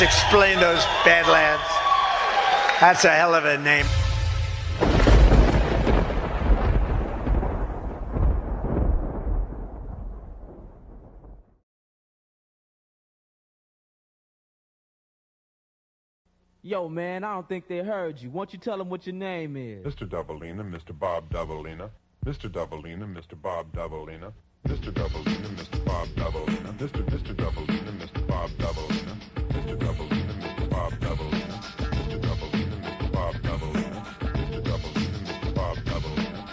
Let's explain those Badlands. That's a hell of a name. Yo, man, I don't think they heard you. Why don't you tell them what your name is? Mr. Doubleina, Mr. Bob Doubleina. Mr. Doubleina, Mr. Bob Doubleina. Mr. Doubleina, Mr. Bob Doubleina. Mr. Doubleina, Mr. Bob Doubleina. Mr. Doubleina, Mr. Bob Doubleina. Mr. Doubleina, Mr. Bob Doubleina. Mr. Doubleina, Mr. Bob Doubleina.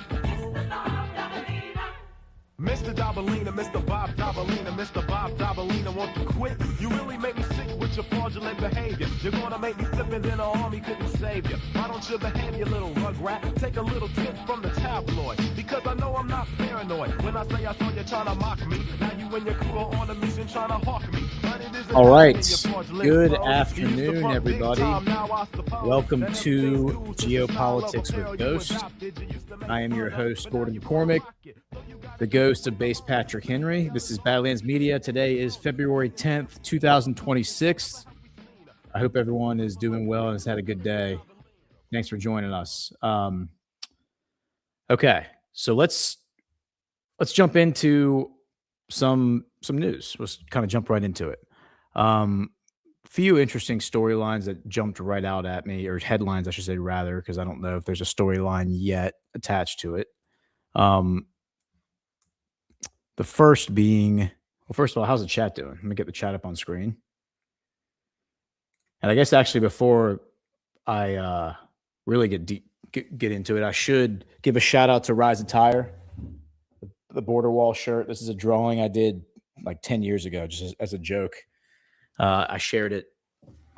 Mr. Doubleina, Mr. Bob Doubleina, Mr. Bob Doubleina, won't you quit? You really make me sick with your fraudulent behavior. You're gonna make me flip and then the army couldn't save you. Why don't you behave, you little rugrat? Take a little tip from the tabloid, because I know I'm not paranoid. When I say I saw you trying to mock me, now you and your crew are on a mission trying to hawk me. All right, good afternoon, everybody. Welcome to Geopolitics with Ghost. I am your host, Gordon McCormick, the ghost of bass Patrick Henry. This is Badlands Media. Today is February 10th, 2026. I hope everyone is doing well and has had a good day. Thanks for joining us. Okay, so let's jump into some news. Let's kind of jump right into it. Few interesting storylines that jumped right out at me, or headlines, I should say, rather, because I don't know if there's a storyline yet attached to it. The first being, well, first of all, how's the chat doing? Let me get the chat up on screen. And I guess actually before I really get into it, I should give a shout out to Rise Attire, the border wall shirt. This is a drawing I did like 10 years ago, just as a joke. I shared it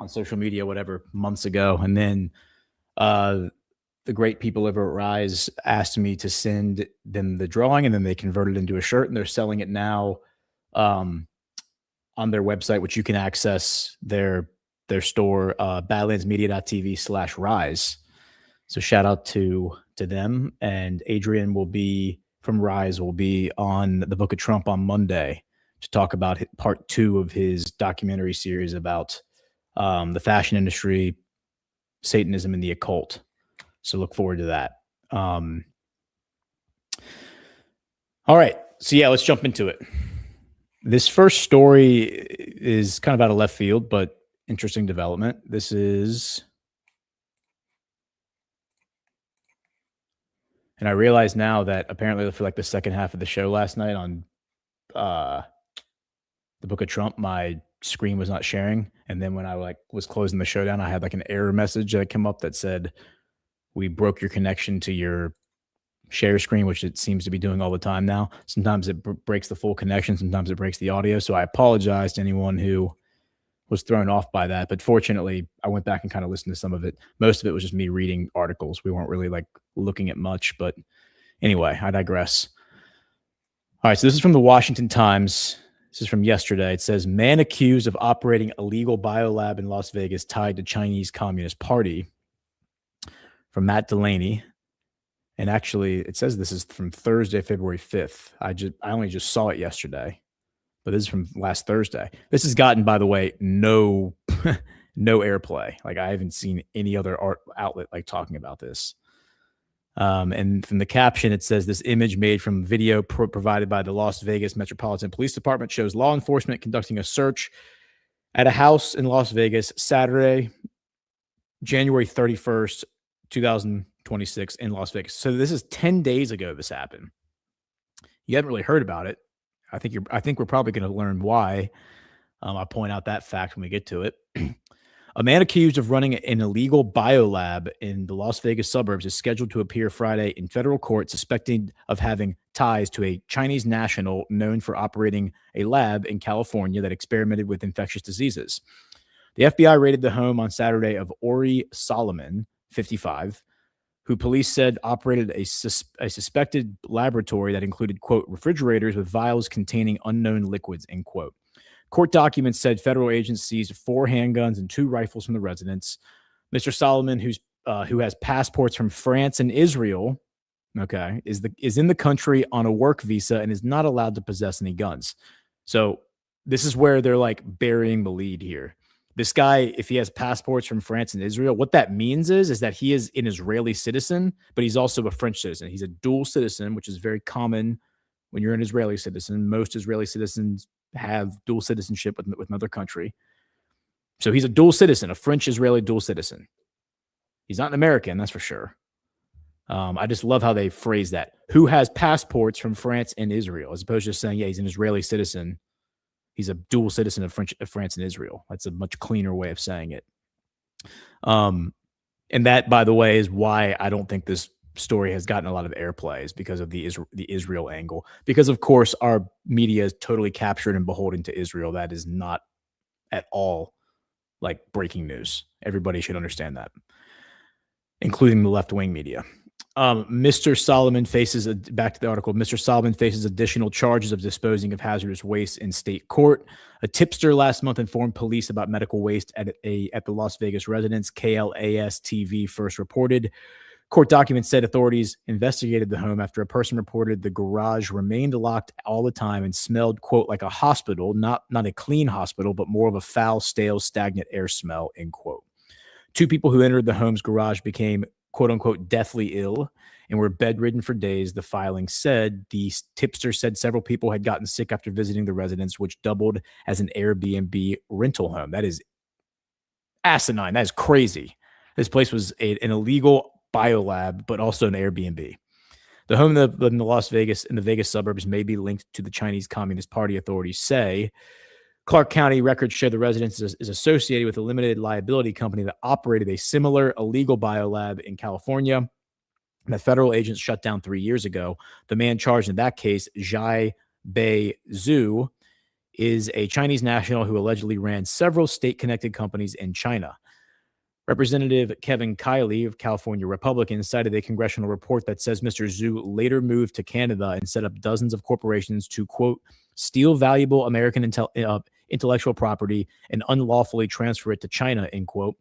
on social media, whatever, months ago. And then the great people over at Rise asked me to send them the drawing, and then they converted it into a shirt, and they're selling it now on their website, which you can access their store, badlandsmedia.tv/Rise. So shout out to them. And Adrian from Rise will be on the Book of Trump on Monday to talk about part 2 of his documentary series about the fashion industry, Satanism, and the occult. So look forward to that. All right. So yeah, let's jump into it. This first story is kind of out of left field, but interesting development. This is, and I realize now that apparently for like the second half of the show last night on the Book of Trump, my screen was not sharing. And then when I was closing the show down, I had like an error message that came up that said, "We broke your connection to your share screen," which it seems to be doing all the time now. Sometimes it breaks the full connection. Sometimes it breaks the audio. So I apologize to anyone who was thrown off by that. But fortunately, I went back and kind of listened to some of it. Most of it was just me reading articles. We weren't really like looking at much. But anyway, I digress. All right. So this is from the Washington Times. This is from yesterday. It says, "Man accused of operating illegal biolab in Las Vegas tied to Chinese Communist Party." From Matt Delaney. And actually, it says this is from Thursday, February 5th. I only just saw it yesterday, but this is from last Thursday. This has gotten, by the way, no airplay. Like, I haven't seen any other outlet like talking about this. And from the caption, it says, "This image made from video provided by the Las Vegas Metropolitan Police Department shows law enforcement conducting a search at a house in Las Vegas Saturday, January 31st, 2026 in Las Vegas." So this is 10 days ago this happened. You haven't really heard about it. I think we're probably going to learn why. I'll point out that fact when we get to it. A man accused of running an illegal biolab in the Las Vegas suburbs is scheduled to appear Friday in federal court, suspected of having ties to a Chinese national known for operating a lab in California that experimented with infectious diseases. The FBI raided the home on Saturday of Ori Solomon, 55, who police said operated a suspected laboratory that included, quote, refrigerators with vials containing unknown liquids, end quote. Court documents said federal agents seized 4 handguns and 2 rifles from the residence. Mr. Solomon, who has passports from France and Israel, okay, is in the country on a work visa and is not allowed to possess any guns. So this is where they're like burying the lead here. This guy, if he has passports from France and Israel, what that means is that he is an Israeli citizen, but he's also a French citizen. He's a dual citizen, which is very common when you're an Israeli citizen. Most Israeli citizens have dual citizenship with another country. So he's a dual citizen, a French-Israeli dual citizen. He's not an American, that's for sure. I just love how they phrase that. Who has passports from France and Israel, as opposed to just saying, yeah, he's an Israeli citizen. He's a dual citizen of France and Israel. That's a much cleaner way of saying it. And that, by the way, is why I don't think this story has gotten a lot of airplay, is because of the Israel angle. Because, of course, our media is totally captured and beholden to Israel. That is not at all like breaking news. Everybody should understand that, including the left-wing media. Mr. Solomon faces, back to the article, Mr. Solomon faces additional charges of disposing of hazardous waste in state court. A tipster last month informed police about medical waste at the Las Vegas residence, KLAS-TV first reported. Court documents said authorities investigated the home after a person reported the garage remained locked all the time and smelled, quote, like a hospital, not a clean hospital, but more of a foul, stale, stagnant air smell, end quote. Two people who entered the home's garage became, quote unquote, deathly ill and were bedridden for days, the filing said. The tipster said several people had gotten sick after visiting the residence, which doubled as an Airbnb rental home. That is asinine. That is crazy. This place was an illegal biolab, but also an Airbnb. The home in the Vegas suburbs may be linked to the Chinese Communist Party, authorities say. Clark County records show the residence is associated with a limited liability company that operated a similar illegal biolab in California that federal agents shut down 3 years ago. The man charged in that case, Zhai Bei Zhu, is a Chinese national who allegedly ran several state-connected companies in China. Representative Kevin Kiley of California Republicans cited a congressional report that says Mr. Zhu later moved to Canada and set up dozens of corporations to, quote, steal valuable American intellectual property and unlawfully transfer it to China, end quote.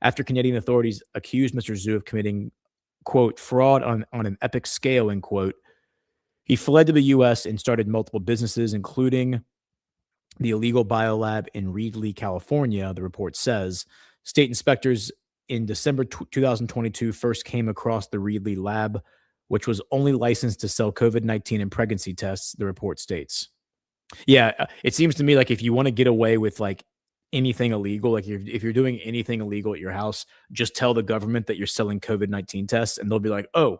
After Canadian authorities accused Mr. Zhu of committing, quote, fraud on an epic scale, end quote, he fled to the U.S. and started multiple businesses, including the illegal biolab in Reedley, California, the report says. State inspectors in December 2022 first came across the Reedley lab, which was only licensed to sell COVID-19 and pregnancy tests, the report states. Yeah, it seems to me like if you want to get away with like anything illegal, like if you're doing anything illegal at your house, just tell the government that you're selling COVID-19 tests and they'll be like, oh,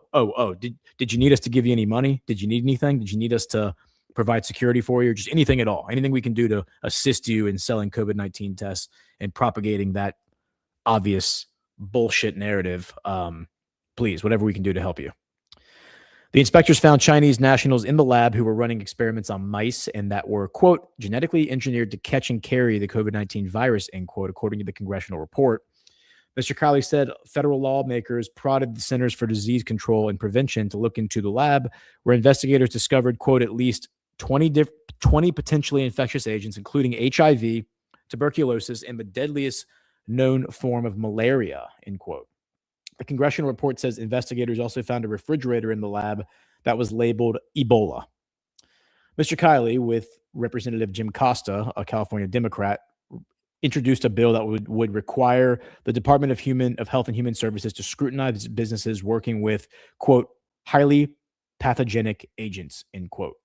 did you need us to give you any money? Did you need anything? Did you need us to provide security for you, or just anything at all? Anything we can do to assist you in selling COVID-19 tests and propagating that obvious bullshit narrative, please, whatever we can do to help you. The inspectors found Chinese nationals in the lab who were running experiments on mice and that were, quote, genetically engineered to catch and carry the COVID-19 virus, end quote, according to the congressional report. Mr. Kiley said federal lawmakers prodded the Centers for Disease Control and Prevention to look into the lab, where investigators discovered, quote, at least 20 potentially infectious agents, including HIV, tuberculosis, and the deadliest known form of malaria, end quote. The congressional report says investigators also found a refrigerator in the lab that was labeled Ebola. Mr. Kiley, with Representative Jim Costa, a California Democrat, introduced a bill that would require the Department of Health and Human Services to scrutinize businesses working with, quote, highly pathogenic agents, end quote.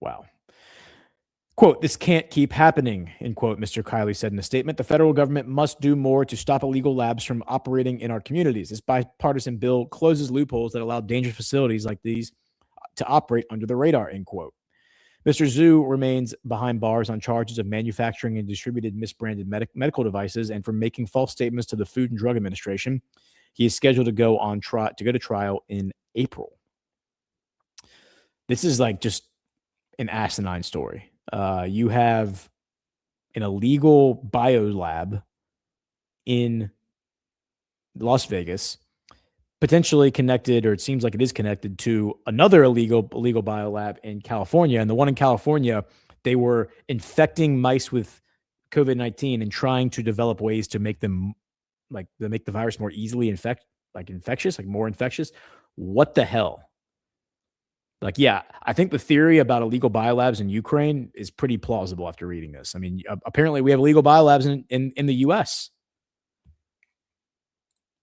Wow. Quote, this can't keep happening, end quote, Mr. Kiley said in a statement. The federal government must do more to stop illegal labs from operating in our communities. This bipartisan bill closes loopholes that allow dangerous facilities like these to operate under the radar, end quote. Mr. Zhu remains behind bars on charges of manufacturing and distributed misbranded medical devices and for making false statements to the Food and Drug Administration. He is scheduled to go to trial in April. This is like just an asinine story. You have an illegal biolab in Las Vegas, potentially connected, or it seems like it is connected to another illegal biolab in California. And the one in California, they were infecting mice with COVID-19 and trying to develop ways to make them make the virus more easily infectious, more infectious. What the hell? Like, yeah, I think the theory about illegal biolabs in Ukraine is pretty plausible after reading this. I mean, apparently we have illegal biolabs in the US.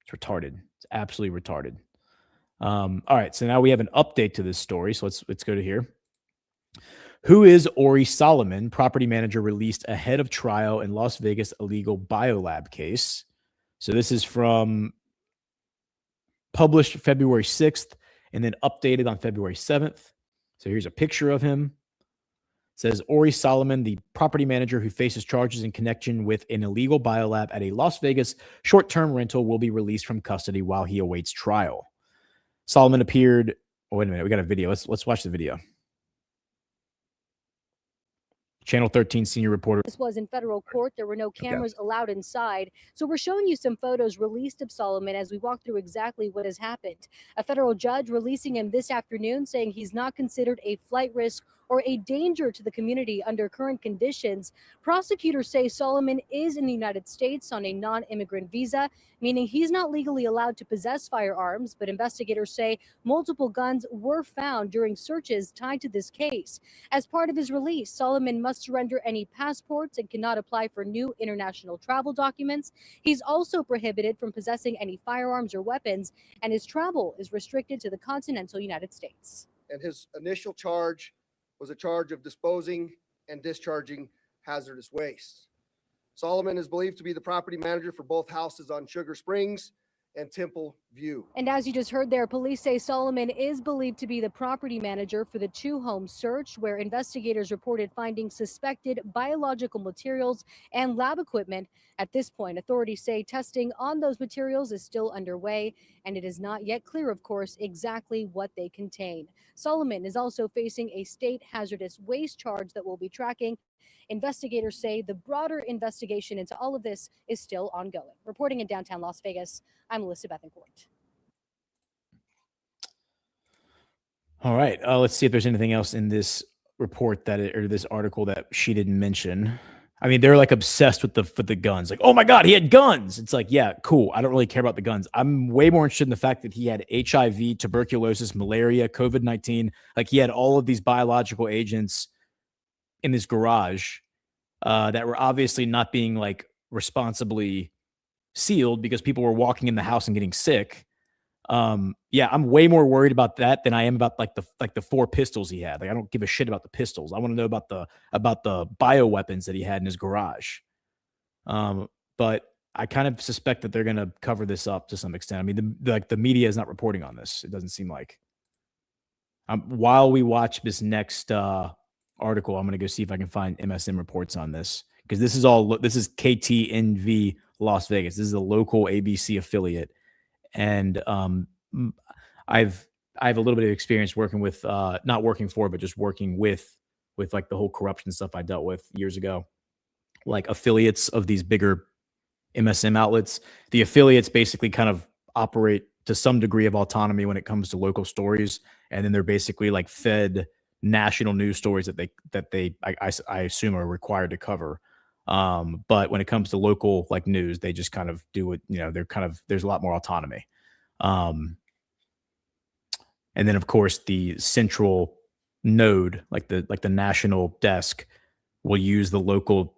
It's retarded. It's absolutely retarded. All right, so now we have an update to this story. So let's go to here. Who is Ori Solomon, property manager released ahead of trial in Las Vegas illegal biolab case? So this is from published February 6th and then updated on February 7th. So here's a picture of him. It says Ori Solomon, the property manager who faces charges in connection with an illegal biolab at a Las Vegas short-term rental, will be released from custody while he awaits trial. Solomon appeared. Oh, wait a minute. We got a video. Let's watch the video. Channel 13 senior reporter. This was in federal court. There were no cameras allowed inside. So we're showing you some photos released of Solomon as we walk through exactly what has happened. A federal judge releasing him this afternoon, saying he's not considered a flight risk or a danger to the community under current conditions. Prosecutors say Solomon is in the United States on a non-immigrant visa, meaning he's not legally allowed to possess firearms, but investigators say multiple guns were found during searches tied to this case. As part of his release, Solomon must surrender any passports and cannot apply for new international travel documents. He's also prohibited from possessing any firearms or weapons, and his travel is restricted to the continental United States. And his initial charge was a charge of disposing and discharging hazardous waste. Solomon is believed to be the property manager for both houses on Sugar Springs and Temple View. And as you just heard there, police say Solomon is believed to be the property manager for the two-home search, where investigators reported finding suspected biological materials and lab equipment. At this point, authorities say testing on those materials is still underway, and it is not yet clear, of course, exactly what they contain. Solomon is also facing a state hazardous waste charge that we'll be tracking. Investigators say the broader investigation into all of this is still ongoing. Reporting in downtown Las Vegas, I'm Alyssa Bethencourt. All right, let's see if there's anything else in this report or this article that she didn't mention. I mean, they're like obsessed with the guns. Like, oh my God, he had guns. It's like, yeah, cool. I don't really care about the guns. I'm way more interested in the fact that he had HIV, tuberculosis, malaria, COVID-19. Like, he had all of these biological agents in this garage that were obviously not being like responsibly sealed because people were walking in the house and getting sick. Yeah, I'm way more worried about that than I am about like the 4 pistols he had. Like, I don't give a shit about the pistols. I want to know about the bioweapons that he had in his garage. But I kind of suspect that they're going to cover this up to some extent. I mean, the media is not reporting on this. It doesn't seem like. While we watch this next article, I'm going to go see if I can find MSM reports on this, because this is KTNV Las Vegas. This is a local ABC affiliate. And I have a little bit of experience working with, not working for, but just working with like the whole corruption stuff I dealt with years ago, like affiliates of these bigger MSM outlets. The affiliates basically kind of operate to some degree of autonomy when it comes to local stories. And then they're basically like fed national news stories that they I assume are required to cover. But when it comes to local like news, they just kind of do it, there's a lot more autonomy. And then of course the central node, like the national desk, will use the local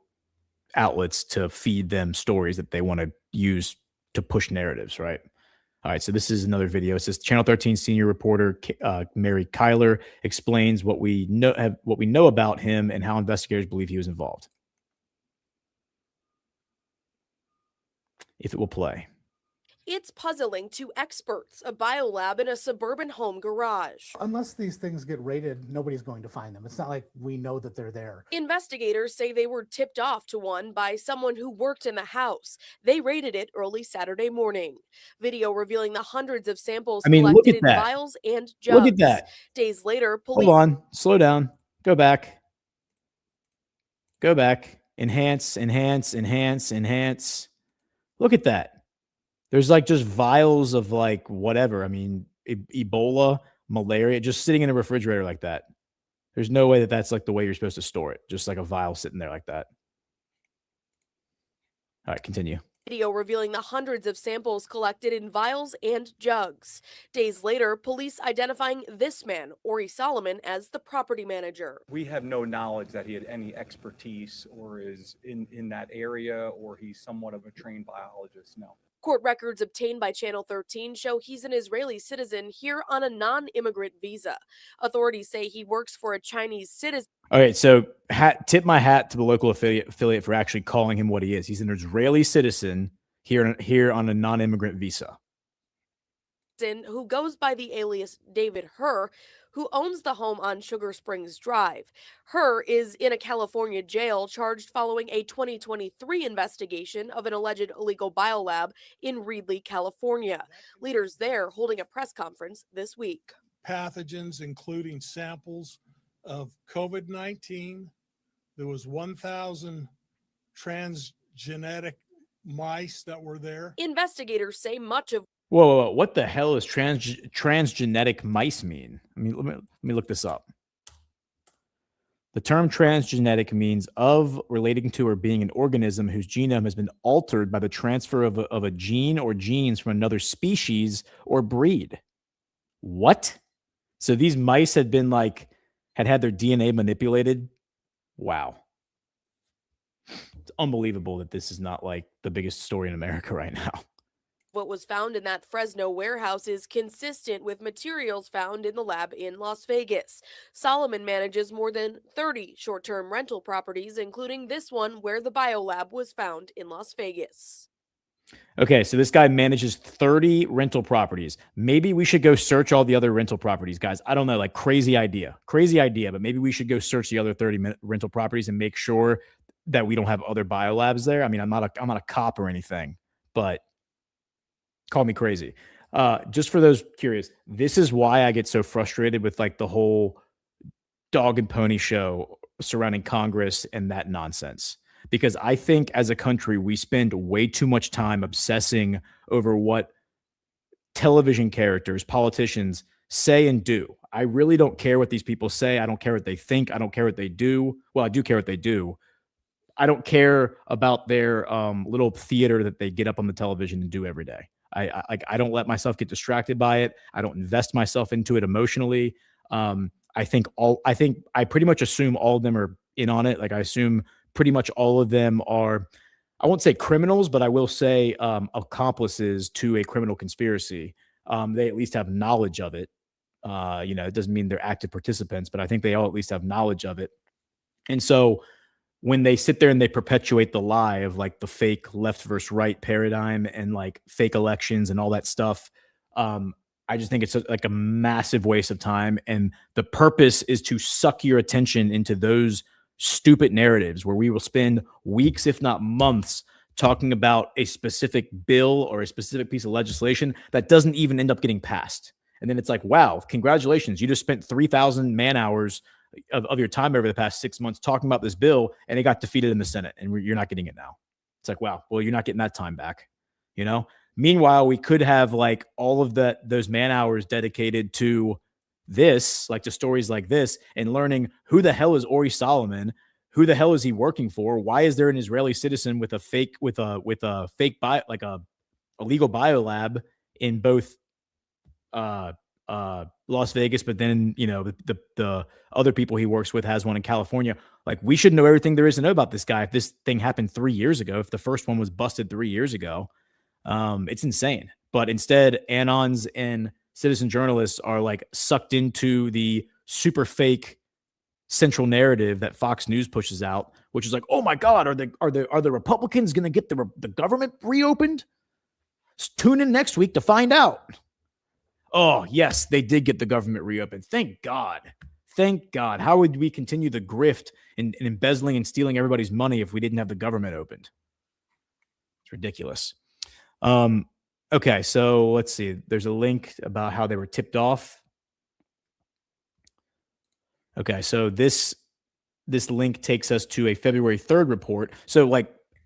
outlets to feed them stories that they want to use to push narratives, right? All right, so this is another video. It says Channel 13 senior reporter Mary Kyler explains what we know about him and how investigators believe he was involved. If it will play. It's puzzling to experts, a biolab in a suburban home garage. Unless these things get raided, nobody's going to find them. It's not like we know that they're there. Investigators say they were tipped off to one by someone who worked in the house. They raided it early Saturday morning. Video revealing the hundreds of samples collected in vials and jugs. Look at that. Days later, police... Hold on. Slow down. Go back. Go back. Enhance, enhance, enhance, enhance. Look at that. There's like just vials of like whatever. I mean, Ebola, malaria, just sitting in a refrigerator like that. There's no way that that's like the way you're supposed to store it. Just like a vial sitting there like that. All right, continue. Video revealing the hundreds of samples collected in vials and jugs. Days later, police identifying this man, Ori Solomon, as the property manager. We have no knowledge that he had any expertise or is in that area, or he's somewhat of a trained biologist. No. Court records obtained by Channel 13 show he's an Israeli citizen here on a non-immigrant visa. Authorities say he works for a Chinese citizen. All right, so tip my hat to the local affiliate for actually calling him what he is. He's an Israeli citizen here on a non-immigrant visa, who goes by the alias David Herr, who owns the home on Sugar Springs Drive. Herr is in a California jail charged following a 2023 investigation of an alleged illegal biolab in Reedley, California. Leaders there holding a press conference this week. Pathogens, including samples of COVID-19. There was 1,000 transgenic mice that were there. Investigators say much of Whoa, what the hell does transgenic mice mean? I mean, let me look this up. The term transgenic means of, relating to, or being an organism whose genome has been altered by the transfer of a gene or genes from another species or breed. What? So these mice had been had their DNA manipulated? Wow. It's unbelievable that this is not the biggest story in America right now. what was found in that Fresno warehouse is consistent with materials found in the lab in Las Vegas. Solomon manages more than 30 short-term rental properties, including this one where the biolab was found in Las Vegas. Okay, so this guy manages 30 rental properties. Maybe we should go search all the other rental properties, guys. I don't know, crazy idea, but maybe we should go search the other 30 rental properties and make sure that we don't have other biolabs there. I mean, I'm not a cop or anything, but call me crazy. Just for those curious, this is why I get so frustrated with the whole dog and pony show surrounding Congress and that nonsense. Because I think as a country, we spend way too much time obsessing over what television characters, politicians say and do. I really don't care what these people say. I don't care what they think. I don't care what they do. Well, I do care what they do. I don't care about their little theater that they get up on the television and do every day. I don't let myself get distracted by it. I don't invest myself into it emotionally. I pretty much assume all of them are in on it. I assume pretty much all of them are, I won't say criminals, but I will say accomplices to a criminal conspiracy. They at least have knowledge of it. It doesn't mean they're active participants, but I think they all at least have knowledge of it. And so when they sit there and they perpetuate the lie of the fake left versus right paradigm and fake elections and all that stuff, I just think it's a massive waste of time. And the purpose is to suck your attention into those stupid narratives where we will spend weeks, if not months, talking about a specific bill or a specific piece of legislation that doesn't even end up getting passed. And then it's wow, congratulations. You just spent 3,000 man hours of your time over the past 6 months talking about this bill, and it got defeated in the Senate, and you're not getting it now. It's wow, well, you're not getting that time back, Meanwhile, we could have all of those man hours dedicated to this, to stories like this, and learning who the hell is Ori Solomon, who the hell is he working for? Why is there an Israeli citizen with a fake illegal biolab in both Las Vegas, but then the other people he works with has one in California. We should know everything there is to know about this guy. If this thing happened 3 years ago, if the first one was busted 3 years ago, it's insane. But instead, anons and citizen journalists are sucked into the super fake central narrative that Fox News pushes out, which is oh my God, are the Republicans going to get the government reopened? Tune in next week to find out. Oh yes, they did get the government reopened. Thank God. Thank God. How would we continue the grift and embezzling and stealing everybody's money if we didn't have the government opened? It's ridiculous. Okay, so let's see. There's a link about how they were tipped off. Okay, so this link takes us to a February 3rd report. So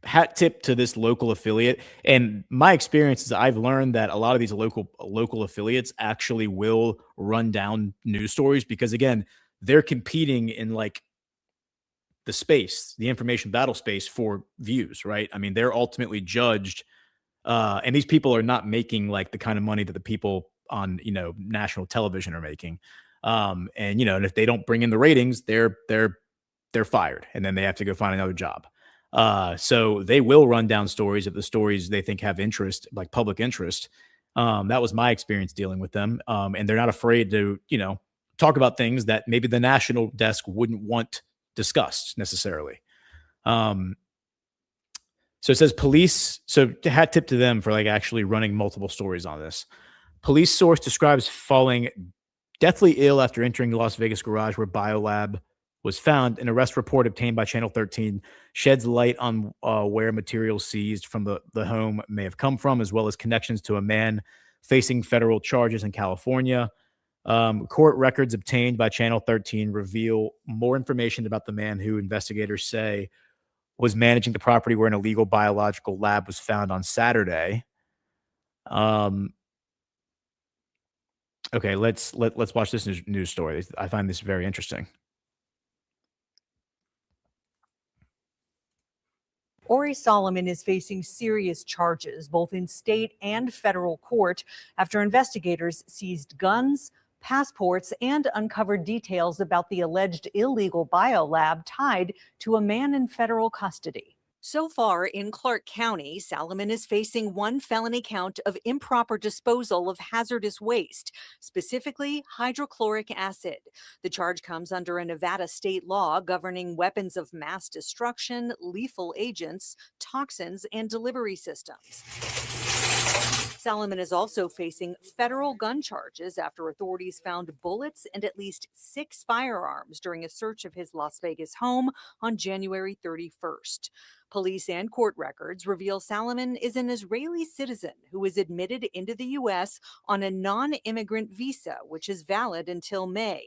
hat tip to this local affiliate. And my experience is I've learned that a lot of these local affiliates actually will run down news stories because, again, they're competing in the space, the information battle space for views, right? I mean, they're ultimately judged, and these people are not making like the kind of money that the people on, national television are making. And if they don't bring in the ratings, they're fired, and then they have to go find another job. So they will run down stories if the stories they think have interest, like public interest. That was my experience dealing with them. And they're not afraid to, talk about things that maybe the national desk wouldn't want discussed necessarily. So it says police. So hat tip to them for like actually running multiple stories on this. Police source describes falling deathly ill after entering the Las Vegas garage where Biolab was found. An arrest report obtained by Channel 13 sheds light on where materials seized from the home may have come from, as well as connections to a man facing federal charges in California. Court records obtained by Channel 13 reveal more information about the man who investigators say was managing the property where an illegal biological lab was found on Saturday. Okay, let's watch this news story. I find this very interesting. Ori Solomon is facing serious charges, both in state and federal court, after investigators seized guns, passports, and uncovered details about the alleged illegal biolab tied to a man in federal custody. So far in Clark County, Solomon is facing one felony count of improper disposal of hazardous waste, specifically hydrochloric acid. The charge comes under a Nevada state law governing weapons of mass destruction, lethal agents, toxins, and delivery systems. Solomon is also facing federal gun charges after authorities found bullets and at least 6 firearms during a search of his Las Vegas home on January 31st. Police and court records reveal Solomon is an Israeli citizen who was admitted into the U.S. on a non-immigrant visa, which is valid until May.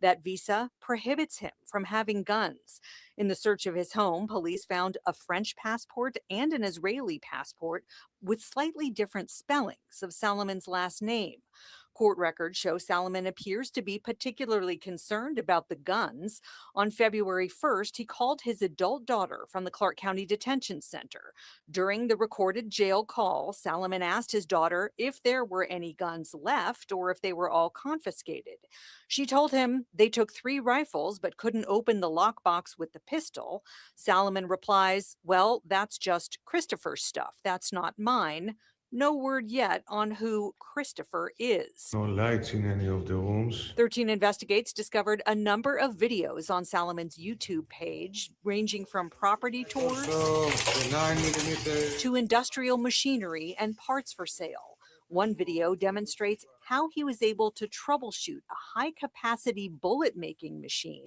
That visa prohibits him from having guns. In the search of his home, police found a French passport and an Israeli passport with slightly different spellings of Solomon's last name. Court records show Solomon appears to be particularly concerned about the guns. On February 1st, he called his adult daughter from the Clark County Detention Center. During the recorded jail call, Solomon asked his daughter if there were any guns left or if they were all confiscated. She told him they took 3 rifles but couldn't open the lockbox with the pistol. Solomon replies, "Well, that's just Christopher's stuff. That's not mine." No word yet on who Christopher is. No lights in any of the rooms. 13 Investigates discovered a number of videos on Solomon's YouTube page, ranging from property tours to industrial machinery and parts for sale. One video demonstrates how he was able to troubleshoot a high-capacity bullet-making machine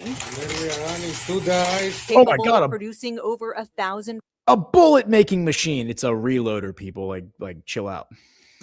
capable of producing over 1,000 a bullet making machine. It's a reloader, people. Like chill out.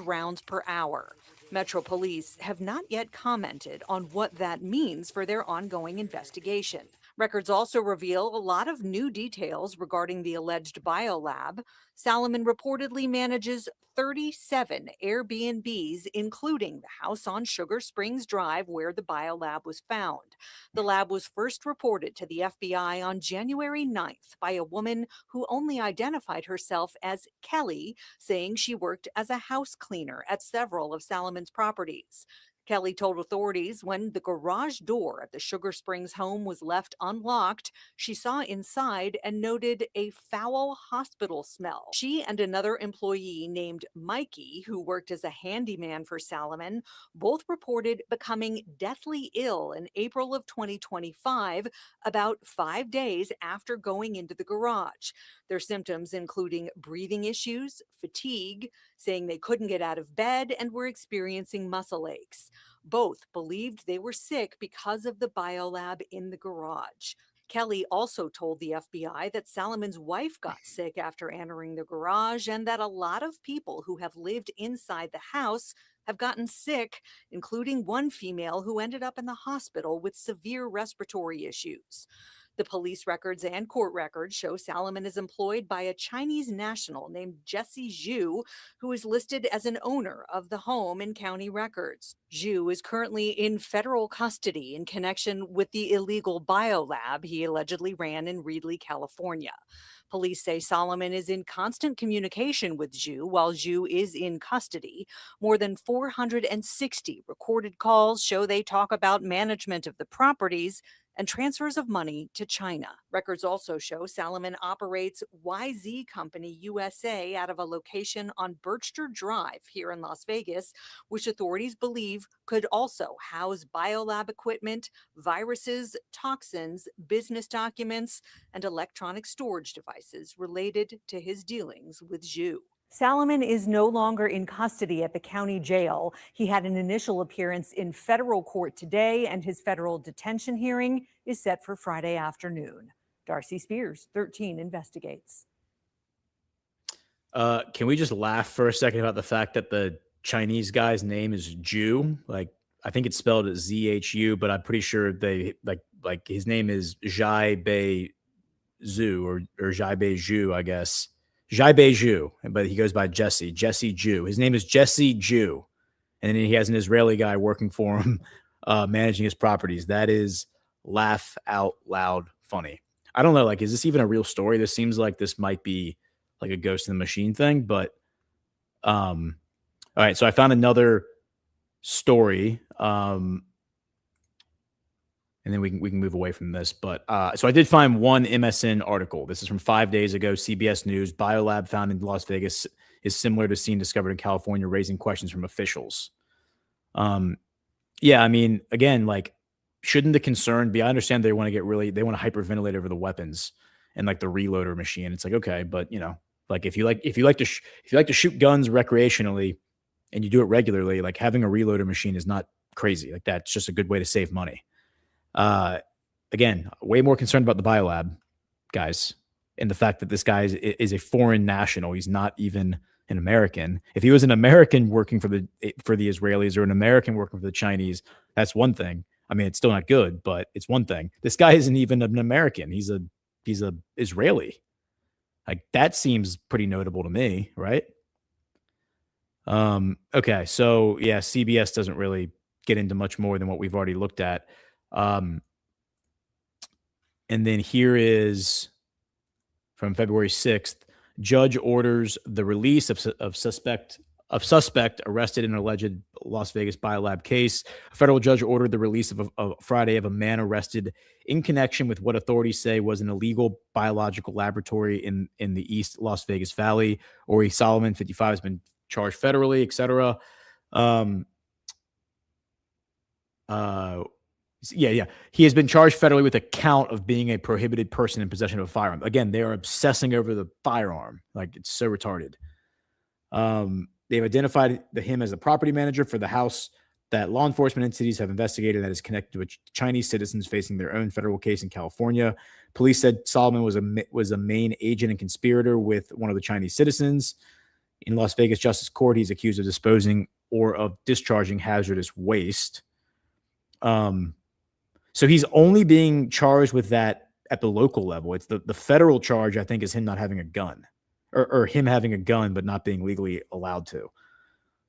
rounds per hour. Metro Police have not yet commented on what that means for their ongoing investigation. Records also reveal a lot of new details regarding the alleged biolab. Solomon reportedly manages 37 Airbnbs, including the house on Sugar Springs Drive where the biolab was found. The lab was first reported to the FBI on January 9th by a woman who only identified herself as Kelly, saying she worked as a house cleaner at several of Solomon's properties. Kelly told authorities when the garage door at the Sugar Springs home was left unlocked, she saw inside and noted a foul hospital smell. She and another employee named Mikey, who worked as a handyman for Solomon, both reported becoming deathly ill in April of 2025, about 5 days after going into the garage. Their symptoms including breathing issues, fatigue, saying they couldn't get out of bed, and were experiencing muscle aches. Both believed they were sick because of the biolab in the garage. Kelly also told the FBI that Solomon's wife got sick after entering the garage and that a lot of people who have lived inside the house have gotten sick, including one female who ended up in the hospital with severe respiratory issues. The police records and court records show Salomon is employed by a Chinese national named Jesse Zhu, who is listed as an owner of the home in county records. Zhu is currently in federal custody in connection with the illegal biolab he allegedly ran in Reedley, California. Police say Salomon is in constant communication with Zhu while Zhu is in custody. More than 460 recorded calls show they talk about management of the properties and transfers of money to China. Records also show Salomon operates YZ Company USA out of a location on Birchter Drive here in Las Vegas, which authorities believe could also house biolab equipment, viruses, toxins, business documents, and electronic storage devices related to his dealings with Zhu. Salomon is no longer in custody at the county jail. He had an initial appearance in federal court today, and his federal detention hearing is set for Friday afternoon. Darcy Spears, 13 Investigates. Can we just laugh for a second about the fact that the Chinese guy's name is Zhu? Like, I think it's spelled as ZHU, but I'm pretty sure they like his name is Zhai Bei Zhu or Zhai Bei Zhu, I guess. Zhai Bei Zhu, but he goes by Jesse Zhu. His name is Jesse Zhu. And then he has an Israeli guy working for him, managing his properties. That is laugh out loud funny. I don't know, like, is this even a real story? This seems like this might be like a Ghost in the Machine thing, but all right, so I found another story. And then we can move away from this. But so I did find one MSN article. This is from 5 days ago, CBS News. Biolab found in Las Vegas is similar to scene discovered in California, raising questions from officials. Yeah, I mean, again, like, shouldn't the concern be, I understand they want to hyperventilate over the weapons and like the reloader machine. It's like, okay, but you know, like if you like to shoot guns recreationally and you do it regularly, like having a reloader machine is not crazy. Like that's just a good way to save money. Again, way more concerned about the biolab guys and the fact that this guy is a foreign national. He's not even an American. If he was an American working for the Israelis or an American working for the Chinese, that's one thing. I mean, it's still not good, but it's one thing. This guy isn't even an American. He's a Israeli. Like that seems pretty notable to me, right? Okay, so yeah, CBS doesn't really get into much more than what we've already looked at. And then here is from February 6th, judge orders the release of suspect arrested in an alleged Las Vegas biolab case. A federal judge ordered the release of Friday of a man arrested in connection with what authorities say was an illegal biological laboratory in the East Las Vegas Valley. Ori Solomon, 55, has been charged federally, etc. Yeah. He has been charged federally with a count of being a prohibited person in possession of a firearm. Again, they are obsessing over the firearm. Like, it's so retarded. They've identified him as a property manager for the house that law enforcement entities have investigated that is connected to Chinese citizens facing their own federal case in California. Police said Solomon was a main agent and conspirator with one of the Chinese citizens. In Las Vegas Justice Court, he's accused of disposing or of discharging hazardous waste. So he's only being charged with that at the local level. It's the federal charge, I think, is him not having a gun or him having a gun, but not being legally allowed to.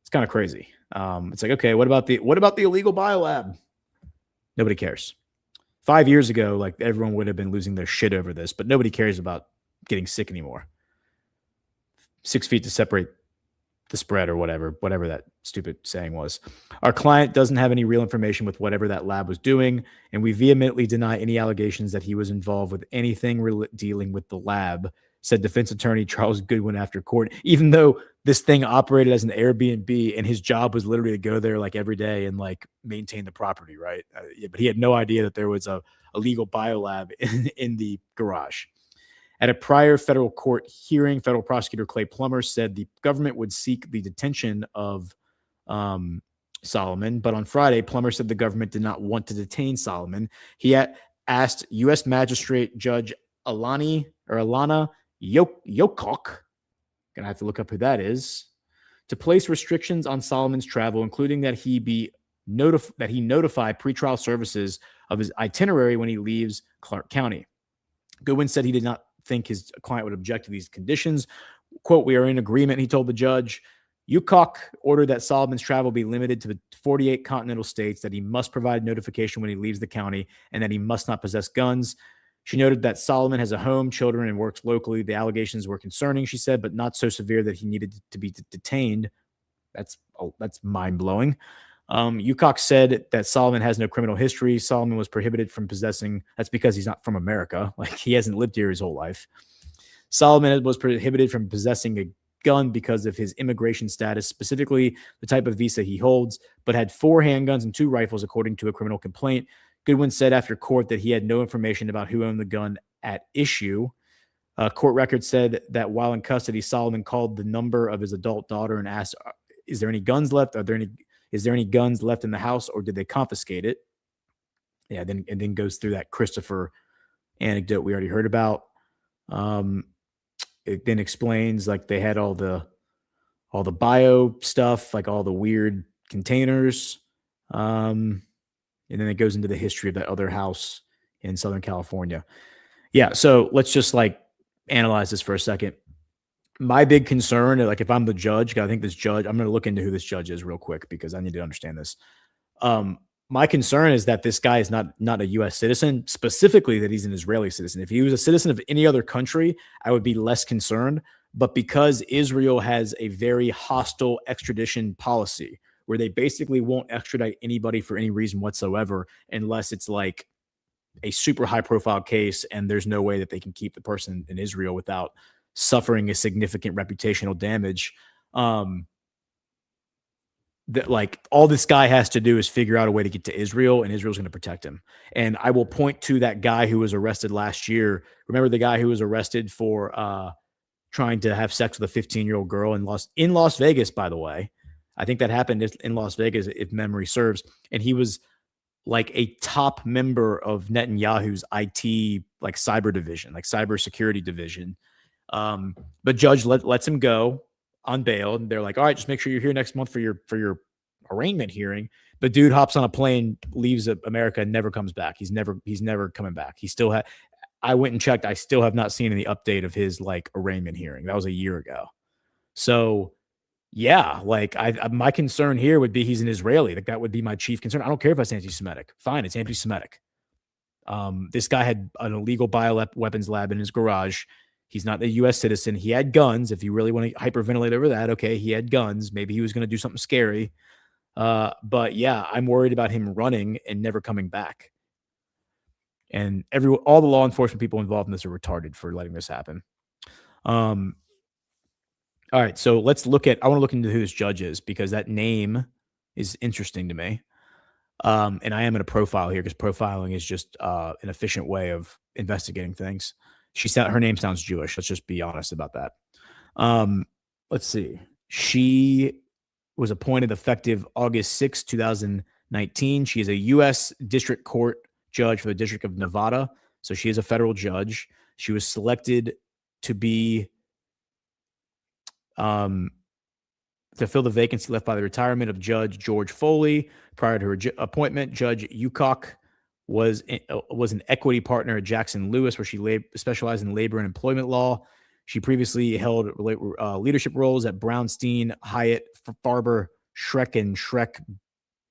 It's kind of crazy. It's like, okay, what about the illegal biolab? Nobody cares. 5 years ago, like everyone would have been losing their shit over this, but nobody cares about getting sick anymore. 6 feet to separate the spread or whatever that stupid saying was. Our client doesn't have any real information with whatever that lab was doing, and we vehemently deny any allegations that he was involved with anything dealing with the lab, said defense attorney Charles Goodwin after court, even though this thing operated as an Airbnb and his job was literally to go there like every day and like maintain the property, right? But he had no idea that there was a illegal biolab in the garage. At a prior federal court hearing, federal prosecutor Clay Plummer said the government would seek the detention of Solomon, but on Friday, Plummer said the government did not want to detain Solomon. He had asked U.S. Magistrate Judge Alana Yokok, gonna have to look up who that is, to place restrictions on Solomon's travel, including that he notify pretrial services of his itinerary when he leaves Clark County. Goodwin said he did not think his client would object to these conditions. Quote, "We are in agreement," he told the judge. Ukok ordered that Solomon's travel be limited to the 48 continental states, that he must provide notification when he leaves the county, and that he must not possess guns. She noted that Solomon has a home, children, and works locally. The allegations were concerning, she said, but not so severe that he needed to be detained. That's mind-blowing. Ukok said that Solomon has no criminal history. Solomon was prohibited from possessing. That's because he's not from America. Like, he hasn't lived here his whole life. Solomon was prohibited from possessing a gun because of his immigration status, specifically the type of visa he holds, but had 4 handguns and 2 rifles, according to a criminal complaint. Goodwin said after court that he had no information about who owned the gun at issue. Court records said that while in custody, Solomon called the number of his adult daughter and asked, "Is there any guns left? Is there any guns left in the house, or did they confiscate it?" Yeah, then goes through that Christopher anecdote we already heard about. It then explains like they had all the bio stuff, like all the weird containers. And then it goes into the history of that other house in Southern California. Yeah, so let's just like analyze this for a second. My big concern, like if I'm the judge, I think this judge, I'm going to look into who this judge is real quick because I need to understand this. My concern is that this guy is not a U.S. citizen, specifically that he's an Israeli citizen. If he was a citizen of any other country, I would be less concerned. But because Israel has a very hostile extradition policy where they basically won't extradite anybody for any reason whatsoever unless it's like a super high profile case and there's no way that they can keep the person in Israel without suffering a significant reputational damage. That like all this guy has to do is figure out a way to get to Israel, and Israel's going to protect him. And I will point to that guy who was arrested last year. Remember the guy who was arrested for trying to have sex with a 15-year-old girl in Las Vegas, by the way. I think that happened in Las Vegas, if memory serves. And he was like a top member of Netanyahu's IT, like cyber division, like cyber security division. But judge lets him go on bail. And they're like, all right, just make sure you're here next month for your arraignment hearing. But dude hops on a plane, leaves America, and never comes back. He's never coming back. He still had, I went and checked. I still have not seen any update of his like arraignment hearing. That was a year ago. So yeah, like my concern here would be he's an Israeli. Like that would be my chief concern. I don't care if it's anti-Semitic. Fine, it's anti-Semitic. This guy had an illegal weapons lab in his garage. He's not a U.S. citizen. He had guns. If you really want to hyperventilate over that, okay, he had guns. Maybe he was going to do something scary. But yeah, I'm worried about him running and never coming back. And all the law enforcement people involved in this are retarded for letting this happen. All right, so I want to look into who this judge is because that name is interesting to me. And I am in a profile here because profiling is just an efficient way of investigating things. Her name sounds Jewish. Let's just be honest about that. Let's see. She was appointed effective August 6, 2019. She is a U.S. District Court judge for the District of Nevada. So she is a federal judge. She was selected to be to fill the vacancy left by the retirement of Judge George Foley. Prior to her appointment, Judge Ukok was an equity partner at Jackson Lewis, where she specialized in labor and employment law. She previously held leadership roles at Brownstein, Hyatt, Farber, Schreck, and Schreck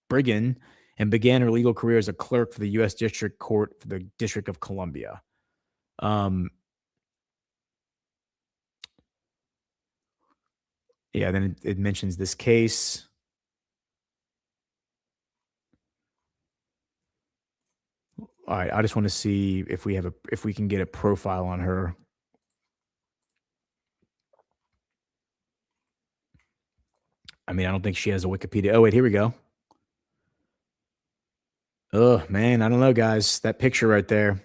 Brigham, and began her legal career as a clerk for the U.S. District Court for the District of Columbia. Yeah, then it mentions this case. All right, I just want to see if we can get a profile on her. I mean, I don't think she has a Wikipedia. Oh, wait, here we go. Oh, man, I don't know, guys. That picture right there.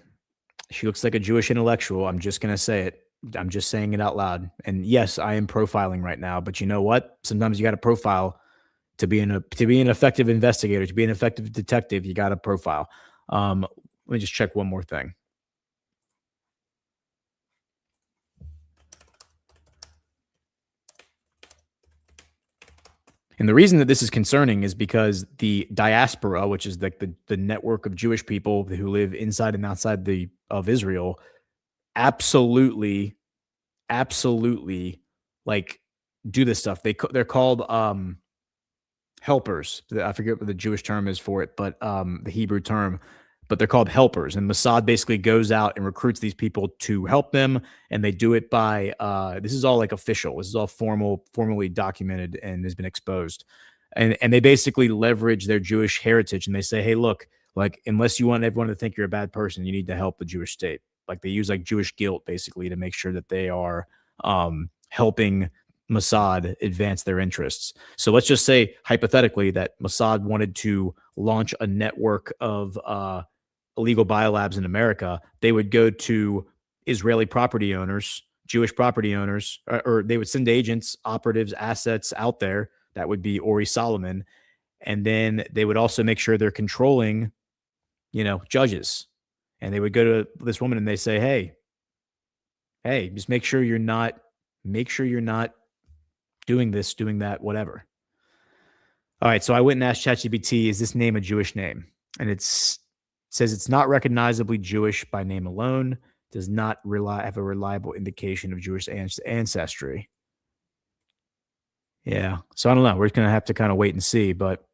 She looks like a Jewish intellectual. I'm just going to say it. I'm just saying it out loud. And yes, I am profiling right now, but you know what? Sometimes you got to profile to be an effective investigator, to be an effective detective. You got to profile. Let me just check one more thing. And the reason that this is concerning is because the diaspora, which is like the network of Jewish people who live inside and outside of Israel, absolutely, like do this stuff. They're called helpers. I forget what the Jewish term is for it, but the Hebrew term, but they're called helpers. And Mossad basically goes out and recruits these people to help them, and they do it by this is all like official. This is all formally documented and has been exposed. And they basically leverage their Jewish heritage, and they say, hey, look, like unless you want everyone to think you're a bad person, you need to help the Jewish state. Like they use like Jewish guilt basically to make sure that they are helping Mossad advance their interests. So let's just say hypothetically that Mossad wanted to launch a network of illegal biolabs in America. They would go to Israeli property owners, Jewish property owners, or they would send agents, operatives, assets out there. That would be Ori Solomon. And then they would also make sure they're controlling, judges. And they would go to this woman and they say, hey, just make sure you're not doing this, doing that, whatever. All right. So I went and asked ChatGPT, is this name a Jewish name? And it says it's not recognizably Jewish by name alone, does not have a reliable indication of Jewish ancestry. Yeah. So I don't know. We're just going to have to kind of wait and see. But,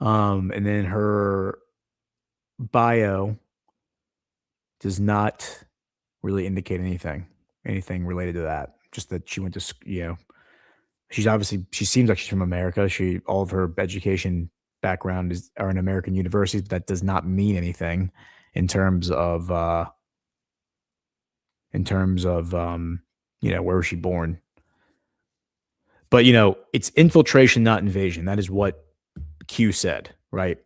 and then her bio does not really indicate anything related to that. Just that she went to, she seems like she's from America. All of her education background are in American universities, but that does not mean anything in terms of where was she born? But it's infiltration, not invasion. That is what Q said, right?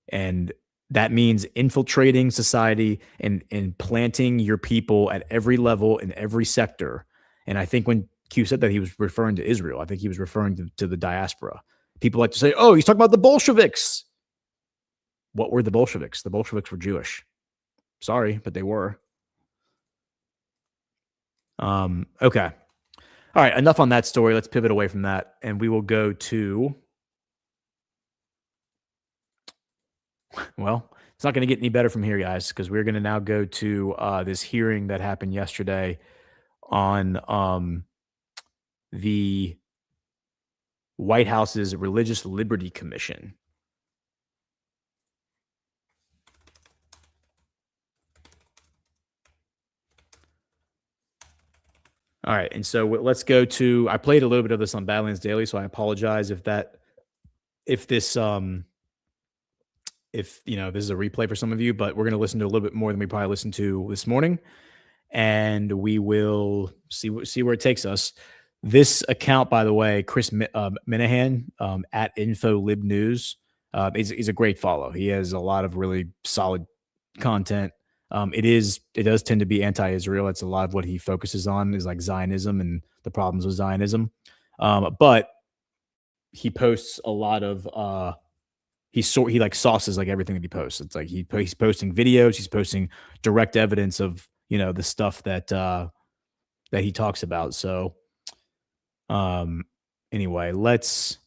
And that means infiltrating society and planting your people at every level in every sector. And I think when Q said that, he was referring to Israel. I think he was referring to the diaspora. People like to say, oh, he's talking about the Bolsheviks. What were the Bolsheviks? The Bolsheviks were Jewish. Sorry, but they were. Okay. All right, enough on that story. Let's pivot away from that, and we will go to, well, it's not going to get any better from here, guys, because we're going to now go to this hearing that happened yesterday on the White House's Religious Liberty Commission. All right, and so let's go to, I played a little bit of this on Badlands Daily, so I apologize if this this is a replay for some of you, but we're going to listen to a little bit more than we probably listened to this morning, and we will see where it takes us. This account, by the way, Chris Minahan at InfoLib News, he's a great follow. He has a lot of really solid content. It does tend to be anti-Israel. That's a lot of what he focuses on is like Zionism and the problems with Zionism. But he posts a lot of he like sauces like everything that he posts. It's like he's posting videos, he's posting direct evidence of the stuff that he talks about. So anyway, let's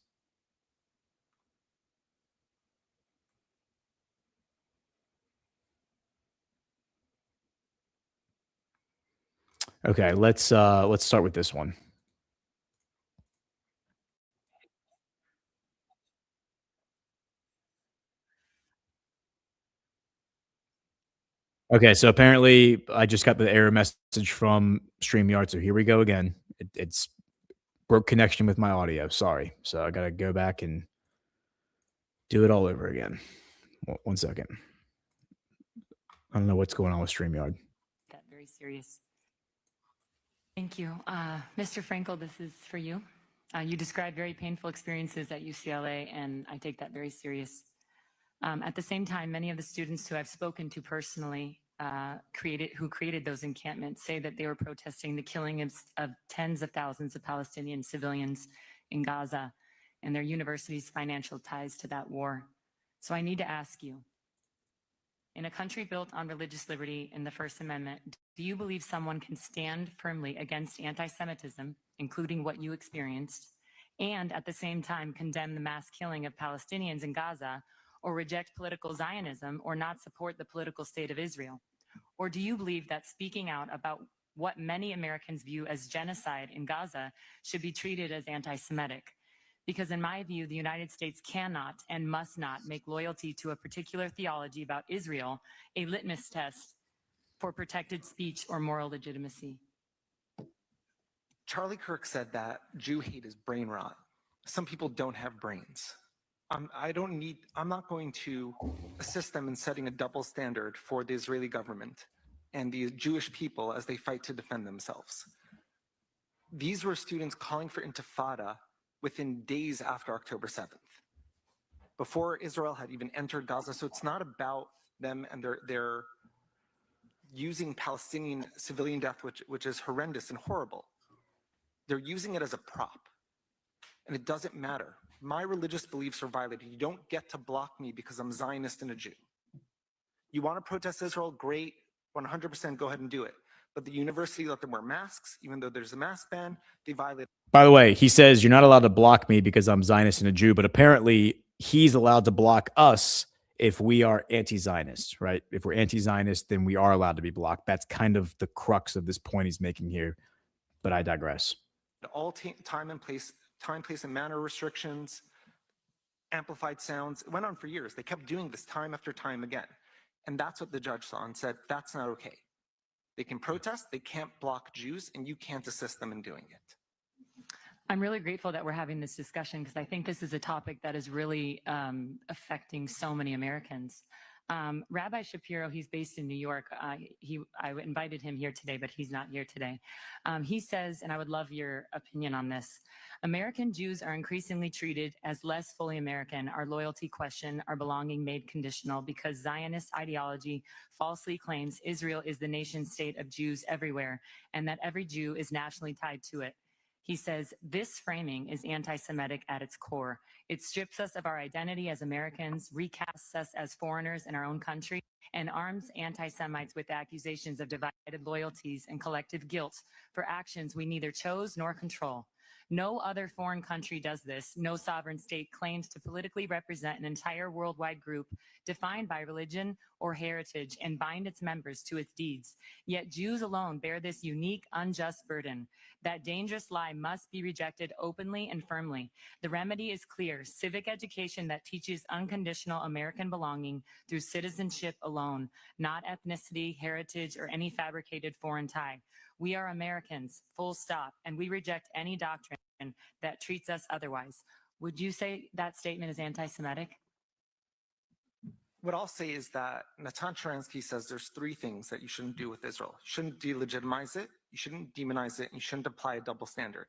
start with this one. Okay, so apparently I just got the error message from StreamYard, so here we go again. It's broke connection with my audio. Sorry. So I got to go back and do it all over again. One second. I don't know what's going on with StreamYard. That very serious. Thank you. Mr. Frankel, this is for you. You described very painful experiences at UCLA, and I take that very serious. At the same time, many of the students who I've spoken to personally who created those encampments say that they were protesting the killing of tens of thousands of Palestinian civilians in Gaza and their university's financial ties to that war. So I need to ask you, in a country built on religious liberty in the First Amendment, do you believe someone can stand firmly against anti-Semitism, including what you experienced, and at the same time condemn the mass killing of Palestinians in Gaza, or reject political Zionism, or not support the political state of Israel? Or do you believe that speaking out about what many Americans view as genocide in Gaza should be treated as anti-Semitic? Because in my view, the United States cannot and must not make loyalty to a particular theology about Israel a litmus test for protected speech or moral legitimacy. Charlie Kirk said that Jew hate is brain rot. Some people don't have brains. I'm not going to assist them in setting a double standard for the Israeli government and the Jewish people as they fight to defend themselves. These were students calling for intifada within days after October 7th, before Israel had even entered Gaza. So it's not about them and their using Palestinian civilian death, which is horrendous and horrible. They're using it as a prop, and it doesn't matter. My religious beliefs are violated. You don't get to block me because I'm Zionist and a Jew. You want to protest Israel? Great, 100% go ahead and do it. But the university let them wear masks, even though there's a mask ban. They violate. By the way, he says you're not allowed to block me because I'm Zionist and a Jew, but apparently he's allowed to block us if we are anti-Zionist, right? If we're anti-Zionist, then we are allowed to be blocked. That's kind of the crux of this point he's making here, but I digress. All time, place, and manner restrictions, amplified sounds. It went on for years. They kept doing this time after time again. And that's what the judge saw and said, that's not okay. They can protest, they can't block Jews, and you can't assist them in doing it. I'm really grateful that we're having this discussion because I think this is a topic that is really affecting so many Americans. Rabbi Shapiro, he's based in New York. I invited him here today, but he's not here today. He says, and I would love your opinion on this, American Jews are increasingly treated as less fully American, our loyalty question, our belonging made conditional because Zionist ideology falsely claims Israel is the nation state of Jews everywhere and that every Jew is nationally tied to it. He says, this framing is anti-Semitic at its core. It strips us of our identity as Americans, recasts us as foreigners in our own country, and arms anti-Semites with accusations of divided loyalties and collective guilt for actions we neither chose nor control. No other foreign country does this. No sovereign state claims to politically represent an entire worldwide group defined by religion or heritage and bind its members to its deeds. Yet Jews alone bear this unique, unjust burden. That dangerous lie must be rejected openly and firmly. The remedy is clear: civic education that teaches unconditional American belonging through citizenship alone, not ethnicity, heritage, or any fabricated foreign tie. We are Americans, full stop, and we reject any doctrine that treats us otherwise. Would you say that statement is anti-Semitic? What I'll say is that Natan Sharansky says there's three things that you shouldn't do with Israel. You shouldn't delegitimize it, you shouldn't demonize it, and you shouldn't apply a double standard.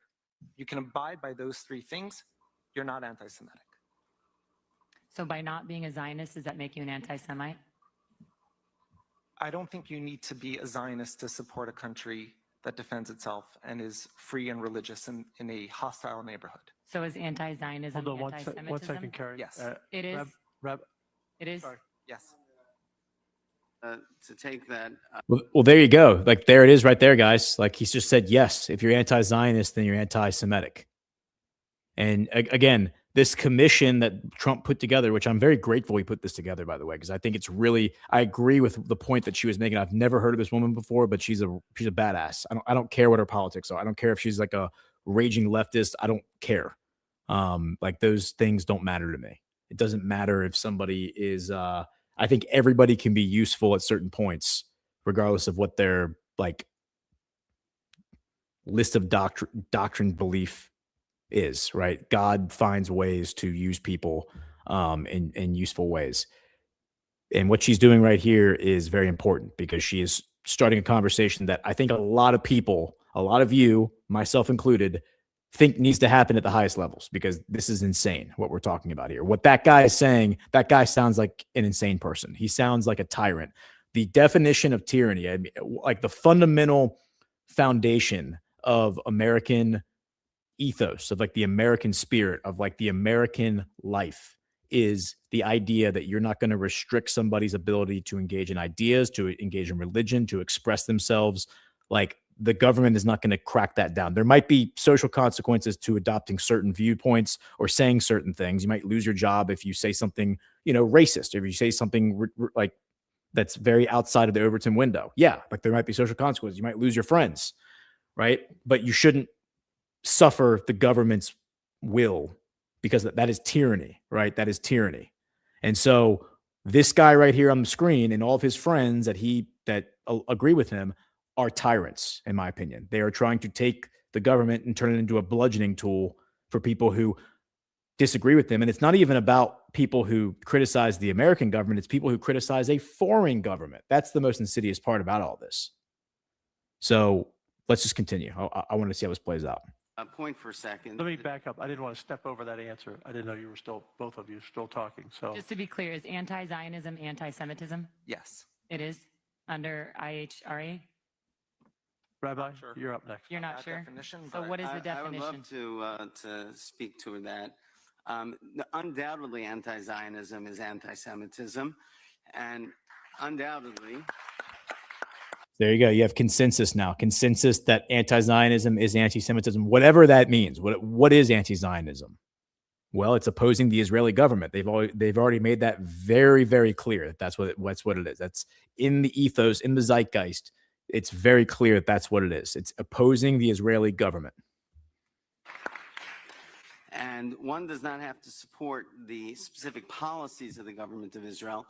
You can abide by those three things, you're not anti-Semitic. So by not being a Zionist, does that make you an anti-Semite? I don't think you need to be a Zionist to support a country that defends itself and is free and religious in a hostile neighborhood. So is anti-Zionism anti-Semitism? One second, Karen. Yes. It is? It is? Sorry. Yes. To take that. Well, there you go. Like, there it is right there, guys. Like, he's just said, yes, if you're anti-Zionist, then you're anti-Semitic. And again, this commission that Trump put together, which I'm very grateful he put this together, by the way, because I think it's really, I agree with the point that she was making. I've never heard of this woman before, but she's a badass. I don't care what her politics are. I don't care if she's like a raging leftist. I don't care. Like, those things don't matter to me. It doesn't matter if somebody is, I think everybody can be useful at certain points, regardless of what their like list of doctrine belief is, right? God finds ways to use people in useful ways. And what she's doing right here is very important because she is starting a conversation that I think a lot of people, a lot of you, myself included, think needs to happen at the highest levels, because this is insane what we're talking about here. What that guy is saying, that guy sounds like an insane person. He sounds like a tyrant. The definition of tyranny, I mean, like the fundamental foundation of American ethos, of like the American spirit, of like the American life, is the idea that you're not going to restrict somebody's ability to engage in ideas, to engage in religion, to express themselves. Like, the government is not going to crack that down. There might be social consequences to adopting certain viewpoints or saying certain things. You might lose your job if you say something, racist, or if you say something like that's very outside of the Overton window. Yeah, like there might be social consequences. You might lose your friends, right? But you shouldn't suffer the government's will, because that is tyranny, right? That is tyranny. And so this guy right here on the screen and all of his friends that agree with him are tyrants, in my opinion. They are trying to take the government and turn it into a bludgeoning tool for people who disagree with them. And it's not even about people who criticize the American government. It's people who criticize a foreign government. That's the most insidious part about all this. So let's just continue. I want to see how this plays out. Point for a second. Let me back up. I didn't want to step over that answer. I didn't know you were still, both of you still talking. So Just to be clear, is anti-Zionism anti-Semitism? Yes. It is under IHRA? Rabbi, you're up next. You're not That sure? definition, So but what is the I definition? would love to speak to that. Undoubtedly, anti-Zionism is anti-Semitism, and undoubtedly. There you go. You have consensus now. Consensus that anti-Zionism is anti-Semitism, whatever that means. What is anti-Zionism? Well, it's opposing the Israeli government. They've already made that very, very clear. That's what it is. That's in the ethos, in the zeitgeist. It's very clear that that's what it is. It's opposing the Israeli government. And one does not have to support the specific policies of the government of Israel,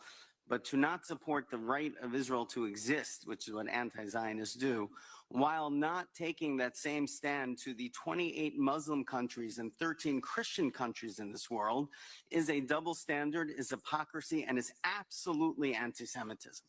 but to not support the right of Israel to exist, which is what anti-Zionists do, while not taking that same stand to the 28 Muslim countries and 13 Christian countries in this world, is a double standard, is hypocrisy, and is absolutely anti-Semitism.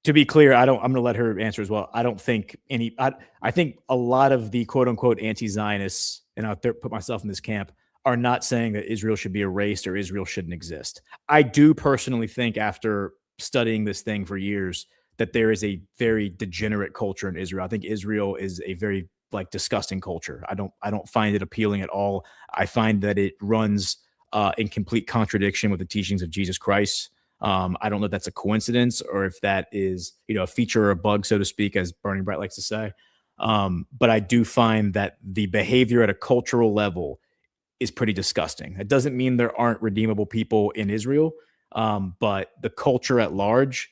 To be clear, I'm going to let her answer as well. I don't think I think a lot of the quote unquote anti-Zionists, and I'll put myself in this camp, are not saying that Israel should be erased or Israel shouldn't exist. I do personally think, after studying this thing for years, that there is a very degenerate culture in Israel. I think Israel is a very disgusting culture. I don't find it appealing at all. I find that it runs in complete contradiction with the teachings of Jesus Christ. I don't know if that's a coincidence or if that is, a feature or a bug, so to speak, as Bernie Bright likes to say. But I do find that the behavior at a cultural level is pretty disgusting. It doesn't mean there aren't redeemable people in Israel, but the culture at large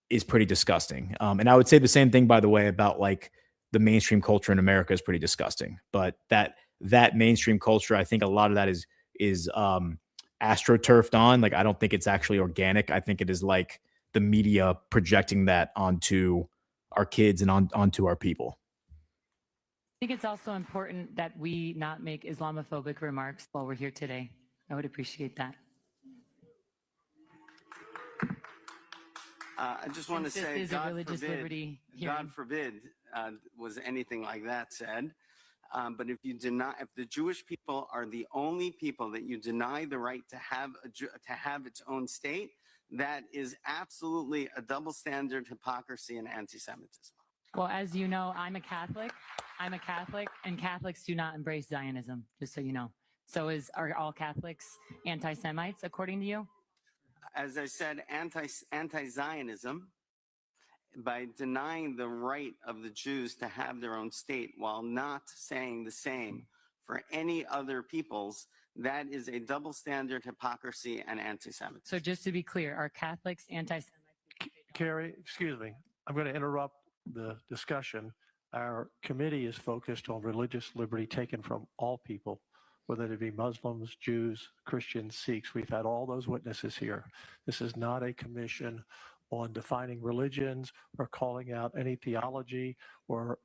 is pretty disgusting. And I would say the same thing, by the way, about the mainstream culture in America is pretty disgusting. But that mainstream culture, I think a lot of that is astroturfed on. I don't think it's actually organic. I think it is the media projecting that onto our kids and onto our people. I think it's also important that we not make Islamophobic remarks while we're here today. I would appreciate that. I just want to Since say, this is a religious liberty hearing. God forbid was anything like that said. But if the Jewish people are the only people that you deny the right to have its own state, that is absolutely a double standard, hypocrisy, and anti-Semitism. Well, as you know, I'm a Catholic, and Catholics do not embrace Zionism, just so you know. So are all Catholics anti-Semites, according to you? As I said, anti-Zionism, by denying the right of the Jews to have their own state while not saying the same for any other peoples, that is a double standard, hypocrisy, and anti-Semitism. So just to be clear, are Catholics anti-Semites? Carrie, excuse me. I'm going to interrupt the discussion. Our committee is focused on religious liberty taken from all people, whether they be Muslims, Jews, Christians, Sikhs. We've had all those witnesses here. This is not a commission on defining religions or calling out any theology, or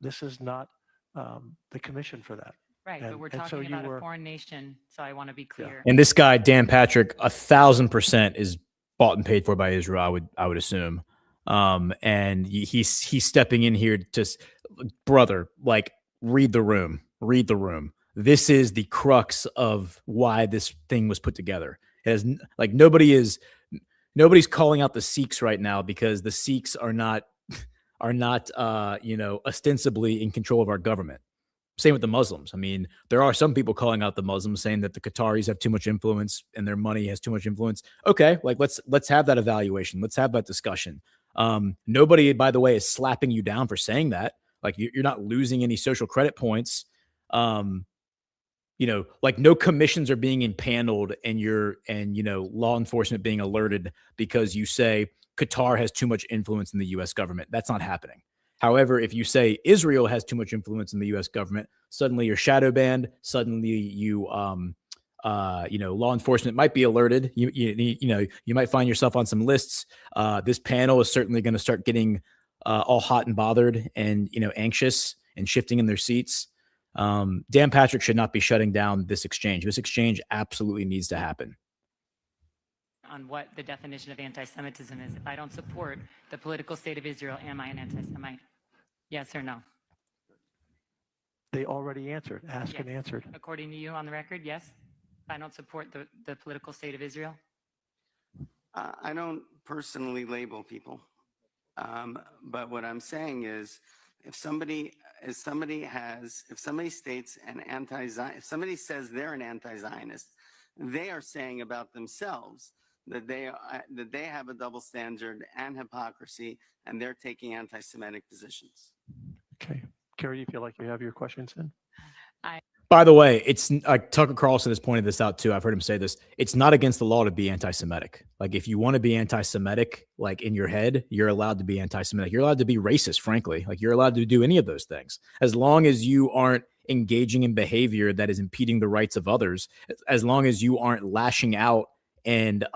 this is not the commission for that. Right, but we're talking about a foreign nation, so I want to be clear. And this guy, Dan Patrick, 1,000% is bought and paid for by Israel, I would assume. And he's stepping in here to, brother, read the room. This is the crux of why this thing was put together. It has nobody's calling out the Sikhs right now because the Sikhs are not ostensibly in control of our government. Same with the Muslims. I mean, there are some people calling out the Muslims, saying that the Qataris have too much influence and their money has too much influence. Okay, let's have that evaluation. Let's have that discussion. Nobody, by the way, is slapping you down for saying that. You're not losing any social credit points. like no commissions are being impaneled and law enforcement being alerted because you say Qatar has too much influence in the U.S. government. That's not happening. However, if you say Israel has too much influence in the U.S. government, suddenly you're shadow banned. Suddenly law enforcement might be alerted. You might find yourself on some lists. This panel is certainly going to start getting all hot and bothered and anxious and shifting in their seats. Dan Patrick should not be shutting down this exchange. This exchange absolutely needs to happen. On what the definition of anti-Semitism is. If I don't support the political state of Israel, am I an anti-Semite? Yes or no? They already answered, asked and answered. According to you on the record, yes? If I don't support the political state of Israel? I don't personally label people. But what I'm saying is, if somebody states if somebody says they're an anti-Zionist, they are saying about themselves that they have a double standard and hypocrisy, and they're taking anti-Semitic positions. Okay. Carrie, you feel like you have your questions in? By the way, it's like Tucker Carlson has pointed this out too. I've heard him say this. It's not against the law to be anti-Semitic. Like if you want to be anti-Semitic, like in your head, you're allowed to be anti-Semitic. You're allowed to be racist, frankly. Like you're allowed to do any of those things as long as you aren't engaging in behavior that is impeding the rights of others, as long as you aren't lashing out and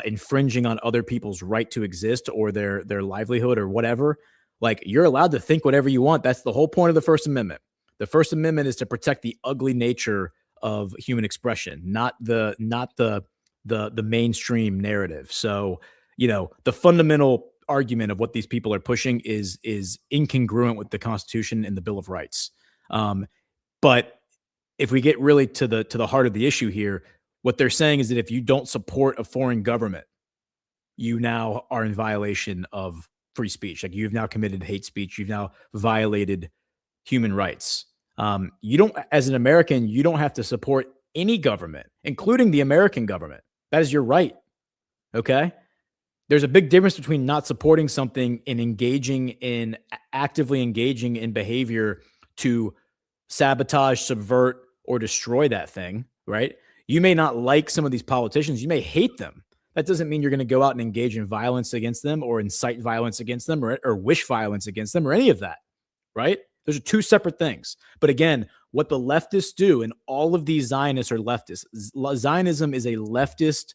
infringing on other people's right to exist or their livelihood or whatever. Like you're allowed to think whatever you want. That's the whole point of the First Amendment. The First Amendment is to protect the ugly nature of human expression, not the mainstream narrative. So, the fundamental argument of what these people are pushing is incongruent with the Constitution and the Bill of Rights. But if we get really to the heart of the issue here, what they're saying is that if you don't support a foreign government, you now are in violation of free speech. Like you've now committed hate speech. You've now violated human rights. You don't, as an American, you don't have to support any government, including the American government. That is your right. Okay. There's a big difference between not supporting something and actively engaging in behavior to sabotage, subvert, or destroy that thing. Right. You may not like some of these politicians. You may hate them. That doesn't mean you're going to go out and engage in violence against them or incite violence against them or wish violence against them or any of that. Right. Those are two separate things. But again, what the leftists do, and all of these Zionists are leftists. Zionism is a leftist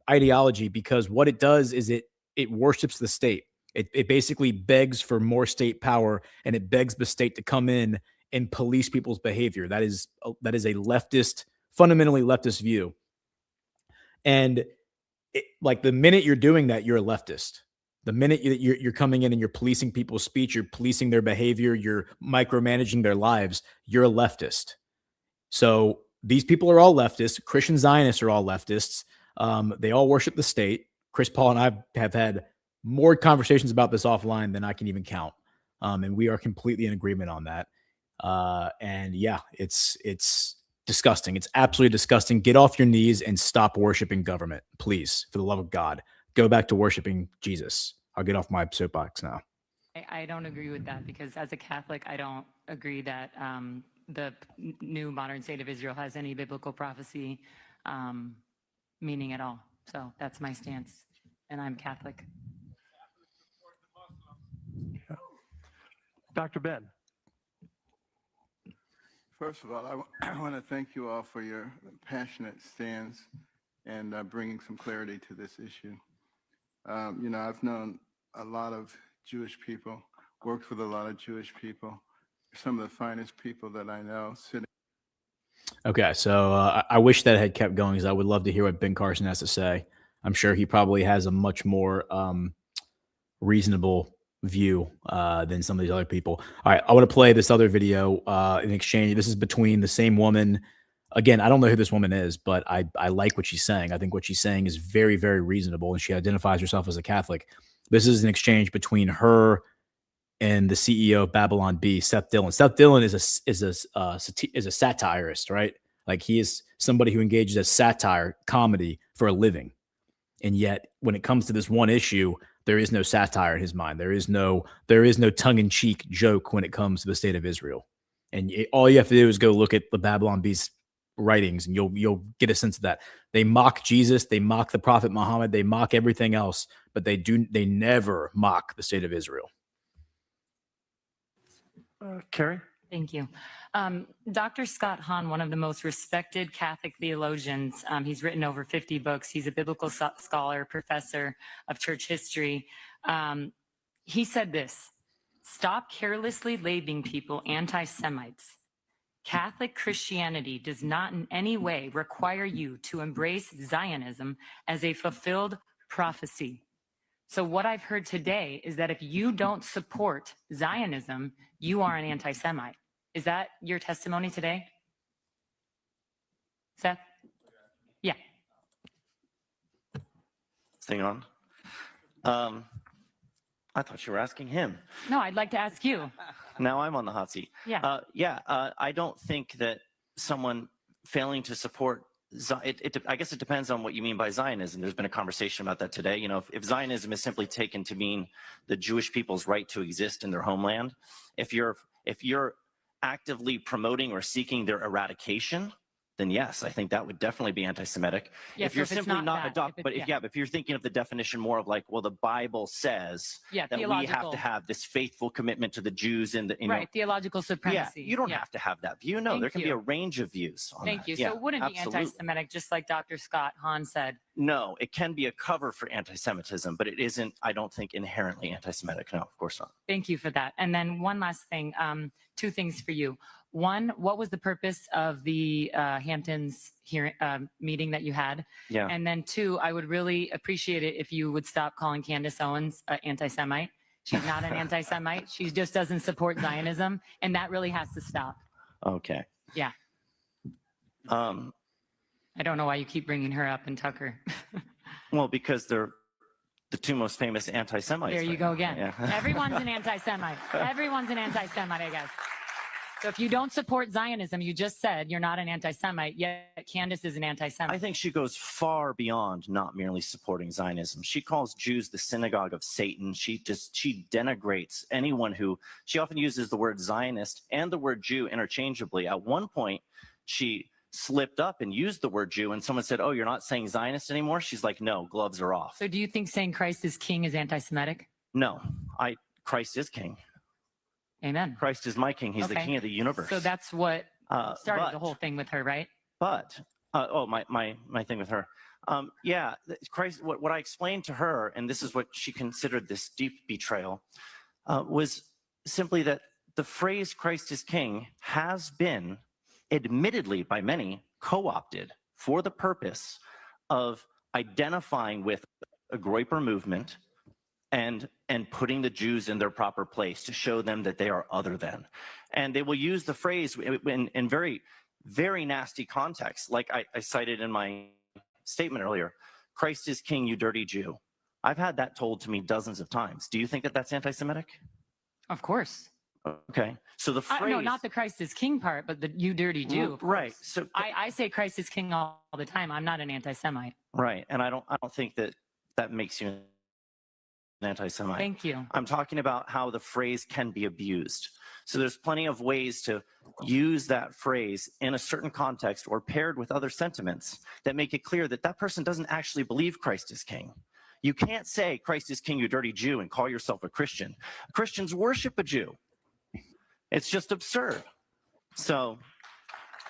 ideology because what it does is it worships the state. It basically begs for more state power, and it begs the state to come in and police people's behavior. That is a leftist, fundamentally leftist view. And like the minute you're doing that, you're a leftist. The minute you're coming in and you're policing people's speech, you're policing their behavior, you're micromanaging their lives, you're a leftist. So these people are all leftists. Christian Zionists are all leftists. They all worship the state. Chris Paul and I have had more conversations about this offline than I can even count. And we are completely in agreement on that. And yeah, it's disgusting. It's absolutely disgusting. Get off your knees and stop worshiping government, please, for the love of God. Go back to worshiping Jesus. I'll get off my soapbox now. I don't agree with that because as a Catholic, I don't agree that the new modern state of Israel has any biblical prophecy meaning at all. So that's my stance, and I'm Catholic. Yeah. Dr. Ben. First of all, I want to thank you all for your passionate stance and bringing some clarity to this issue. I've known a lot of Jewish people, worked with a lot of Jewish people, some of the finest people that I know sitting. Okay, so I wish that had kept going because I would love to hear what Ben Carson has to say. I'm sure he probably has a much more reasonable view than some of these other people. All right, I want to play this other video in exchange. This is between the same woman. Again, I don't know who this woman is, but I like what she's saying. I think what she's saying is very, very reasonable, and she identifies herself as a Catholic. This is an exchange between her and the CEO of Babylon Bee, Seth Dillon. Seth Dillon is a satirist, right? Like he is somebody who engages in satire, comedy for a living. And yet, when it comes to this one issue, there is no satire in his mind. There is no tongue-in-cheek joke when it comes to the state of Israel. And all you have to do is go look at the Babylon Bee's writings, and you'll get a sense of that. They mock Jesus, they mock the Prophet Muhammad, they mock everything else, but they never mock the state of Israel. Carrie? Thank you. Dr. Scott Hahn, one of the most respected Catholic theologians, he's written over 50 books. He's a biblical scholar, professor of church history. He said this: stop carelessly labeling people anti-Semites. Catholic Christianity does not in any way require you to embrace Zionism as a fulfilled prophecy. So what I've heard today is that if you don't support Zionism, you are an anti-Semite. Is that your testimony today, Seth? Yeah. Thing on. I thought you were asking him. No, I'd like to ask you. Now I'm on the hot seat. Yeah. I don't think that someone failing to support I guess it depends on what you mean by Zionism. There's been a conversation about that today. You know, if Zionism is simply taken to mean the Jewish people's right to exist in their homeland, if you're actively promoting or seeking their eradication, then yes, I think that would definitely be anti-Semitic. Yeah, if so you're if it's simply not not that, adopt, if but it- if you're thinking of the definition more of like, well, the Bible says Yeah, that we have theological. to have this faithful commitment to the Jews and the, Right, theological supremacy. Yeah, you don't have to have that view. No, Thank there can be you. a range of views on Thank that. you. Yeah, So it wouldn't be absolutely. anti-Semitic, just like Dr. Scott Hahn said. No, it can be a cover for anti-Semitism, but it isn't, I don't think, inherently anti-Semitic. No, of course not. Thank you for that. And then one last thing, two things for you. One, what was the purpose of the Hamptons hearing meeting that you had? Yeah. And then two, I would really appreciate it if you would stop calling Candace Owens an anti-Semite. She's not an anti-Semite. She just doesn't support Zionism, and that really has to stop. Okay. Yeah. I don't know why you keep bringing her up and Tucker. Well, because they're the two most famous anti-Semites. There you right go now. again. Yeah. Everyone's an anti-Semite. Everyone's an anti-Semite, I guess. So if you don't support Zionism, you just said you're not an anti-Semite, yet Candace is an anti-Semite. I think she goes far beyond not merely supporting Zionism. She calls Jews the synagogue of Satan. She denigrates anyone who, she often uses the word Zionist and the word Jew interchangeably. At one point, she slipped up and used the word Jew, and someone said, oh, you're not saying Zionist anymore? She's like, no, gloves are off. So do you think saying Christ is king is anti-Semitic? No, Christ is king. Amen. Christ is my king. He's the Okay. king of the universe. So that's what started but- the whole thing with her, right? But my thing with her, Christ. What I explained to her, and this is what she considered this deep betrayal, was simply that the phrase "Christ is King" has been, admittedly by many, co-opted for the purpose of identifying with a Groyper movement and putting the Jews in their proper place to show them that they are other than. And they will use the phrase in very, very nasty contexts, like I cited in my statement earlier, Christ is king, you dirty Jew. I've had that told to me dozens of times. Do you think that that's anti-Semitic? Of course. Okay. So the phrase... No, not the Christ is king part, but the you dirty Jew. of Right. course. So I say Christ is king all the time. I'm not an anti-Semite. right. And I don't think that makes you an anti-Semite. Thank you. I'm talking about how the phrase can be abused. So there's plenty of ways to use that phrase in a certain context or paired with other sentiments that make it clear that that person doesn't actually believe Christ is king. You can't say Christ is king, you dirty Jew, and call yourself a Christian. Christians worship a Jew. It's just absurd. So,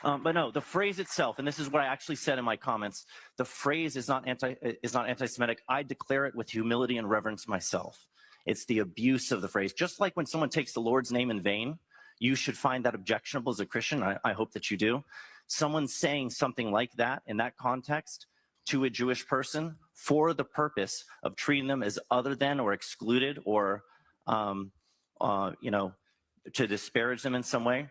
but no, the phrase itself, and this is what I actually said in my comments, the phrase is not anti-Semitic. I declare it with humility and reverence myself. It's the abuse of the phrase. Just like when someone takes the Lord's name in vain, you should find that objectionable as a Christian. I hope that you do. Someone saying something like that in that context to a Jewish person for the purpose of treating them as other than or excluded or, to disparage them in some way,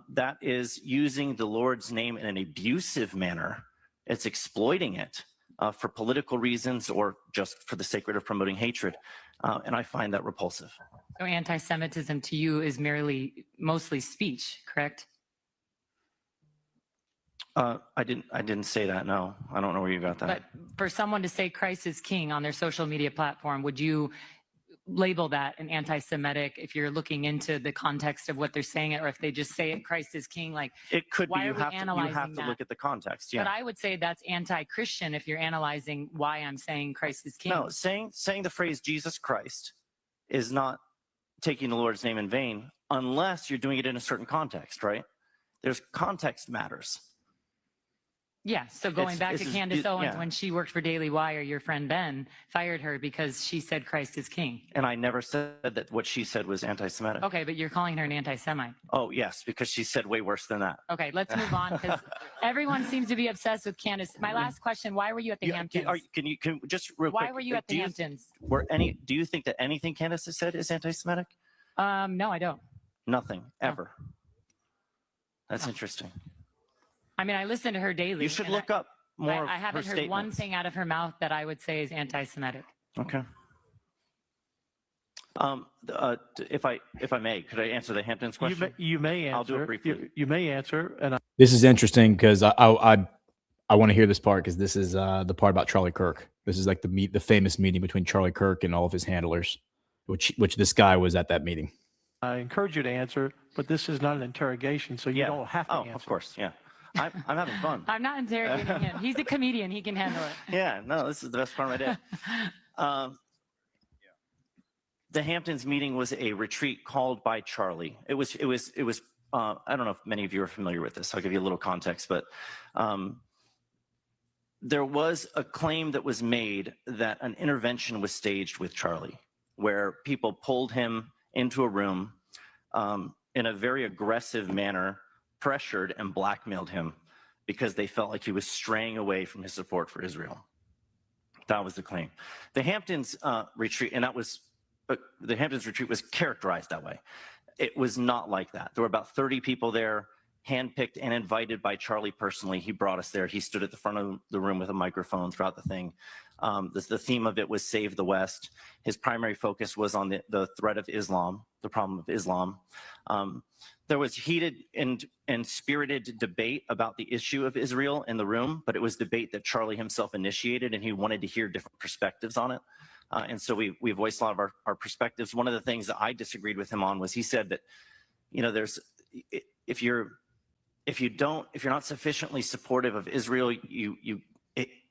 that is using the Lord's name in an abusive manner. It's exploiting it for political reasons or just for the sake of promoting hatred. And I find that repulsive. So anti-Semitism to you is mostly speech, correct? I didn't say that. No, I don't know where you got that. But for someone to say Christ is king on their social media platform, would you label that an anti-Semitic if you're looking into the context of what they're saying it, or if they just say it, Christ is king. Like, it could be why you are we have to analyzing look that? at the context. Yeah. But I would say that's anti-Christian if you're analyzing why I'm saying Christ is king. No, saying the phrase Jesus Christ is not taking the Lord's name in vain unless you're doing it in a certain context, right? There's context matters. Yeah, so going back to Candace Owens, yeah. when she worked for Daily Wire, your friend Ben fired her because she said Christ is king. And I never said that what she said was anti-Semitic. Okay, but you're calling her an anti-Semite. Oh, yes, because she said way worse than that. Okay, let's move on because everyone seems to be obsessed with Candace. My last question, why were you at the Hamptons? Can just real Why quick, were you at the Hamptons? Do you think that anything Candace has said is anti-Semitic? No, I don't. Nothing, ever. That's interesting. I mean, I listen to her daily. You should look up more of I haven't her heard one statements. thing out of her mouth that I would say is anti-Semitic. Okay. If I may, could I answer the Hamptons question? You may answer. I'll do it briefly. You may answer, and This is interesting because I want to hear this part because this is the part about Charlie Kirk. This is like the famous meeting between Charlie Kirk and all of his handlers, which this guy was at that meeting. I encourage you to answer, but this is not an interrogation, so you don't have to answer. Of course, yeah. I'm having fun. I'm not interrogating him. He's a comedian. He can handle it. Yeah, no, this is the best part of my day. The Hamptons meeting was a retreat called by Charlie. It was. I don't know if many of you are familiar with this. I'll give you a little context, but there was a claim that was made that an intervention was staged with Charlie, where people pulled him into a room in a very aggressive manner, pressured and blackmailed him because they felt like he was straying away from his support for Israel. That was the claim. The Hamptons retreat, and the Hamptons retreat was characterized that way. It was not like that. There were about 30 people there, handpicked and invited by Charlie personally. He brought us there. He stood at the front of the room with a microphone throughout the thing. The theme of it was Save the West. His primary focus was on the threat of Islam, the problem of Islam. There was heated and spirited debate about the issue of Israel in the room, but it was debate that Charlie himself initiated, and he wanted to hear different perspectives on it. And so we voiced a lot of our perspectives. One of the things that I disagreed with him on was he said that, if you're not sufficiently supportive of Israel,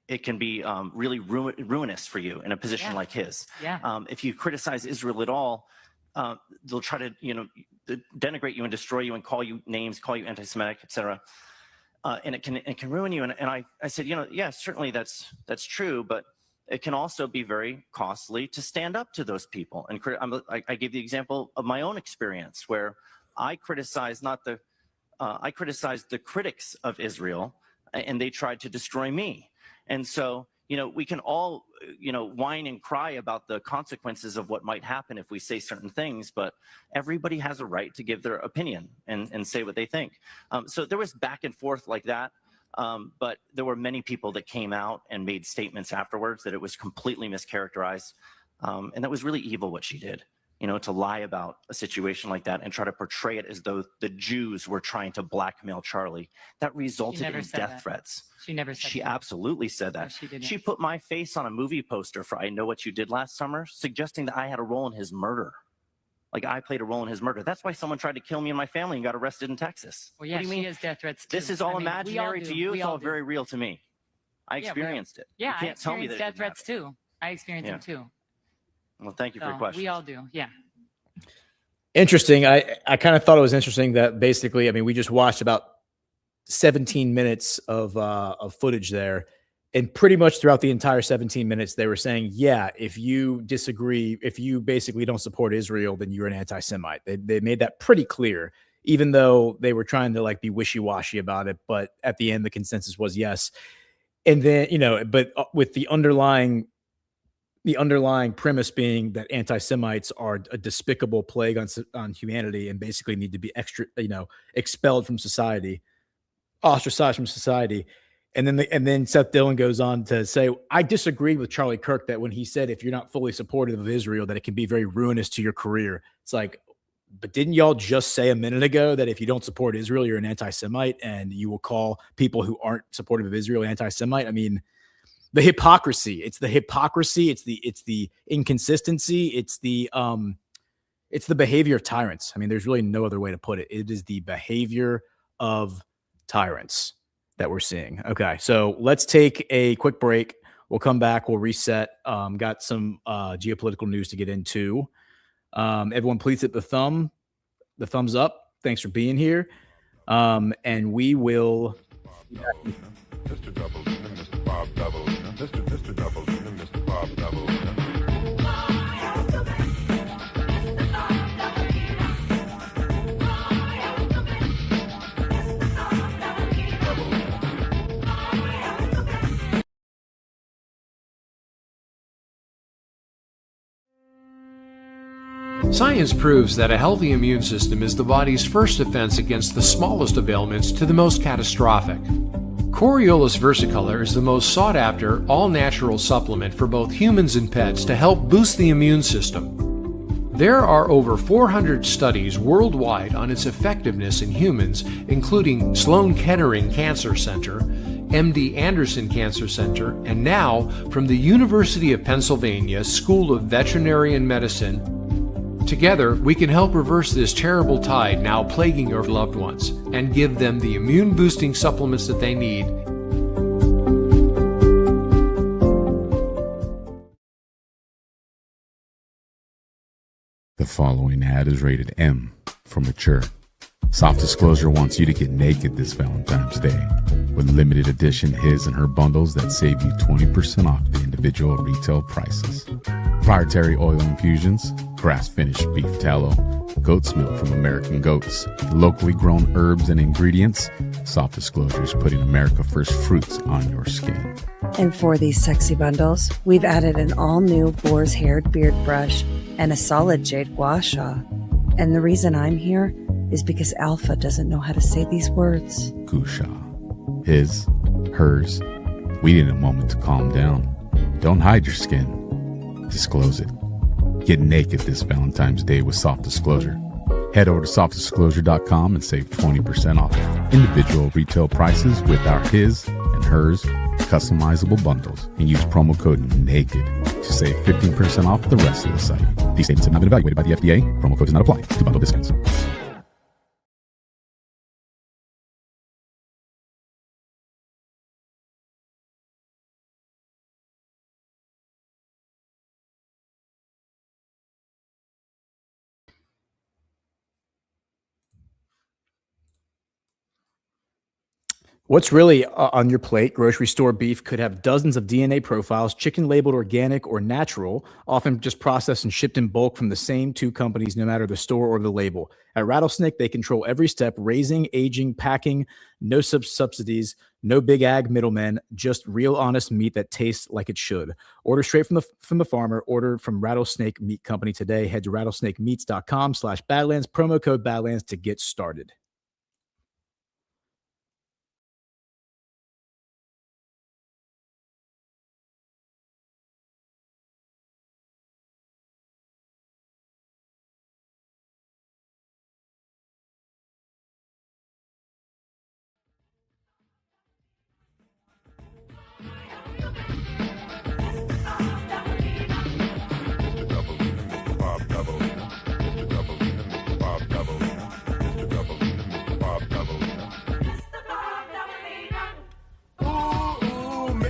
it can be really ruinous for you in a position like his. Yeah. If you criticize Israel at all, they'll try to denigrate you and destroy you and call you names, call you anti-Semitic, etc. And it can ruin you. And I said, yeah, certainly that's true, but it can also be very costly to stand up to those people. And I gave the example of my own experience where I criticized I criticized the critics of Israel, and they tried to destroy me. And so, we can all, whine and cry about the consequences of what might happen if we say certain things, but everybody has a right to give their opinion and say what they think. So there was back and forth like that. But there were many people that came out and made statements afterwards that it was completely mischaracterized. And that was really evil what she did, to lie about a situation like that and try to portray it as though the Jews were trying to blackmail Charlie. That resulted in death threats. She never said She that. absolutely said that. No, she didn't. She put my face on a movie poster for I Know What You Did Last Summer, suggesting that I had a role in his murder. Like I played a role in his murder. That's why someone tried to kill me and my family and got arrested in Texas. Well, yeah, What do you mean? she has death threats too. This is all I mean, we all imaginary do. to you. We It's all do. very real to me. I experienced it. Yeah, You can't tell me experienced that it death didn't threats too. I experienced them too. Well, thank you for your So, question. we all do. Yeah. Interesting. I kind of thought it was interesting that basically, we just watched about 17 minutes of footage there, and pretty much throughout the entire 17 minutes, they were saying, yeah, if you disagree, if you basically don't support Israel, then you're an anti-Semite. They made that pretty clear, even though they were trying to be wishy-washy about it. But at the end, the consensus was yes. And then, but with the underlying premise being that anti-Semites are a despicable plague on humanity and basically need to be expelled from society, ostracized from society. And then Seth Dillon goes on to say, I disagree with Charlie Kirk that when he said, if you're not fully supportive of Israel, that it can be very ruinous to your career. It's like, but didn't y'all just say a minute ago that if you don't support Israel, you're an anti-Semite and you will call people who aren't supportive of Israel anti-Semite? the hypocrisy. It's the hypocrisy. It's the inconsistency. It's the behavior of tyrants. I mean, there's really no other way to put it. It is the behavior of tyrants that we're seeing. Okay, so let's take a quick break. We'll come back. We'll reset. Got some geopolitical news to get into. Everyone, please hit the thumbs up. Thanks for being here. And we will. Mr. Doubleina, Mr. Bob Doubleina, Mr. Doubleina, Mr. Bob Doubleina. Science proves that a healthy immune system is the body's first defense against the smallest of ailments to the most catastrophic. Coriolus versicolor is the most sought-after, all-natural supplement for both humans and pets to help boost the immune system. There are over 400 studies worldwide on its effectiveness in humans, including Sloan Kettering Cancer Center, MD Anderson Cancer Center, and now from the University of Pennsylvania School of Veterinary Medicine. Together, we can help reverse this terrible tide now plaguing your loved ones and give them the immune-boosting supplements that they need. The following ad is rated M for mature. Soft Disclosure wants you to get naked this Valentine's Day with limited edition his and her bundles that save you 20% off the individual retail prices. Proprietary oil infusions, grass-finished beef tallow, goat's milk from American goats, locally grown herbs and ingredients. Soft Disclosure is putting America First fruits on your skin. And for these sexy bundles, we've added an all-new boar's haired beard brush and a solid jade gua sha. And the reason I'm here is because Alpha doesn't know how to say these words. Gusha. His, hers. We need a moment to calm down. Don't hide your skin. Disclose it. Get naked this Valentine's Day with Soft Disclosure. Head over to softdisclosure.com and save 20% off individual retail prices with our his and hers customizable bundles, and use promo code NAKED to save 15% off the rest of the site. These statements have not been evaluated by the FDA. Promo code does not apply to bundle discounts. What's really on your plate? Grocery store beef could have dozens of DNA profiles, chicken labeled organic or natural, often just processed and shipped in bulk from the same two companies, no matter the store or the label. At Rattlesnake, they control every step: raising, aging, packing, no subsidies, no big ag middlemen, just real honest meat that tastes like it should. Order straight from the farmer. Order from Rattlesnake Meat Company today. Head to rattlesnakemeats.com/Badlands, promo code Badlands to get started.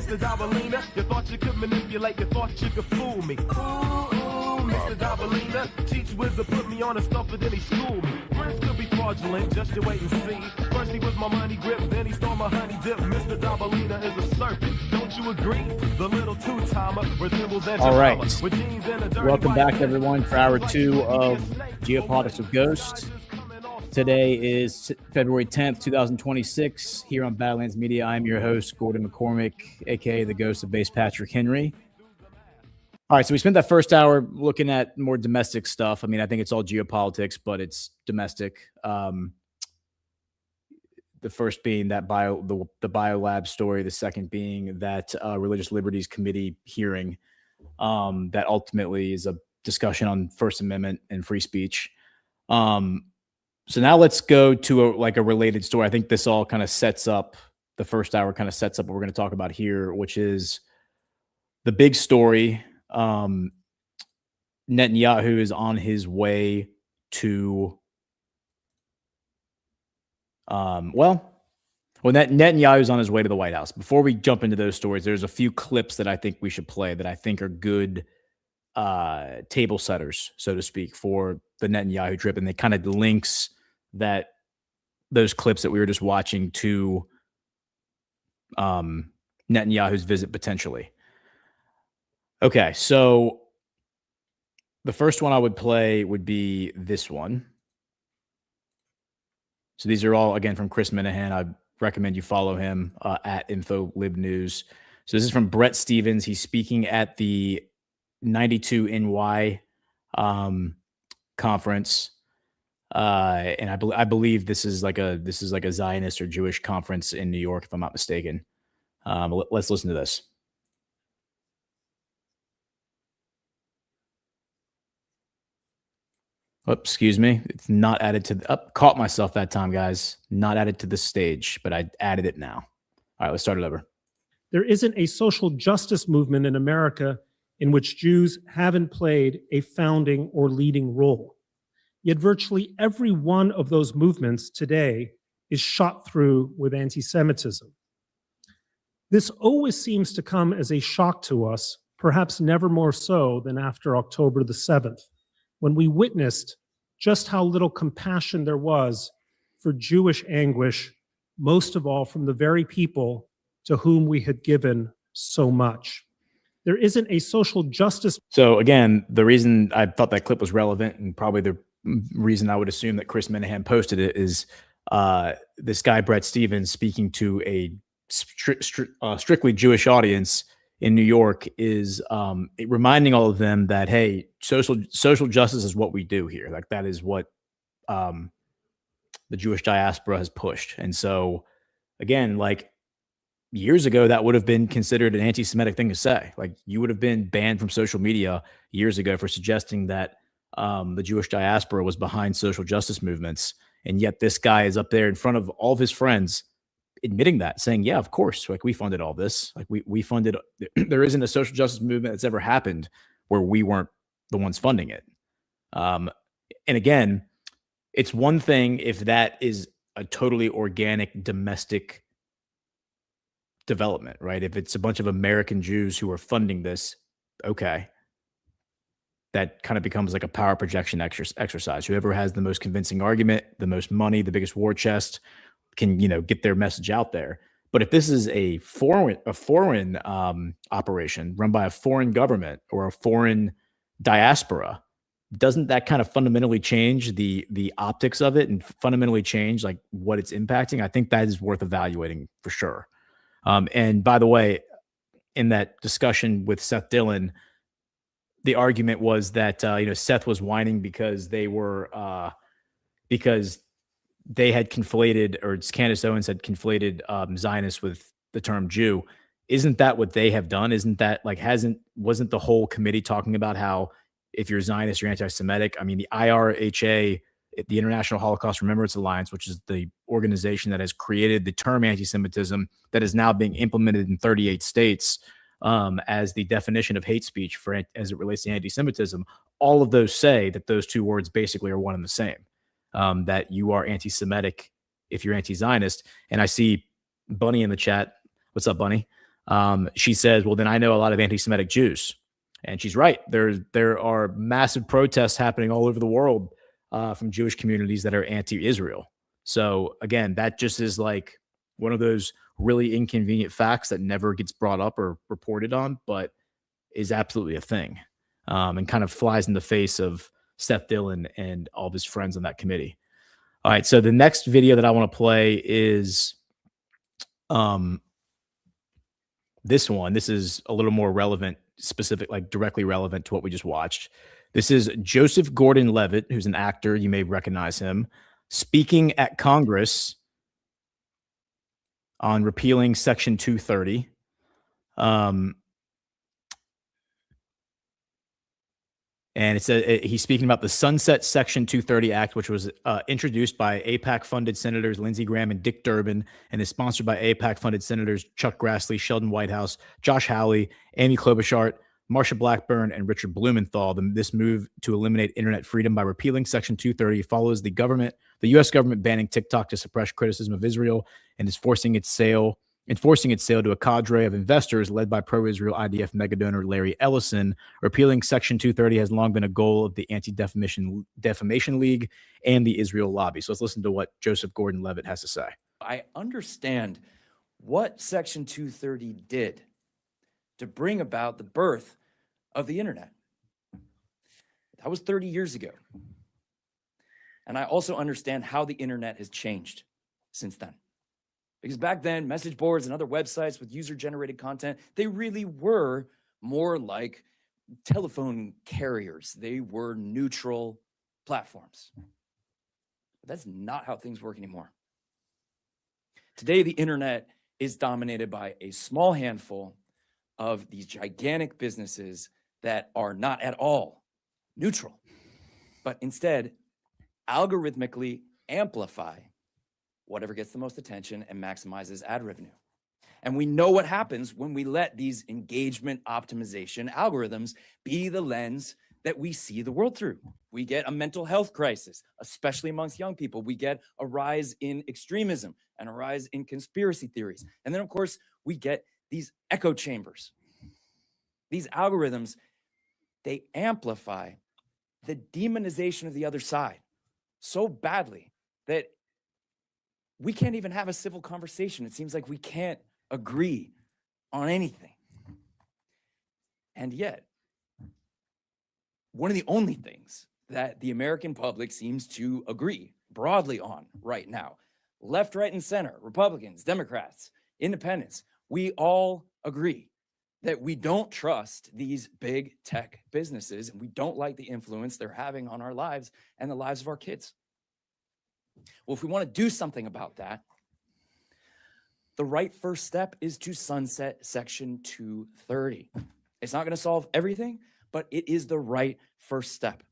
Mr. Dabalina, you thought you could manipulate, you thought you could fool me. Ooh, Mr. Dabalina, teach wizard put me on a stuffer, then he schooled me. Prince could be fraudulent, just you wait and see. First he was my money grip, then he stole my honey dip. Mr. Dabalina is a serpent, don't you agree? The little two-timer resembles Aunt All right. with jeans and a dirty Welcome white back, everyone, for hour 2 of Geopolitics with Ghost. Today is February 10th, 2026. Here on Badlands Media, I'm your host, Gordon McCormick, a.k.a. the ghost of bass Patrick Henry. All right, so we spent that first hour looking at more domestic stuff. I mean, I think it's all geopolitics, but it's domestic. The first being that the Biolabs story, the second being that Religious Liberties Committee hearing that ultimately is a discussion on First Amendment and free speech. So now let's go to a related story. I think this all kind of sets up, the first hour kind of sets up what we're going to talk about here, which is the big story, Netanyahu is on his way to, Netanyahu is on his way to the White House. Before we jump into those stories, there's a few clips that I think we should play that I think are good table setters, so to speak, for the Netanyahu trip, and they kind of links those clips that we were just watching to Netanyahu's visit potentially. Okay, so the first one I would play would be this one. So these are all, again, from Chris Minahan. I recommend you follow him at InfoLibNews. So this is from Brett Stevens. He's speaking at the 92NY conference. And I believe this is like a Zionist or Jewish conference in New York, if I'm not mistaken. Let's listen to this. Oh, excuse me. It's not added to caught myself that time, guys. Not added to the stage, but I added it now. All right, let's start it over. There isn't a social justice movement in America in which Jews haven't played a founding or leading role. Yet virtually every one of those movements today is shot through with anti-Semitism. This always seems to come as a shock to us, perhaps never more so than after October the 7th, when we witnessed just how little compassion there was for Jewish anguish, most of all from the very people to whom we had given so much. There isn't a social justice. So again, the reason I thought that clip was relevant, and probably the reason I would assume that Chris Minahan posted it, is this guy, Brett Stevens, speaking to a strictly Jewish audience in New York, is reminding all of them that, hey, social justice is what we do here. Like, that is what the Jewish diaspora has pushed. And so again, like, years ago, that would have been considered an anti-Semitic thing to say. Like, you would have been banned from social media years ago for suggesting that the Jewish diaspora was behind social justice movements. And yet this guy is up there in front of all of his friends admitting that, saying, yeah, of course, like, we funded all this. Like, we funded, there isn't a social justice movement that's ever happened where we weren't the ones funding it. And again, it's one thing if that is a totally organic domestic development, right? If it's a bunch of American Jews who are funding this, okay, that kind of becomes like a power projection exercise. Whoever has the most convincing argument, the most money, the biggest war chest can, get their message out there. But if this is a foreign operation run by a foreign government or a foreign diaspora, doesn't that kind of fundamentally change the optics of it and fundamentally change like what it's impacting? I think that is worth evaluating for sure. And by the way, in that discussion with Seth Dillon, the argument was that Seth was whining because they were because they had conflated, or Candace Owens had conflated Zionist with the term Jew. Isn't that what they have done? Isn't that like wasn't the whole committee talking about how if you're Zionist, you're anti-Semitic? I mean, the IRHA, the International Holocaust Remembrance Alliance, which is the organization that has created the term anti-Semitism that is now being implemented in 38 states as the definition of hate speech as it relates to anti-Semitism. All of those say that those two words basically are one and the same, that you are anti-Semitic if you're anti-Zionist. And I see Bunny in the chat. What's up, Bunny? She says, well, then I know a lot of anti-Semitic Jews. And she's right. There are massive protests happening all over the world from Jewish communities that are anti-Israel. So again, that just is like one of those really inconvenient facts that never gets brought up or reported on, but is absolutely a thing, and kind of flies in the face of Seth Dillon and all of his friends on that committee. All right, so the next video that I want to play is this one. This is a little more relevant, specific, like directly relevant to what we just watched. This is Joseph Gordon-Levitt, who's an actor. You may recognize him, speaking at Congress on repealing Section 230. And it said he's speaking about the Sunset Section 230 Act, which was introduced by AIPAC-funded Senators Lindsey Graham and Dick Durbin, and is sponsored by AIPAC-funded Senators Chuck Grassley, Sheldon Whitehouse, Josh Hawley, Amy Klobuchar, Marsha Blackburn, and Richard Blumenthal. This move to eliminate internet freedom by repealing Section 230 follows the U.S. government banning TikTok to suppress criticism of Israel and is enforcing its sale to a cadre of investors led by pro-Israel IDF megadonor Larry Ellison. Repealing Section 230 has long been a goal of the Anti-Defamation League and the Israel lobby. So let's listen to what Joseph Gordon-Levitt has to say. I understand what Section 230 did to bring about the birth of the internet. That was 30 years ago. And I also understand how the internet has changed since then. Because back then, message boards and other websites with user-generated content, they really were more like telephone carriers. They were neutral platforms. But that's not how things work anymore. Today, the internet is dominated by a small handful of these gigantic businesses that are not at all neutral, but instead algorithmically amplify whatever gets the most attention and maximizes ad revenue. And we know what happens when we let these engagement optimization algorithms be the lens that we see the world through. We get a mental health crisis, especially amongst young people. We get a rise in extremism and a rise in conspiracy theories. And then, of course, we get these echo chambers. These algorithms, they amplify the demonization of the other side so badly that we can't even have a civil conversation. It seems like we can't agree on anything. And yet, one of the only things that the American public seems to agree broadly on right now, left, right, and center, Republicans, Democrats, independents, we all agree that we don't trust these big tech businesses and we don't like the influence they're having on our lives and the lives of our kids. Well, if we want to do something about that, the right first step is to sunset Section 230. It's not going to solve everything, but it is the right first step.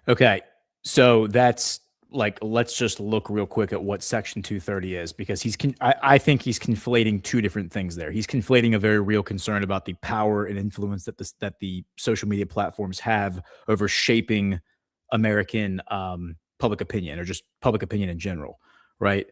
Okay, so that's like, let's just look real quick at what Section 230 is, because I think he's conflating two different things there. He's conflating a very real concern about the power and influence that the social media platforms have over shaping American public opinion, or just public opinion in general, right?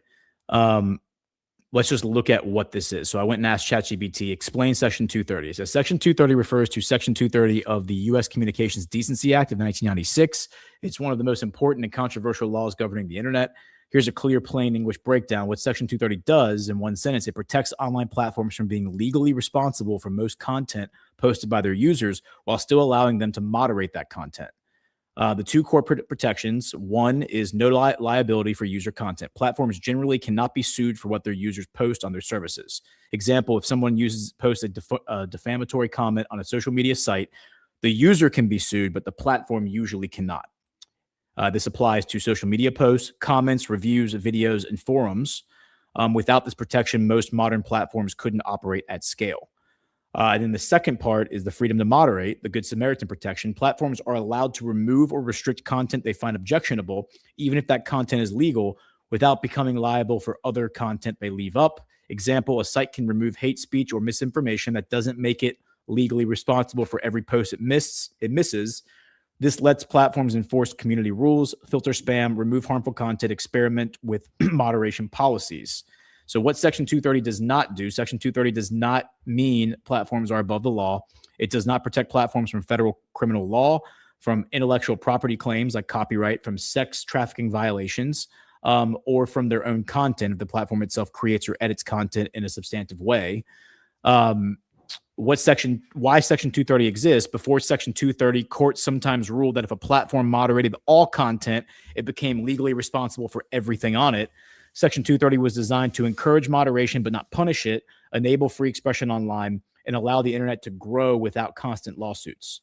Let's just look at what this is. So I went and asked ChatGPT, explain Section 230. It says Section 230 refers to Section 230 of the U.S. Communications Decency Act of 1996. It's one of the most important and controversial laws governing the internet. Here's a clear, plain English breakdown. What Section 230 does in one sentence: it protects online platforms from being legally responsible for most content posted by their users while still allowing them to moderate that content. The two core protections: one is no liability for user content. Platforms generally cannot be sued for what their users post on their services. Example, if someone posts a defamatory comment on a social media site, the user can be sued, but the platform usually cannot. This applies to social media posts, comments, reviews, videos, and forums. Without this protection, most modern platforms couldn't operate at scale. And then the second part is the freedom to moderate, the Good Samaritan protection. Platforms are allowed to remove or restrict content they find objectionable, even if that content is legal, without becoming liable for other content they leave up. Example, a site can remove hate speech or misinformation that doesn't make it legally responsible for every post it misses. This lets platforms enforce community rules, filter spam, remove harmful content, experiment with moderation policies. So what Section 230 does not do, Section 230 does not mean platforms are above the law. It does not protect platforms from federal criminal law, from intellectual property claims like copyright, from sex trafficking violations, or from their own content if the platform itself creates or edits content in a substantive way. Why Section 230 exists: before Section 230, courts sometimes ruled that if a platform moderated all content, it became legally responsible for everything on it. Section 230 was designed to encourage moderation but not punish it, enable free expression online, and allow the internet to grow without constant lawsuits.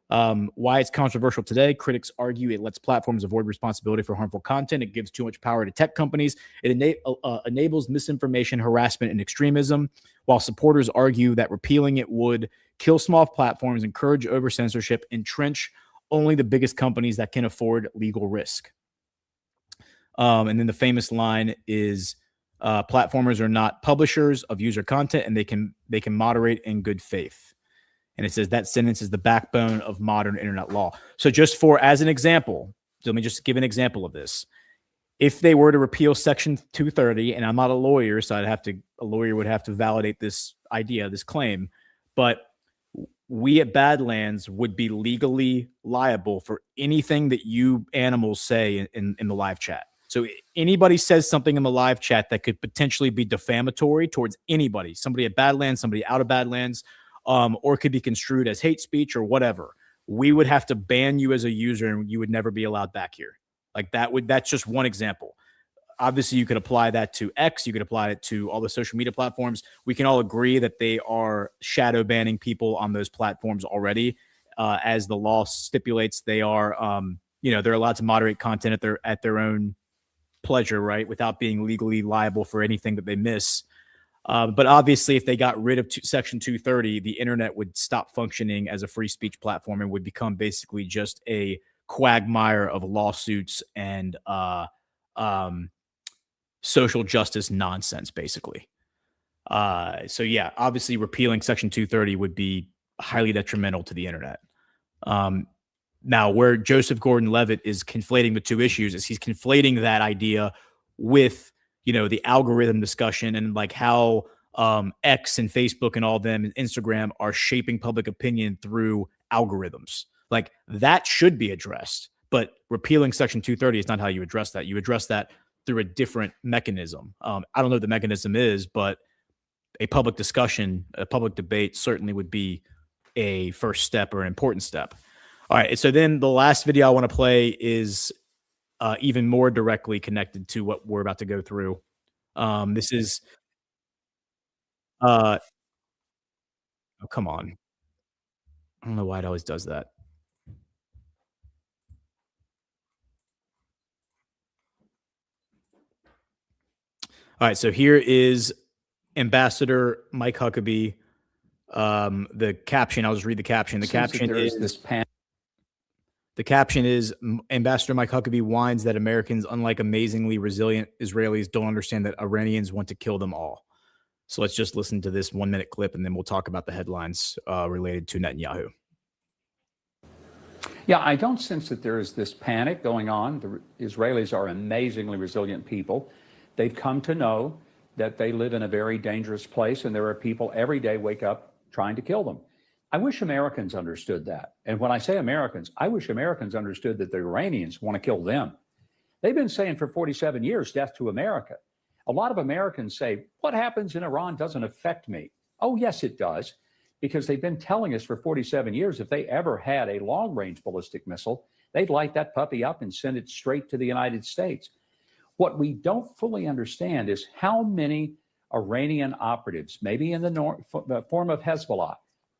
Why it's controversial today. Critics argue it lets platforms avoid responsibility for harmful content. It gives too much power to tech companies. It enables misinformation, harassment, and extremism, while supporters argue that repealing it would kill small platforms, encourage over-censorship, entrench only the biggest companies that can afford legal risk. And then the famous line is, platformers are not publishers of user content, and they can moderate in good faith. And it says that sentence is the backbone of modern internet law. So just as an example, let me just give an example of this. If they were to repeal Section 230, and I'm not a lawyer, so a lawyer would have to validate this idea, this claim, but we at Badlands would be legally liable for anything that you animals say in the live chat. So anybody says something in the live chat that could potentially be defamatory towards anybody, somebody at Badlands, somebody out of Badlands, or could be construed as hate speech or whatever, we would have to ban you as a user and you would never be allowed back here. Like that's just one example. Obviously, you could apply that to X. You could apply it to all the social media platforms. We can all agree that they are shadow banning people on those platforms already. As the law stipulates, they are, they're allowed to moderate content at their own pleasure, right, without being legally liable for anything that they miss. But obviously, if they got rid of Section 230, the internet would stop functioning as a free speech platform and would become basically just a quagmire of lawsuits and social justice nonsense, basically. So yeah, obviously repealing Section 230 would be highly detrimental to the internet. Now, where Joseph Gordon-Levitt is conflating the two issues is he's conflating that idea with, the algorithm discussion and like how X and Facebook and all them and Instagram are shaping public opinion through algorithms. Like that should be addressed, but repealing Section 230 is not how you address that. You address that through a different mechanism. I don't know what the mechanism is, but a public discussion, a public debate certainly would be a first step or an important step. All right. So then the last video I want to play is even more directly connected to what we're about to go through. This is, oh, come on. I don't know why it always does that. All right, so here is Ambassador Mike Huckabee. The caption, I'll just read the caption. The caption is the caption is Ambassador Mike Huckabee whines that Americans, unlike amazingly resilient Israelis, don't understand that Iranians want to kill them all. So let's just listen to this 1-minute clip, and then we'll talk about the headlines related to Netanyahu. Yeah, I don't sense that there is this panic going on. The Israelis are amazingly resilient people. They've come to know that they live in a very dangerous place, and there are people every day wake up trying to kill them. I wish Americans understood that. And when I say Americans, I wish Americans understood that the Iranians want to kill them. They've been saying for 47 years, death to America. A lot of Americans say, what happens in Iran doesn't affect me. Oh, yes, it does. Because they've been telling us for 47 years, if they ever had a long-range ballistic missile, they'd light that puppy up and send it straight to the United States. What we don't fully understand is how many Iranian operatives, maybe in the form of Hezbollah,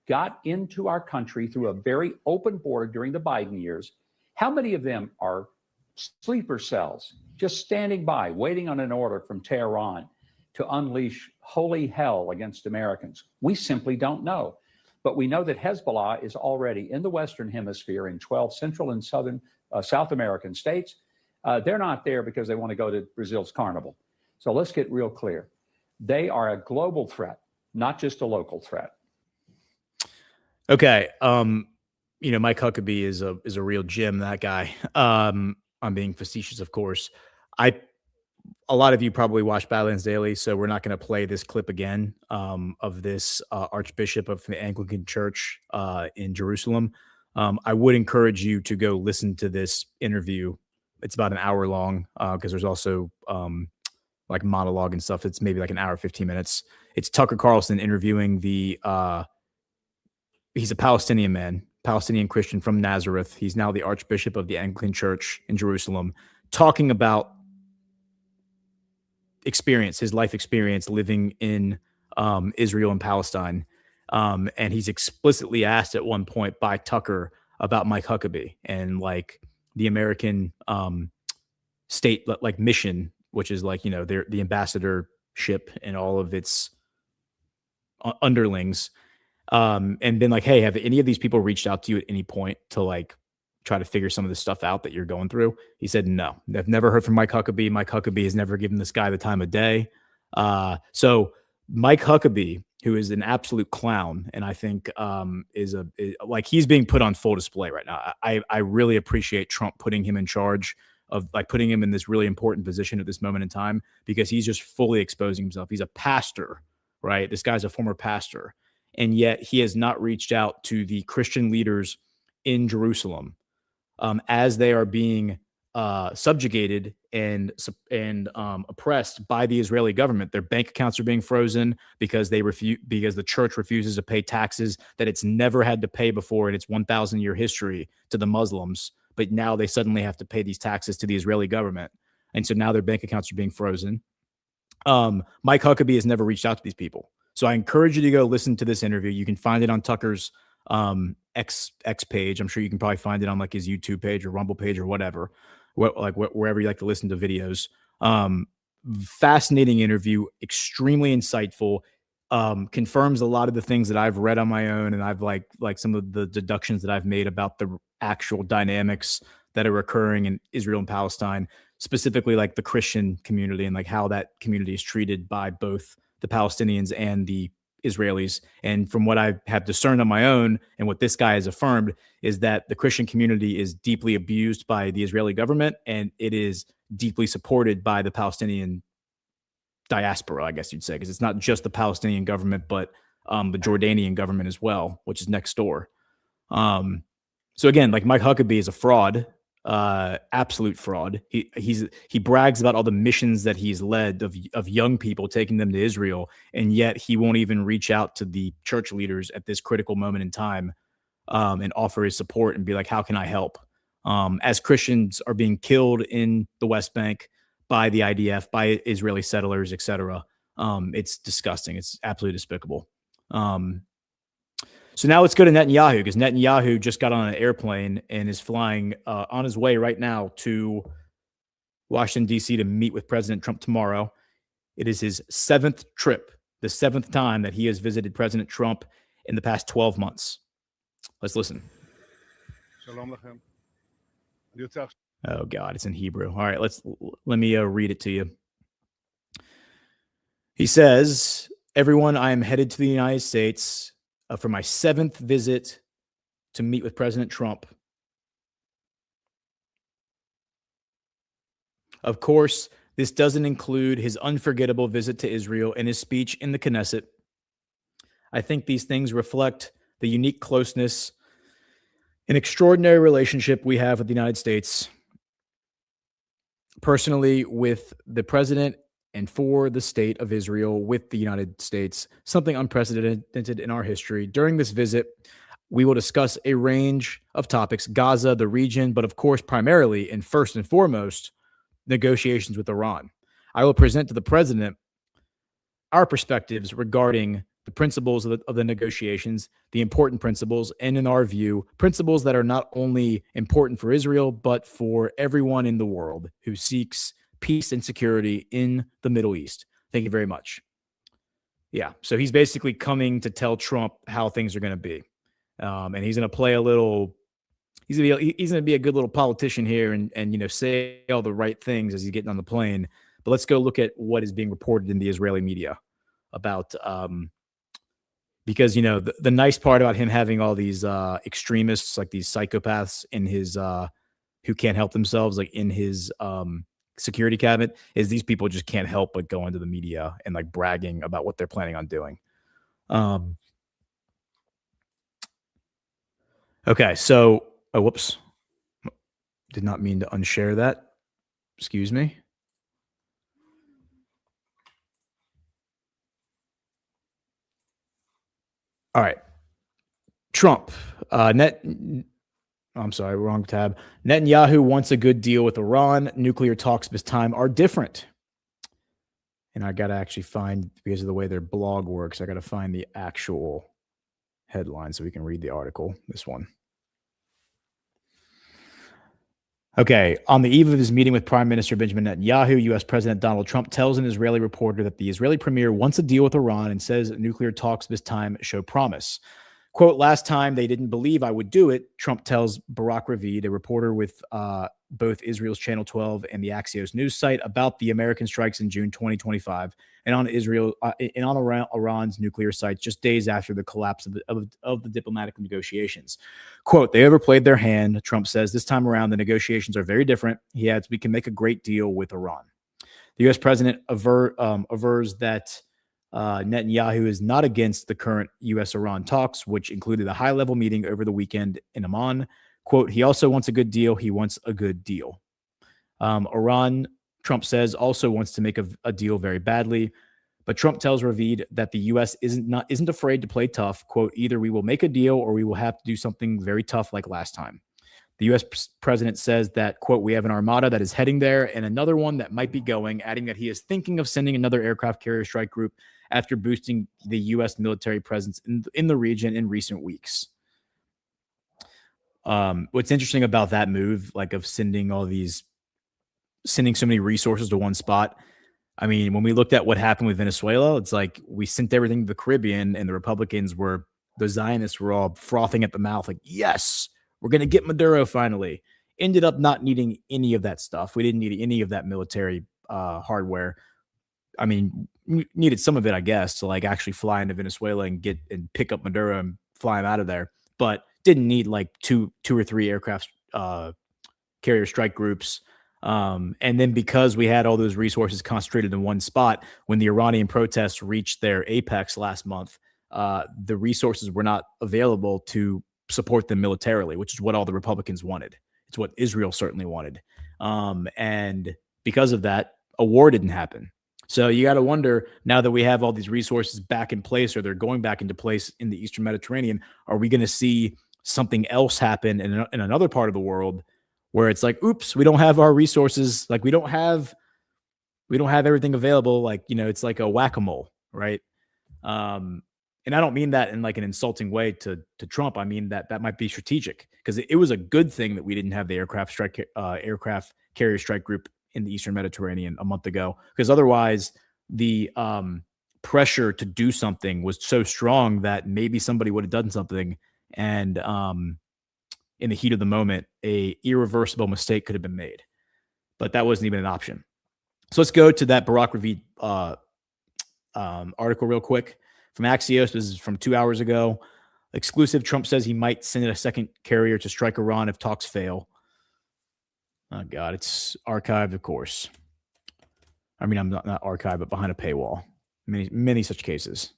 got into our country through a very open border during the Biden years. How many of them are sleeper cells, just standing by, waiting on an order from Tehran to unleash holy hell against Americans? We simply don't know. But we know that Hezbollah is already in the Western Hemisphere in 12 Central and South American states. They're not there because they want to go to Brazil's carnival. So let's get real clear. They are a global threat, not just a local threat. Okay. Mike Huckabee is a real gem, that guy. I'm being facetious, of course. A lot of you probably watch Badlands Daily, so we're not going to play this clip again of this Archbishop of the Anglican Church in Jerusalem. I would encourage you to go listen to this interview. It's about an hour long because there's also like monologue and stuff. It's maybe like an hour, 15 minutes. It's Tucker Carlson interviewing he's a Palestinian man, Palestinian Christian from Nazareth. He's now the Archbishop of the Anglican Church in Jerusalem, talking about his life experience living in Israel and Palestine. And he's explicitly asked at one point by Tucker about Mike Huckabee and like the American state like mission, which is like, you know, the ambassadorship and all of its underlings, and been like, hey, have any of these people reached out to you at any point to like try to figure some of the stuff out that you're going through? He said, no, I've never heard from Mike Huckabee. Mike Huckabee has never given this guy the time of day. So Mike Huckabee, who is an absolute clown, and I think is like he's being put on full display right now. I really appreciate Trump putting him in charge of like putting him in this really important position at this moment in time, because he's just fully exposing himself. He's a pastor, right? This guy's a former pastor, and yet he has not reached out to the Christian leaders in Jerusalem as they are being subjugated and oppressed by the Israeli government. Their bank accounts are being frozen because because the church refuses to pay taxes that it's never had to pay before in its 1,000-year history to the Muslims. But now they suddenly have to pay these taxes to the Israeli government. And so now their bank accounts are being frozen. Mike Huckabee has never reached out to these people. So I encourage you to go listen to this interview. You can find it on Tucker's X page. I'm sure you can probably find it on like his YouTube page or Rumble page or whatever, wherever you like to listen to videos. Fascinating interview, extremely insightful, confirms a lot of the things that I've read on my own. And I've like some of the deductions that I've made about the actual dynamics that are occurring in Israel and Palestine, specifically like the Christian community and like how that community is treated by both the Palestinians and the Israelis. And from what I have discerned on my own and what this guy has affirmed is that the Christian community is deeply abused by the Israeli government, and it is deeply supported by the Palestinian diaspora, I guess you'd say, because it's not just the Palestinian government, but the Jordanian government as well, which is next door. So again, like Mike Huckabee is a fraud, absolute fraud. He brags about all the missions that he's led of young people, taking them to Israel, and yet he won't even reach out to the church leaders at this critical moment in time and offer his support and be like, how can I help? As Christians are being killed in the West Bank by the IDF, by Israeli settlers, etc. It's disgusting. It's absolutely despicable. So now let's go to Netanyahu, because Netanyahu just got on an airplane and is flying on his way right now to Washington, D.C. to meet with President Trump tomorrow. It is his 7th trip, the 7th time that he has visited President Trump in the past 12 months. Let's listen. Oh, God, it's in Hebrew. All right, let me read it to you. He says, everyone, I am headed to the United States for my 7th visit to meet with President Trump. Of course, this doesn't include his unforgettable visit to Israel and his speech in the Knesset. I think these things reflect the unique closeness and extraordinary relationship we have with the United States. Personally, with the president and for the state of Israel with the United States, something unprecedented in our history. During this visit, we will discuss a range of topics, Gaza, the region, but of course, primarily and first and foremost, negotiations with Iran. I will present to the president our perspectives regarding the principles of the negotiations, the important principles, and in our view, principles that are not only important for Israel, but for everyone in the world who seeks peace and security in the Middle East. Thank you very much. Yeah, so he's basically coming to tell Trump how things are going to be. And he's going to play a little, he's going to be a good little politician here and say all the right things as he's getting on the plane. But let's go look at what is being reported in the Israeli media about, because, the nice part about him having all these extremists, like these psychopaths in his, who can't help themselves, like in his security cabinet, is these people just can't help but go into the media and like bragging about what they're planning on doing. Okay, so, whoops. Did not mean to unshare that. Excuse me. All right. Trump. I'm sorry, wrong tab. Netanyahu wants a good deal with Iran. Nuclear talks this time are different. And I got to actually find, because of the way their blog works, I got to find the actual headline so we can read the article. This one. Okay, on the eve of his meeting with Prime Minister Benjamin Netanyahu, U.S. President Donald Trump tells an Israeli reporter that the Israeli premier wants a deal with Iran and says nuclear talks this time show promise. Quote, last time they didn't believe I would do it, Trump tells Barak Ravid, a reporter with both Israel's Channel 12 and the Axios news site, about the American strikes in June 2025 and on Iran's nuclear sites just days after the collapse of the diplomatic negotiations. Quote, they overplayed their hand, Trump says. This time around, the negotiations are very different. He adds, we can make a great deal with Iran. The U.S. president avers that Netanyahu is not against the current U.S.-Iran talks, which included a high-level meeting over the weekend in Amman. Quote, he also wants a good deal. He wants a good deal. Iran, Trump says, also wants to make a deal very badly. But Trump tells Ravid that the U.S. isn't afraid to play tough. Quote, either we will make a deal or we will have to do something very tough like last time. The U.S. president says that, quote, we have an armada that is heading there and another one that might be going, adding that he is thinking of sending another aircraft carrier strike group after boosting the U.S. military presence in the region in recent weeks. What's interesting about that move, like of sending so many resources to one spot. I mean, when we looked at what happened with Venezuela, it's like we sent everything to the Caribbean and the Zionists were all frothing at the mouth. Like, yes, we're going to get Maduro finally. Ended up not needing any of that stuff. We didn't need any of that military hardware. I mean, needed some of it, I guess, to like actually fly into Venezuela and pick up Maduro and fly him out of there. But didn't need like two or three aircraft carrier strike groups. And then because we had all those resources concentrated in one spot, when the Iranian protests reached their apex last month, the resources were not available to support them militarily, which is what all the Republicans wanted. It's what Israel certainly wanted. And because of that, a war didn't happen. So you got to wonder, now that we have all these resources back in place, or they're going back into place in the Eastern Mediterranean, are we going to see something else happen in another part of the world where it's like, oops, we don't have our resources. Like we don't have everything available. Like, it's like a whack-a-mole, right? And I don't mean that in like an insulting way to Trump. I mean that might be strategic, because it was a good thing that we didn't have the aircraft carrier strike group in the Eastern Mediterranean a month ago, because otherwise the pressure to do something was so strong that maybe somebody would have done something, and in the heat of the moment, a irreversible mistake could have been made. But that wasn't even an option. So let's go to that Barak Ravid article real quick from Axios. This is from 2 hours ago. Exclusive, Trump says he might send a second carrier to strike Iran if talks fail. Oh, God, it's archived, of course. I mean, I'm not archived, but behind a paywall. Many such cases.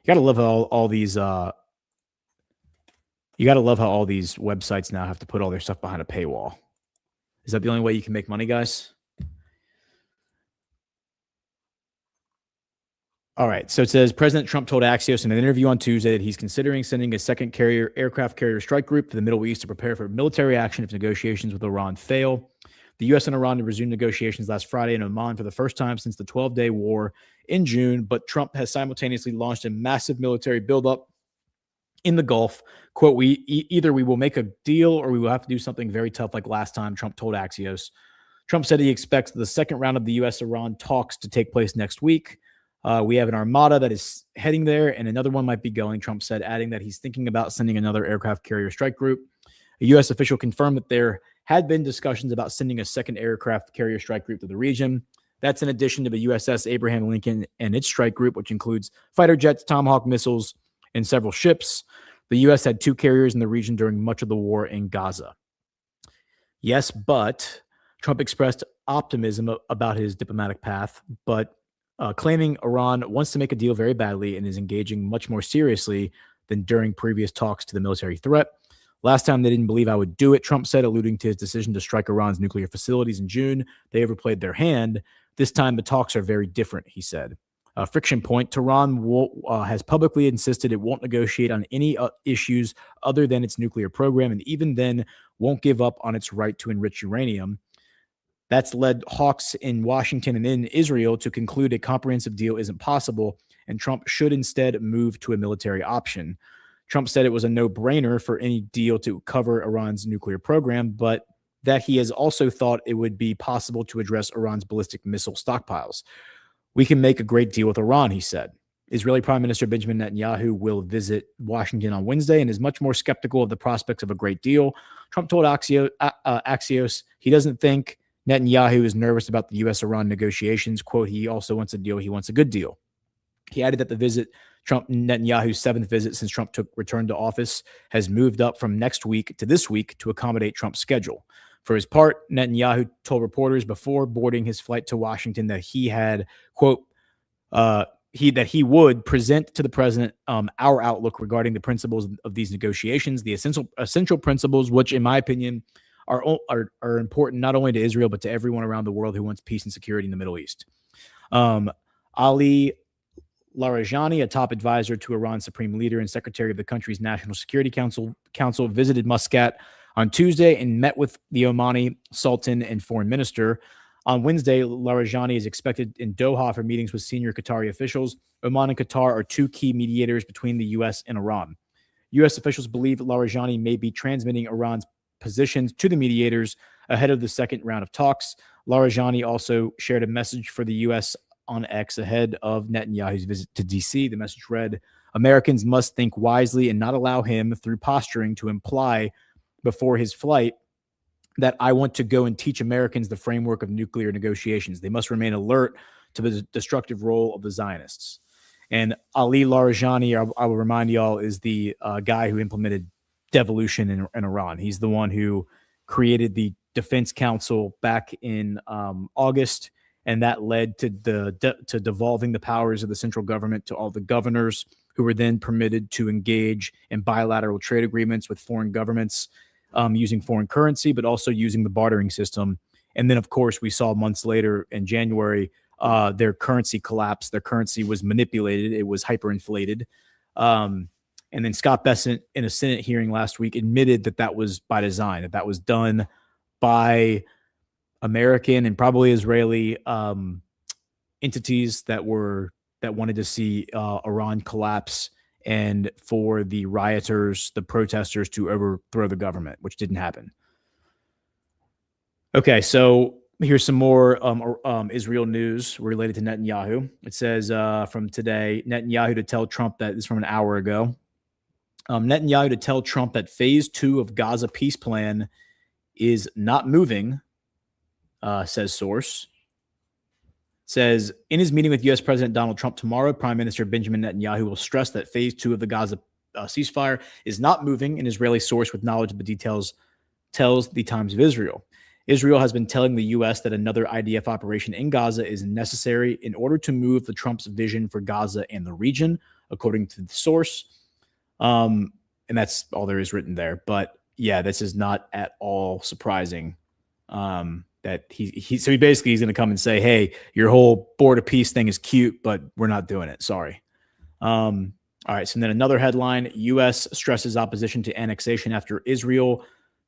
You got to love how all these... you got to love how all these websites now have to put all their stuff behind a paywall. Is that the only way you can make money, guys? All right. So it says President Trump told Axios in an interview on Tuesday that he's considering sending a second aircraft carrier strike group to the Middle East to prepare for military action if negotiations with Iran fail. The U.S. and Iran resumed negotiations last Friday in Oman for the first time since the 12-day war in June, but Trump has simultaneously launched a massive military buildup in the Gulf. Quote, either we will make a deal or we will have to do something very tough like last time, Trump told Axios. Trump said he expects the second round of the U.S.-Iran talks to take place next week. We have an armada that is heading there, and another one might be going, Trump said, adding that he's thinking about sending another aircraft carrier strike group. A U.S. official confirmed that there had been discussions about sending a second aircraft carrier strike group to the region. That's in addition to the USS Abraham Lincoln and its strike group, which includes fighter jets, Tomahawk missiles, and several ships. The U.S. had 2 carriers in the region during much of the war in Gaza. Yes, but Trump expressed optimism about his diplomatic path, but claiming Iran wants to make a deal very badly and is engaging much more seriously than during previous talks to the military threat. Last time they didn't believe I would do it, Trump said, alluding to his decision to strike Iran's nuclear facilities in June. They overplayed their hand. This time the talks are very different, he said. Friction point, Tehran has publicly insisted it won't negotiate on any issues other than its nuclear program, and even then won't give up on its right to enrich uranium. That's led hawks in Washington and in Israel to conclude a comprehensive deal isn't possible, and Trump should instead move to a military option. Trump said it was a no-brainer for any deal to cover Iran's nuclear program, but that he has also thought it would be possible to address Iran's ballistic missile stockpiles. We can make a great deal with Iran, he said. Israeli Prime Minister Benjamin Netanyahu will visit Washington on Wednesday and is much more skeptical of the prospects of a great deal. Trump told Axios he doesn't think Netanyahu is nervous about the U.S.-Iran negotiations. Quote, he also wants a deal. He wants a good deal. He added that the visit, Netanyahu's seventh visit since Trump returned to office, has moved up from next week to this week to accommodate Trump's schedule. For his part, Netanyahu told reporters before boarding his flight to Washington that he had, quote, that he would present to the president our outlook regarding the principles of these negotiations, the essential principles, which, in my opinion, are important not only to Israel but to everyone around the world who wants peace and security in the Middle East. Ali Larijani, a top advisor to Iran's supreme leader and secretary of the country's National Security Council, visited Muscat on Tuesday and met with the Omani Sultan and foreign minister. On Wednesday, Larijani is expected in Doha for meetings with senior Qatari officials. Oman and Qatar are two key mediators between the U.S. and Iran. U.S. officials believe Larijani may be transmitting Iran's positions to the mediators ahead of the second round of talks. Larijani also shared a message for the U.S. on X ahead of Netanyahu's visit to D.C. The message read, Americans must think wisely and not allow him, through posturing, to imply before his flight that I want to go and teach Americans the framework of nuclear negotiations. They must remain alert to the destructive role of the Zionists. And Ali Larijani, I will remind y'all, is the guy who implemented devolution in Iran. He's the one who created the Defense Council back in August, and that led to to devolving the powers of the central government to all the governors, who were then permitted to engage in bilateral trade agreements with foreign governments, using foreign currency, but also using the bartering system. And then, of course, we saw months later in January, their currency collapsed. Their currency was manipulated. It was hyperinflated. And then Scott Bessent, in a Senate hearing last week, admitted that that was by design, that was done by American and probably Israeli entities that wanted to see Iran collapse, and for the rioters, the protesters, to overthrow the government, which didn't happen. Okay, so here's some more Israel news related to Netanyahu. It says from today, Netanyahu to tell Trump that, this is from an hour ago, Netanyahu to tell Trump that phase 2 of Gaza peace plan is not moving, says source. Says, in his meeting with U.S. President Donald Trump tomorrow, Prime Minister Benjamin Netanyahu will stress that phase 2 of the Gaza ceasefire is not moving. An Israeli source with knowledge of the details tells the Times of Israel. Israel has been telling the U.S. that another IDF operation in Gaza is necessary in order to move the Trump's vision for Gaza and the region, according to the source. And that's all there is written there. But yeah, this is not at all surprising. That he basically he's going to come and say, hey, your whole border peace thing is cute, but we're not doing it. Sorry. All right. So then another headline, U.S. stresses opposition to annexation after Israel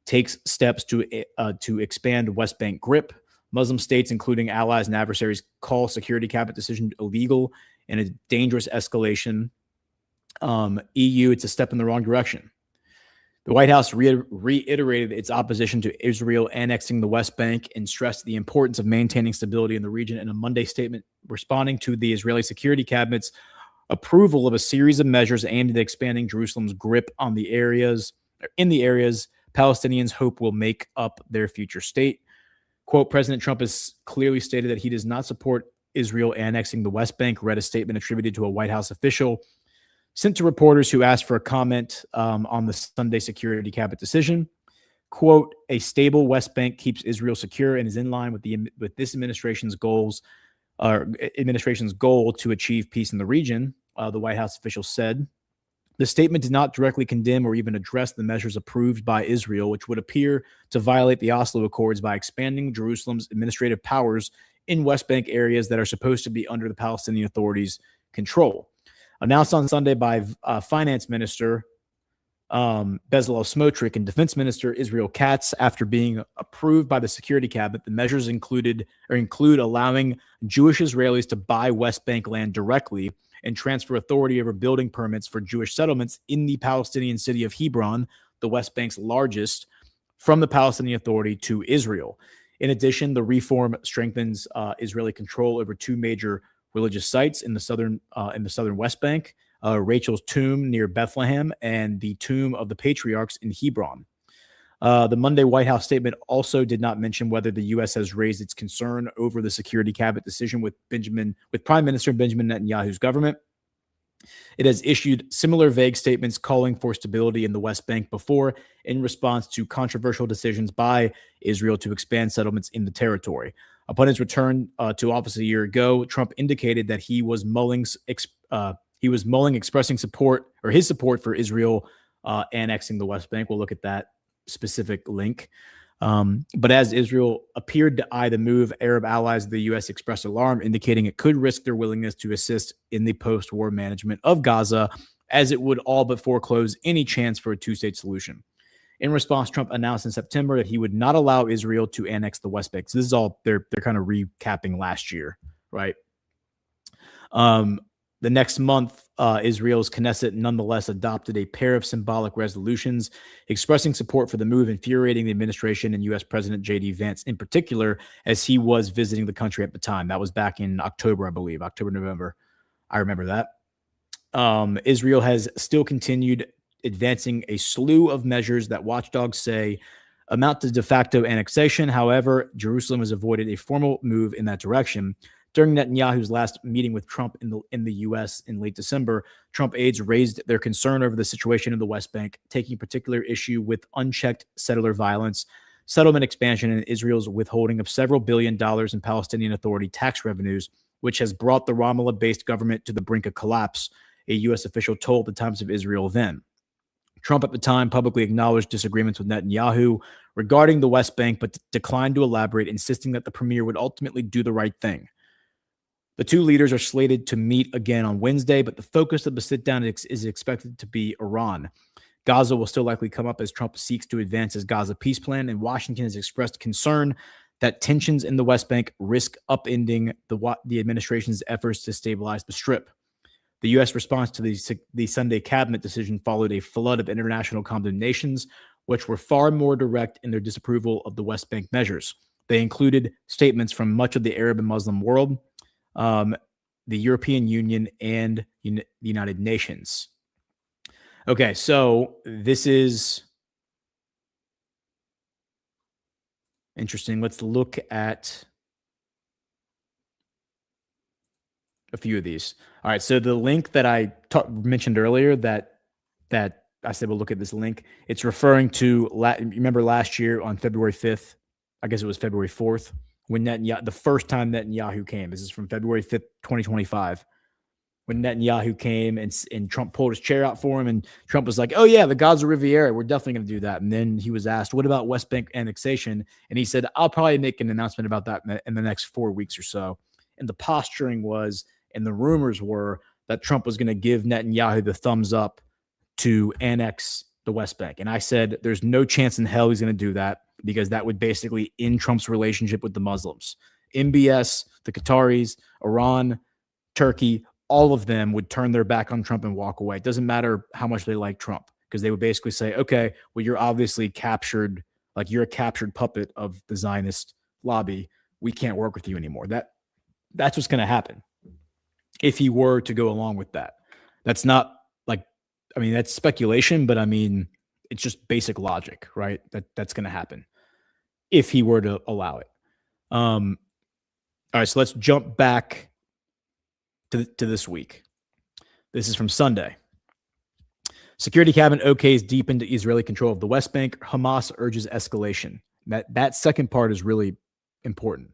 takes steps to expand West Bank grip. Muslim states, including allies and adversaries, call Security Cabinet decision illegal and a dangerous escalation. EU, it's a step in the wrong direction. The White House reiterated its opposition to Israel annexing the West Bank and stressed the importance of maintaining stability in the region in a Monday statement responding to the Israeli Security Cabinet's approval of a series of measures aimed at expanding Jerusalem's grip on the areas Palestinians hope will make up their future state. Quote, President Trump has clearly stated that he does not support Israel annexing the West Bank, read a statement attributed to a White House official sent to reporters who asked for a comment on the Sunday Security Cabinet decision. Quote, a stable West Bank keeps Israel secure and is in line with this administration's goal to achieve peace in the region, the White House official said. The statement did not directly condemn or even address the measures approved by Israel, which would appear to violate the Oslo Accords by expanding Jerusalem's administrative powers in West Bank areas that are supposed to be under the Palestinian Authority's control. Announced on Sunday by Finance Minister Bezalel Smotrich and Defense Minister Israel Katz after being approved by the Security Cabinet, the measures include allowing Jewish Israelis to buy West Bank land directly and transfer authority over building permits for Jewish settlements in the Palestinian city of Hebron, the West Bank's largest, from the Palestinian Authority to Israel. In addition, the reform strengthens Israeli control over two major religious sites in the southern West Bank, Rachel's tomb near Bethlehem and the tomb of the patriarchs in Hebron. The Monday White House statement also did not mention whether the U.S. has raised its concern over the security cabinet decision with Prime Minister Benjamin Netanyahu's government. It has issued similar vague statements calling for stability in the West Bank before, in response to controversial decisions by Israel to expand settlements in the territory. Upon his return to office a year ago, Trump indicated that he was mulling expressing support or his support for Israel annexing the West Bank. We'll look at that specific link. But as Israel appeared to eye the move, Arab allies of the U.S. expressed alarm, indicating it could risk their willingness to assist in the post-war management of Gaza, as it would all but foreclose any chance for a two-state solution. In response, Trump announced in September that he would not allow Israel to annex the West Bank. So this is all they're kind of recapping last year, right? The next month, Israel's Knesset nonetheless adopted a pair of symbolic resolutions expressing support for the move, infuriating the administration and U.S. President J.D. Vance in particular, as he was visiting the country at the time. That was back in October, I believe, November. I remember that. Israel has still continued advancing a slew of measures that watchdogs say amount to de facto annexation. However, Jerusalem has avoided a formal move in that direction. During Netanyahu's last meeting with Trump in the U.S. in late December, Trump aides raised their concern over the situation in the West Bank, taking particular issue with unchecked settler violence, settlement expansion, and Israel's withholding of several $1 billion in Palestinian Authority tax revenues, which has brought the Ramallah-based government to the brink of collapse, a U.S. official told the Times of Israel then. Trump at the time publicly acknowledged disagreements with Netanyahu regarding the West Bank, but declined to elaborate, insisting that the premier would ultimately do the right thing. The two leaders are slated to meet again on Wednesday, but the focus of the sit-down is expected to be Iran. Gaza will still likely come up as Trump seeks to advance his Gaza peace plan, and Washington has expressed concern that tensions in the West Bank risk upending the administration's efforts to stabilize the Strip. The U.S. response to the Sunday cabinet decision followed a flood of international condemnations, which were far more direct in their disapproval of the West Bank measures. They included statements from much of the Arab and Muslim world, the European Union, and the United Nations. Okay, so this is interesting. Let's look at a few of these. All right, so the link that I mentioned earlier that I said we'll look at this link, it's referring to, remember last year on February 5th, I guess it was February 4th, when the first time Netanyahu came. This is from February 5th, 2025, when Netanyahu came and Trump pulled his chair out for him, and Trump was like, oh yeah, the Gaza Riviera, we're definitely going to do that. And then he was asked, what about West Bank annexation? And he said, I'll probably make an announcement about that in the next 4 weeks or so. And the posturing was, and the rumors were, that Trump was going to give Netanyahu the thumbs up to annex the West Bank. And I said, there's no chance in hell he's going to do that, because that would basically end Trump's relationship with the Muslims. MBS, the Qataris, Iran, Turkey, all of them would turn their back on Trump and walk away. It doesn't matter how much they like Trump, because they would basically say, okay, well, you're obviously captured, like you're a captured puppet of the Zionist lobby. We can't work with you anymore. That's what's going to happen if he were to go along with that. That's not that's speculation, but I mean, it's just basic logic, right? That's going to happen if he were to allow it. All right, so let's jump back to this week. This is from Sunday. Security cabinet okays deepened Israeli control of the West Bank. Hamas urges escalation. That second part is really important.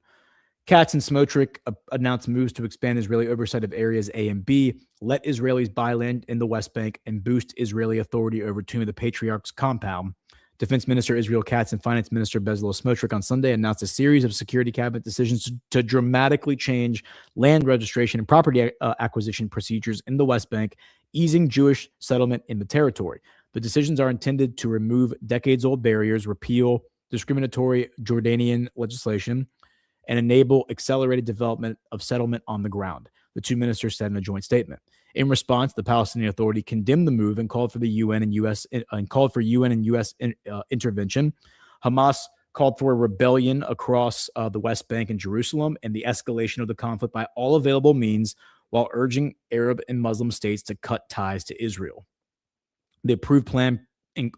Katz and Smotrich announced moves to expand Israeli oversight of areas A and B, let Israelis buy land in the West Bank, and boost Israeli authority over Tomb of the Patriarchs compound. Defense Minister Israel Katz and Finance Minister Bezalel Smotrich on Sunday announced a series of security cabinet decisions to dramatically change land registration and property acquisition procedures in the West Bank, easing Jewish settlement in the territory. The decisions are intended to remove decades-old barriers, repeal discriminatory Jordanian legislation, and enable accelerated development of settlement on the ground, the two ministers said in a joint statement. In response, the Palestinian Authority condemned the move and called for the UN and U.S. Intervention. Hamas called for a rebellion across the West Bank and Jerusalem and the escalation of the conflict by all available means, while urging Arab and Muslim states to cut ties to Israel. The approved plan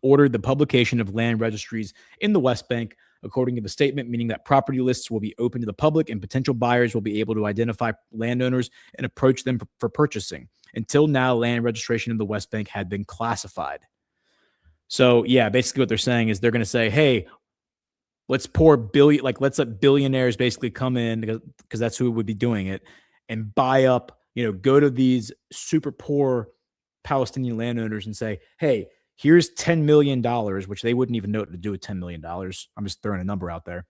ordered the publication of land registries in the West Bank, according to the statement, meaning that property lists will be open to the public and potential buyers will be able to identify landowners and approach them for purchasing. Until now, land registration in the West Bank had been classified. So, yeah, basically what they're saying is they're going to say, hey, let's let billionaires basically come in, because that's who would be doing it, and buy up, go to these super poor Palestinian landowners and say, hey, here's $10 million, which they wouldn't even know what to do with $10 million. I'm just throwing a number out there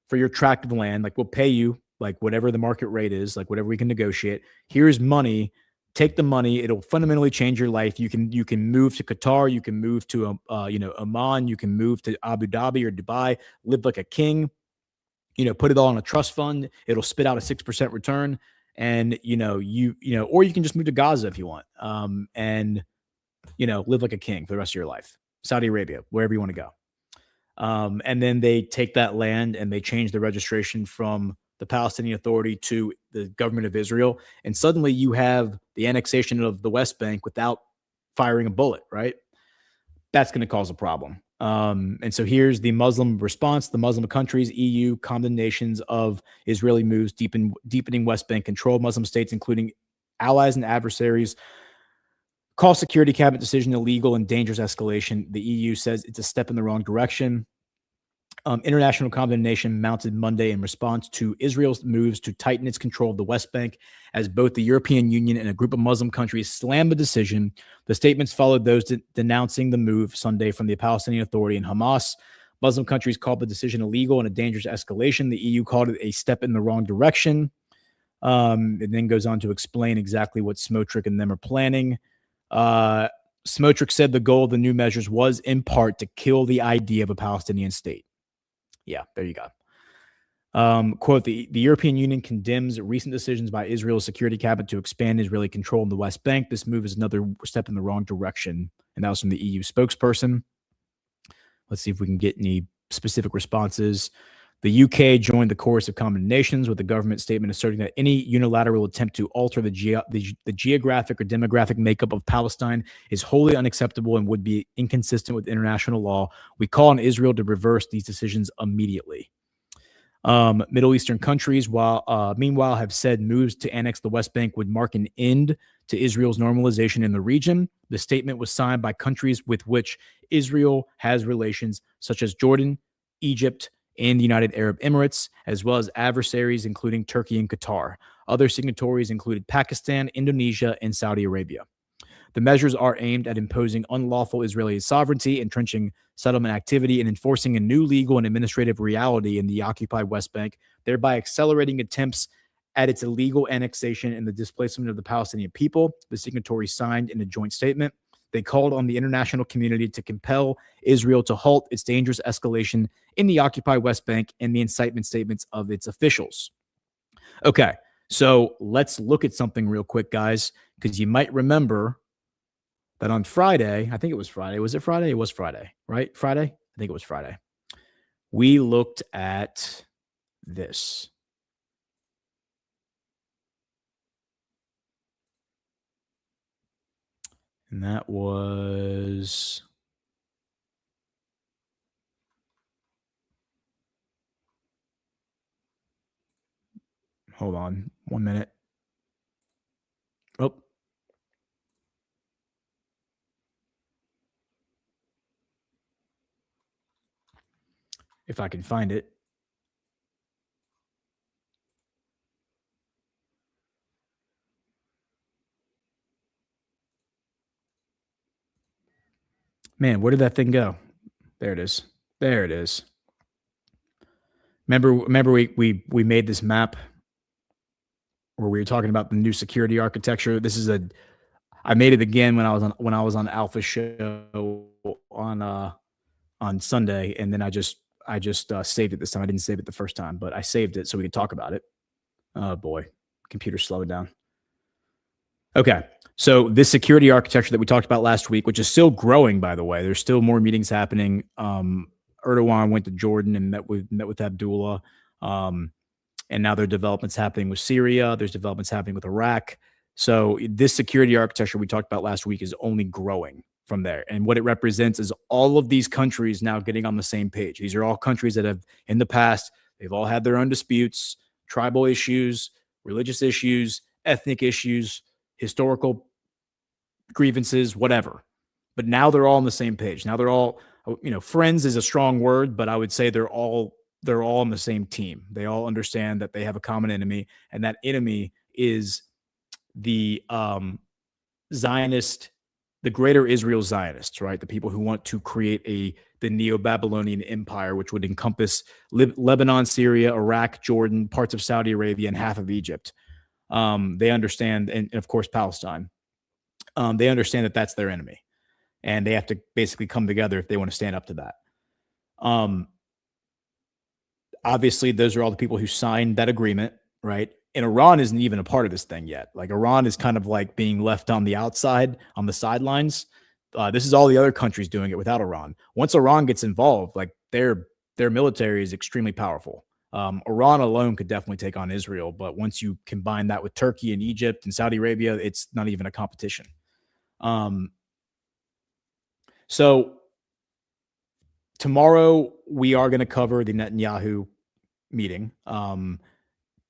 for your tract of land. Like, we'll pay you like whatever the market rate is, like whatever we can negotiate. Here's money. Take the money. It'll fundamentally change your life. You can move to Qatar. You can move to Oman. You can move to Abu Dhabi or Dubai. Live like a king. Put it all in a trust fund. It'll spit out a 6% return. And or you can just move to Gaza if you want. And live like a king for the rest of your life. Saudi Arabia, wherever you want to go. And then they take that land and they change the registration from the Palestinian Authority to the government of Israel. And suddenly you have the annexation of the West Bank without firing a bullet, right? That's going to cause a problem. And so here's the Muslim response. The Muslim countries, EU, condemnations of Israeli moves, deepening West Bank control. Muslim states, including allies and adversaries, call Security Cabinet decision illegal and dangerous escalation. The EU says it's a step in the wrong direction. International condemnation mounted Monday in response to Israel's moves to tighten its control of the West Bank, as both the European Union and a group of Muslim countries slammed the decision. The statements followed those denouncing the move Sunday from the Palestinian Authority and Hamas. Muslim countries called the decision illegal and a dangerous escalation. The EU called it a step in the wrong direction. It then goes on to explain exactly what Smotrich and them are planning. Smotrich said the goal of the new measures was, in part, to kill the idea of a Palestinian state. Yeah, there you go. Quote, the European Union condemns recent decisions by Israel's Security Cabinet to expand Israeli control in the West Bank. This move is another step in the wrong direction. And that was from the EU spokesperson. Let's see if we can get any specific responses. The UK joined the chorus of condemnations, with the government statement asserting that any unilateral attempt to alter the geographic or demographic makeup of Palestine is wholly unacceptable and would be inconsistent with international law. We call on Israel to reverse these decisions immediately. Middle Eastern countries, meanwhile, have said moves to annex the West Bank would mark an end to Israel's normalization in the region. The statement was signed by countries with which Israel has relations, such as Jordan, Egypt, and the United Arab Emirates, as well as adversaries including Turkey and Qatar. Other signatories included Pakistan, Indonesia, and Saudi Arabia. The measures are aimed at imposing unlawful Israeli sovereignty, entrenching settlement activity, and enforcing a new legal and administrative reality in the occupied West Bank, thereby accelerating attempts at its illegal annexation and the displacement of the Palestinian people, the signatories signed in a joint statement. They called on the international community to compel Israel to halt its dangerous escalation in the occupied West Bank and the incitement statements of its officials. Okay, so let's look at something real quick, guys, because you might remember that on Friday, I think it was Friday. Was it Friday? It was Friday, right? Friday? I think it was Friday. We looked at this. And that was... Hold on 1 minute. Oh. If I can find it. Man, where did that thing go? There it is. There it is. Remember we made this map where we were talking about the new security architecture. This is I made it again when I was on Alpha Show on Sunday, and then I just saved it this time. I didn't save it the first time, but I saved it so we could talk about it. Oh boy, computer slowed down. Okay, so this security architecture that we talked about last week, which is still growing, by the way, there's still more meetings happening Erdogan went to Jordan and met with Abdullah. And now there are developments happening with Syria. There's developments happening with Iraq. So this security architecture we talked about last week is only growing from there. And what it represents is all of these countries now getting on the same page. These are all countries that have, in the past, they've all had their own disputes, tribal issues, religious issues, ethnic issues, historical grievances, whatever. But now they're all on the same page. Now they're all, friends is a strong word, but I would say they're all on the same team. They all understand that they have a common enemy, and that enemy is the Zionist, the greater Israel Zionists, right? The people who want to create the Neo-Babylonian empire, which would encompass Lebanon, Syria, Iraq, Jordan, parts of Saudi Arabia, and half of Egypt. They understand, and of course, Palestine. They understand that that's their enemy, and they have to basically come together if they want to stand up to that. Obviously, those are all the people who signed that agreement, right? And Iran isn't even a part of this thing yet. Like, Iran is kind of like being left on the outside, on the sidelines. This is all the other countries doing it without Iran. Once Iran gets involved, like their military is extremely powerful. Iran alone could definitely take on Israel, but once you combine that with Turkey and Egypt and Saudi Arabia, it's not even a competition. So tomorrow we are going to cover the Netanyahu meeting.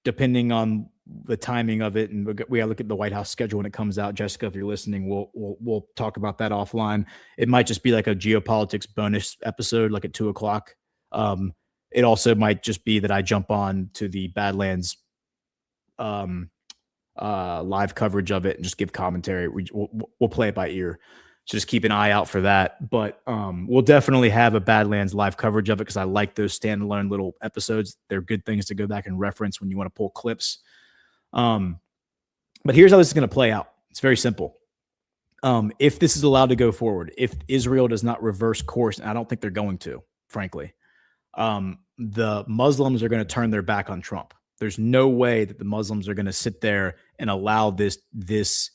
Depending on the timing of it, and we gotta look at the White House schedule when it comes out. Jessica, if you're listening, we'll talk about that offline. It might just be like a geopolitics bonus episode, like at 2:00. It also might just be that I jump on to the Badlands live coverage of it and just give commentary. We'll play it by ear. So just keep an eye out for that. But we'll definitely have a Badlands live coverage of it because I like those standalone little episodes. They're good things to go back and reference when you want to pull clips. But here's how this is going to play out. It's very simple. If this is allowed to go forward, if Israel does not reverse course, and I don't think they're going to, frankly, the Muslims are going to turn their back on Trump. There's no way that the Muslims are going to sit there and allow this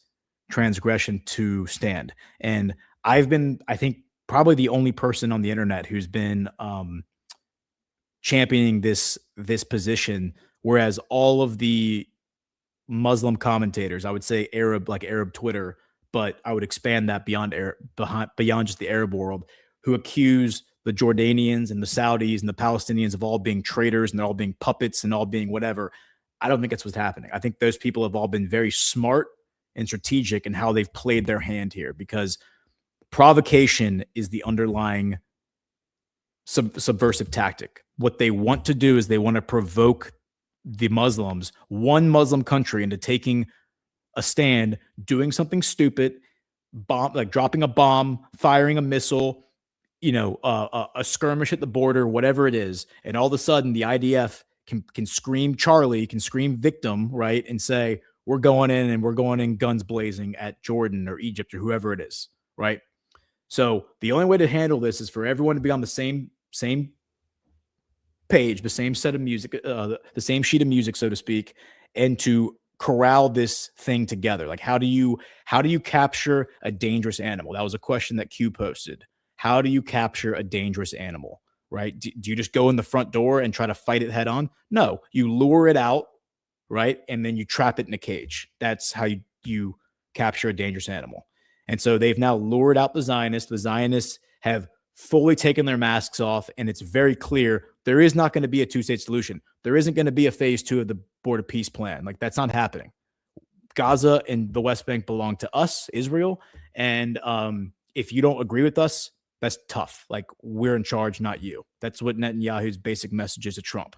transgression to stand. And I've been, I think, probably the only person on the internet who's been championing this position, whereas all of the Muslim commentators, I would say Arab Twitter, but I would expand that beyond just the Arab world, who accuse the Jordanians and the Saudis and the Palestinians of all being traitors and they're all being puppets and all being whatever. I don't think that's what's happening. I think those people have all been very smart and strategic in how they've played their hand here, because provocation is the underlying subversive tactic. What they want to do is they want to provoke the Muslims, one Muslim country, into taking a stand, doing something stupid, like dropping a bomb, firing a missile, a skirmish at the border, whatever it is. And all of a sudden the IDF can scream Charlie, can scream victim, right? And say, we're going in guns blazing at Jordan or Egypt or whoever it is, right? So the only way to handle this is for everyone to be on the same page, the same set of music, the same sheet of music, so to speak, and to corral this thing together. Like, how do you capture a dangerous animal? That was a question that Q posted. How do you capture a dangerous animal, right? Do you just go in the front door and try to fight it head on? No, you lure it out, right? And then you trap it in a cage. That's how you capture a dangerous animal. And so they've now lured out the Zionists. The Zionists have fully taken their masks off, and it's very clear there is not going to be a two-state solution. There isn't going to be a phase 2 of the border peace plan. Like, that's not happening. Gaza and the West Bank belong to us, Israel. And if you don't agree with us, that's tough. Like, we're in charge, not you. That's what Netanyahu's basic message is to Trump.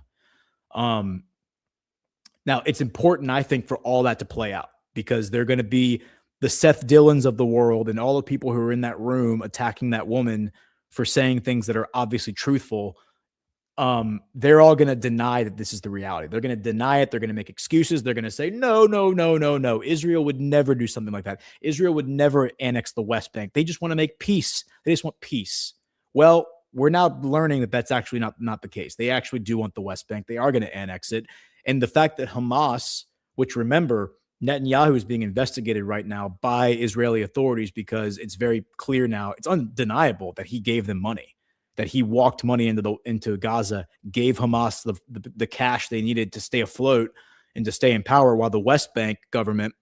Now, it's important, I think, for all that to play out, because they're going to be the Seth Dillons of the world and all the people who are in that room attacking that woman for saying things that are obviously truthful. They're all going to deny that this is the reality. They're going to deny it. They're going to make excuses. They're going to say, no. Israel would never do something like that. Israel would never annex the West Bank. They just want to make peace. They just want peace. Well, we're now learning that that's actually not the case. They actually do want the West Bank. They are going to annex it. And the fact that Hamas, which, remember, Netanyahu is being investigated right now by Israeli authorities because it's very clear now, it's undeniable that he gave them money. that he walked money into Gaza, gave Hamas the cash they needed to stay afloat and to stay in power, while the West Bank government,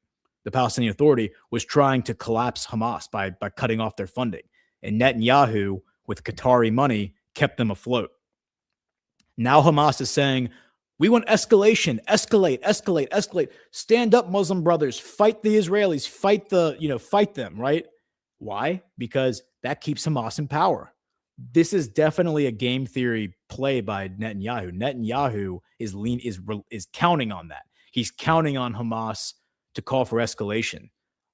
the Palestinian Authority, was trying to collapse Hamas by cutting off their funding. And Netanyahu, with Qatari money, kept them afloat. Now Hamas is saying, we want escalation, escalate. Stand up, Muslim brothers, fight the Israelis, fight them, right? Why? Because that keeps Hamas in power. This is definitely a game theory play by Netanyahu. Netanyahu is counting on that. He's counting on Hamas to call for escalation,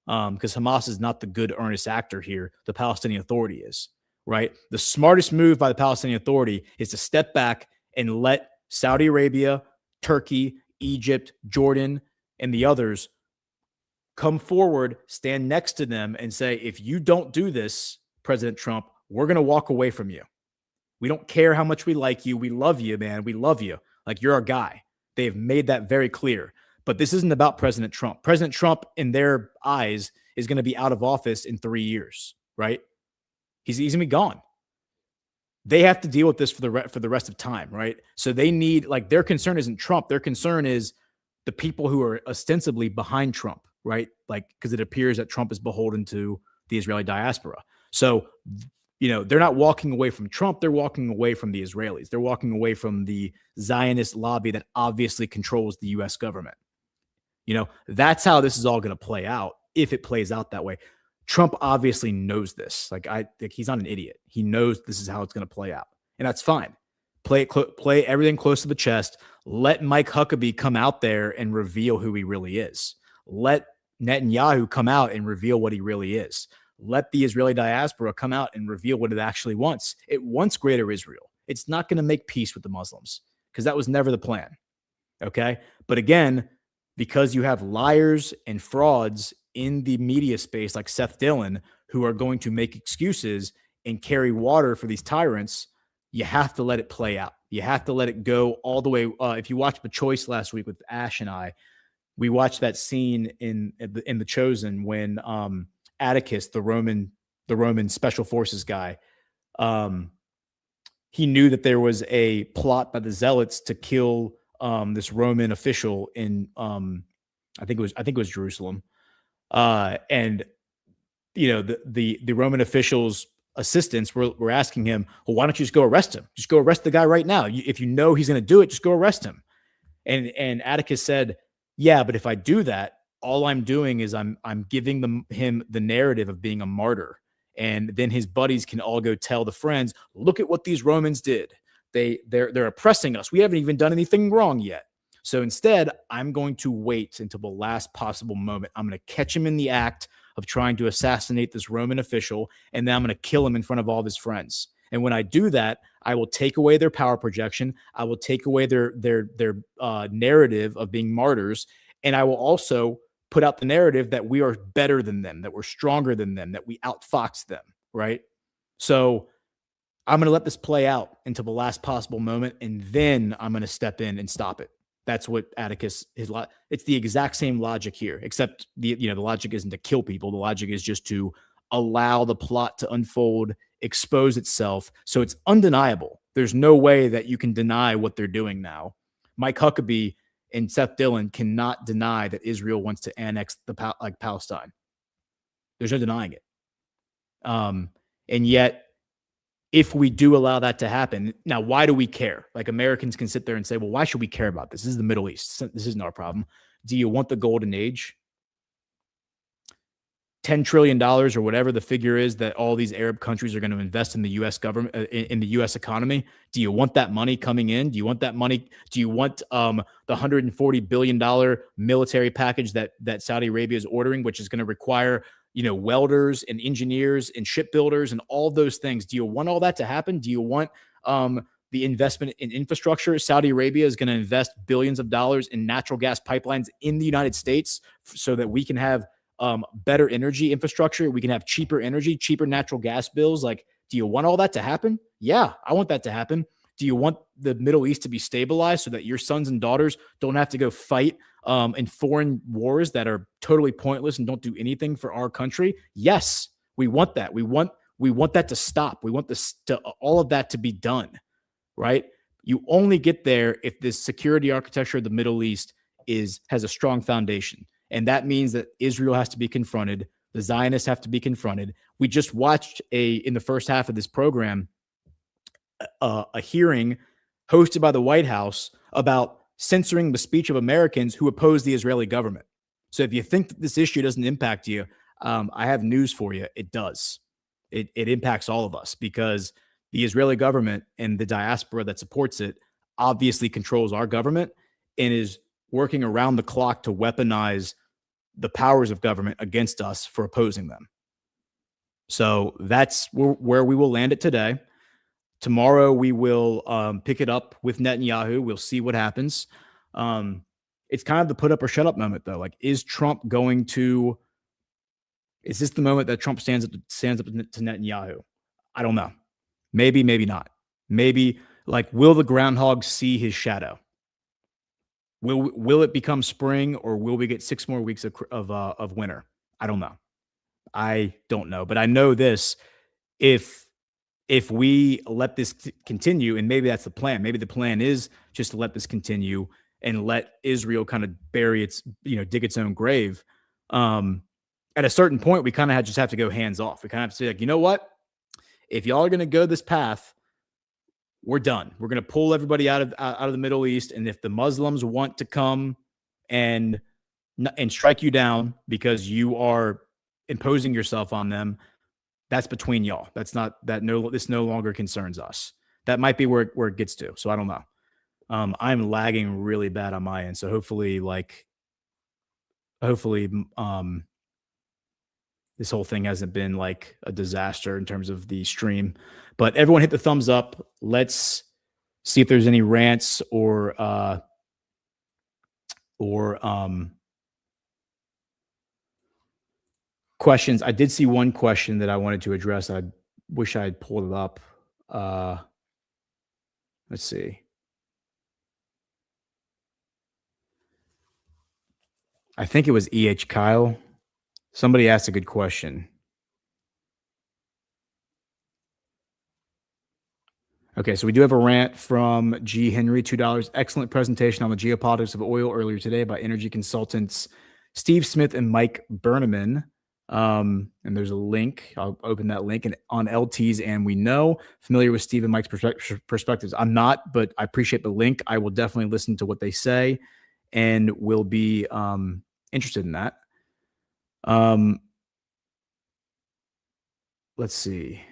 because Hamas is not the good, earnest actor here. The Palestinian Authority is, right? The smartest move by the Palestinian Authority is to step back and let Saudi Arabia, Turkey, Egypt, Jordan, and the others come forward, stand next to them, and say, if you don't do this, President Trump, we're going to walk away from you. We don't care how much we like you. We love you, man. We love you. Like, you're our guy. They have made that very clear. But this isn't about President Trump. President Trump, in their eyes, is going to be out of office in 3 years, right? He's going to be gone. They have to deal with this for the rest of time, right? So they need, like, their concern isn't Trump. Their concern is the people who are ostensibly behind Trump, right? Like, because it appears that Trump is beholden to the Israeli diaspora. So, they're not walking away from Trump. They're walking away from the Israelis. They're walking away from the Zionist lobby that obviously controls the U.S. government. That's how this is all going to play out, if it plays out that way. Trump obviously knows this. Like, he's not an idiot. He knows this is how it's going to play out, and that's fine. Play everything close to the chest. Let Mike Huckabee come out there and reveal who he really is. Let Netanyahu come out and reveal what he really is. Let the Israeli diaspora come out and reveal what it actually wants. It wants greater Israel. It's not going to make peace with the Muslims, because that was never the plan. Okay? But again, because you have liars and frauds in the media space like Seth Dillon, who are going to make excuses and carry water for these tyrants, you have to let it play out. You have to let it go all the way. If you watched The Choice last week with Ash and I, we watched that scene in The Chosen when Atticus, the Roman special forces guy, he knew that there was a plot by the Zealots to kill this Roman official in I think it was Jerusalem, and the Roman official's assistants were asking him, well, why don't you just go arrest him? Just go arrest the guy right now. If you know he's going to do it, just go arrest him. And Atticus said, yeah, but if I do that, all I'm doing is I'm giving him the narrative of being a martyr. And then his buddies can all go tell the friends, look at what these Romans did. They're oppressing us. We haven't even done anything wrong yet. So instead, I'm going to wait until the last possible moment. I'm going to catch him in the act of trying to assassinate this Roman official, and then I'm going to kill him in front of all of his friends. And when I do that, I will take away their power projection. I will take away their narrative of being martyrs, and I will also put out the narrative that we are better than them, that we're stronger than them, that we outfox them, right? So I'm going to let this play out until the last possible moment, and then I'm going to step in and stop it. That's what Atticus it's the exact same logic here, except the logic isn't to kill people. The logic is just to allow the plot to unfold, expose itself, so it's undeniable. There's no way that you can deny what they're doing now. Mike Huckabee and Seth Dillon cannot deny that Israel wants to annex Palestine. There's no denying it. And yet, if we do allow that to happen, now, why do we care? Like, Americans can sit there and say, well, why should we care about this? This is the Middle East. This isn't our problem. Do you want the golden age? $10 trillion or whatever the figure is that all these Arab countries are going to invest in the U.S. government, in the U.S. economy. Do you want that money coming in? Do you want that money? Do you want the $140 billion military package that Saudi Arabia is ordering, which is going to require welders and engineers and shipbuilders and all those things? Do you want all that to happen? Do you want the investment in infrastructure? Saudi Arabia is going to invest billions of dollars in natural gas pipelines in the United States so that we can have better energy infrastructure. We can have cheaper energy, cheaper natural gas bills. Like, do you want all that to happen? Yeah, I want that to happen. Do you want the Middle East to be stabilized so that your sons and daughters don't have to go fight in foreign wars that are totally pointless and don't do anything for our country? Yes, we want that. We want We want that to stop. We want all of that to be done, right? You only get there if this security architecture of the Middle East has a strong foundation. And that means that Israel has to be confronted. The Zionists have to be confronted. We just watched in the first half of this program, a hearing hosted by the White House about censoring the speech of Americans who oppose the Israeli government. So if you think that this issue doesn't impact you, I have news for you. It does. It impacts all of us because the Israeli government and the diaspora that supports it obviously controls our government and is working around the clock to weaponize the powers of government against us for opposing them. So that's where we will land it today. Tomorrow we will pick it up with Netanyahu. We'll see what happens. It's kind of the put up or shut up moment, though. Like, is this the moment that Trump stands up to Netanyahu? I don't know. Maybe, maybe not. Maybe, like, will the groundhog see his shadow? Will it become spring, or will we get 6 more weeks of winter? I don't know. I don't know. But I know this: if we let this continue, and maybe that's the plan. Maybe the plan is just to let this continue and let Israel kind of bury dig its own grave. At a certain point, we kind of just have to go hands off. We kind of have to say, like, you know what? If y'all are going to go this path, we're done. We're going to pull everybody out of the Middle East. And if the Muslims want to come and strike you down because you are imposing yourself on them, that's between y'all. This no longer concerns us. That might be where it gets to. So I don't know. I'm lagging really bad on my end. So hopefully this whole thing hasn't been like a disaster in terms of the stream. But everyone hit the thumbs up. Let's see if there's any rants or questions. I did see one question that I wanted to address. I wish I had pulled it up. Let's see. I think it was E.H. Kyle. Somebody asked a good question. Okay, so we do have a rant from G. Henry, $2. Excellent presentation on the geopolitics of oil earlier today by energy consultants Steve Smith and Mike Berneman. And there's a link. I'll open that link. And on LTs, and we know, familiar with Steve and Mike's perspectives. I'm not, but I appreciate the link. I will definitely listen to what they say and will be interested in that. Let's see.